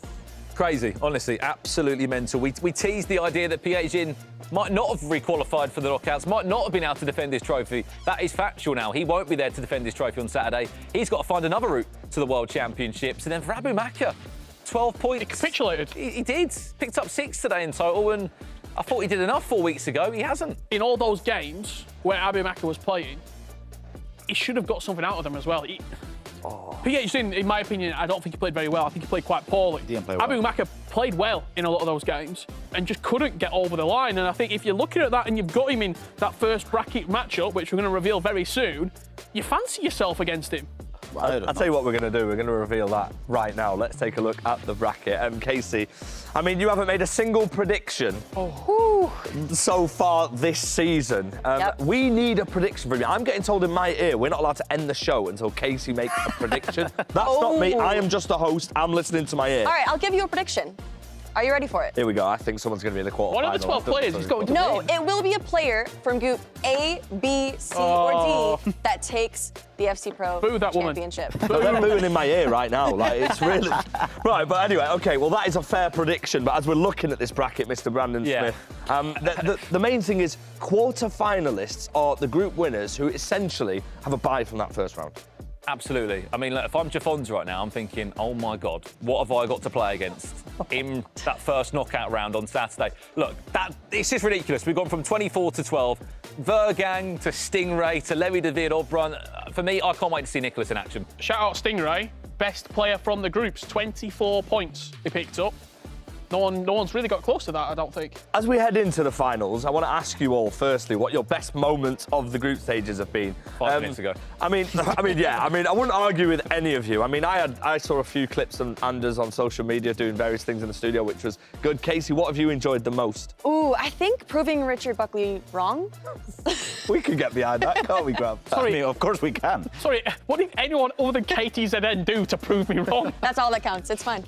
Crazy, honestly, absolutely mental. We teased the idea that Piegin might not have re-qualified for the knockouts, might not have been able to defend his trophy. That is factual now. He won't be there to defend his trophy on Saturday. He's got to find another route to the World Championships. And then for Abu Makar, 12 points. He capitulated. He did. Picked up 6 today in total, and I thought he did enough 4 weeks ago. He hasn't. In all those games where Abu Makar was playing, he should have got something out of them as well. Piegin, in my opinion, I don't think he played very well. I think he played quite poorly. Didn't play well. Abu Makar played well in a lot of those games and just couldn't get over the line. And I think if you're looking at that and you've got him in that first bracket matchup, which we're going to reveal very soon, you fancy yourself against him. I'll tell you what we're going to do. We're going to reveal that right now. Let's take a look at the bracket. Casey, I mean, you haven't made a single prediction so far this season. We need a prediction from you. I'm getting told in my ear we're not allowed to end the show until Casey makes a prediction. That's not me. I am just a host. I'm listening to my ear. All right, I'll give you a prediction. Are you ready for it? Here we go. I think someone's going to be in the quarterfinals. One of the 12 players is going to No, win. it will be a player from Group A, B, C, or D that takes the FC Pro Boo that woman. Championship. They're booing in my ear right now. Like, it's really... Right, but anyway, OK, well, that is a fair prediction. But as we're looking at this bracket, Mr. Brandon Smith, the main thing is quarter-finalists are the group winners who essentially have a bye from that first round. Absolutely. I mean, look, if I'm Jafons right now, I'm thinking, oh my God, what have I got to play against in that first knockout round on Saturday? Look, this is ridiculous. We've gone from 24 to 12, Vergang to Stingray to Levy David Obrun. For me, I can't wait to see Nicholas in action. Shout out Stingray, best player from the groups, 24 points he picked up. No one's really got close to that, I don't think. As we head into the finals, I want to ask you all, firstly, what your best moments of the group stages have been. 5 minutes ago. I wouldn't argue with any of you. I mean, I saw a few clips of Anders on social media doing various things in the studio, which was good. Casey, what have you enjoyed the most? Ooh, I think proving Richard Buckley wrong. We can get behind that, can't we, Graham? I mean, of course we can. Sorry, what did anyone other than KTZN do to prove me wrong? That's all that counts. It's fine.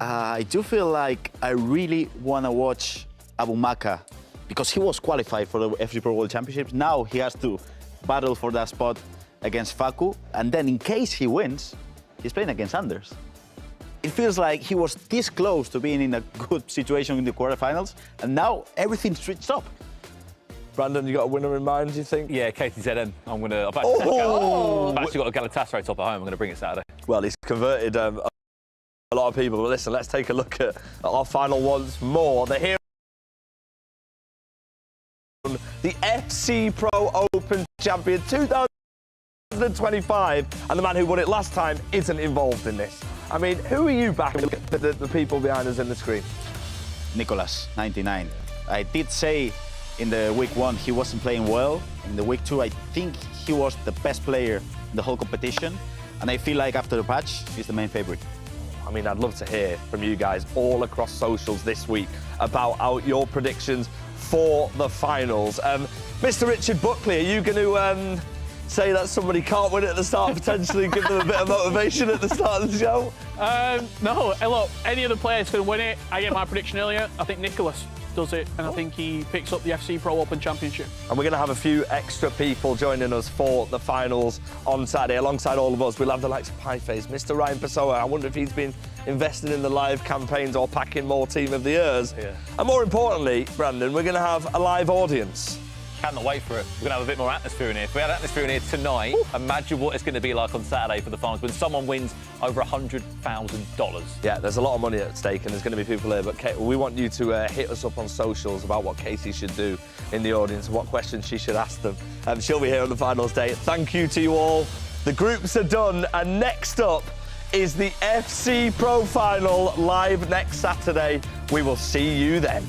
I do feel like I really want to watch Abu Makar because he was qualified for the FC Pro World Championships. Now he has to battle for that spot against Facu. And then in case he wins, he's playing against Anders. It feels like he was this close to being in a good situation in the quarterfinals. And now everything's switched up. Brandon, you got a winner in mind, do you think? Yeah, KTZN. I've actually got a Galatasaray top at home. I'm going to bring it Saturday. Well, he's converted a lot of people, but listen, let's take a look at our final once more. The hero, the FC Pro Open champion 2025, and the man who won it last time isn't involved in this. I mean, who are you backing? Look at the people behind us in the screen. Nicholas, 99. I did say in the week 1 he wasn't playing well. In the week 2, I think he was the best player in the whole competition. And I feel like after the patch, he's the main favorite. I mean, I'd love to hear from you guys all across socials this week about your predictions for the finals. Mr. Richard Buckley, are you going to say that somebody can't win it at the start, potentially give them a bit of motivation at the start of the show? No, look, any of the players can win it. I gave my prediction earlier. I think Nicholas does it, and I think he picks up the FC Pro Open Championship. And we're going to have a few extra people joining us for the finals on Saturday. Alongside all of us, we'll have the likes of Pieface, Mr. Ryan Pessoa. I wonder if he's been investing in the live campaigns or packing more Team of the Years. Yeah. And more importantly, Brandon, we're going to have a live audience. Cannot wait for it. We're going to have a bit more atmosphere in here. If we had atmosphere in here tonight, imagine what it's going to be like on Saturday for the finals when someone wins over $100,000. Yeah, there's a lot of money at stake and there's going to be people here, but we want you to hit us up on socials about what Casey should do in the audience and what questions she should ask them. She'll be here on the finals day. Thank you to you all. The groups are done, and next up is the FC Pro Final live next Saturday. We will see you then.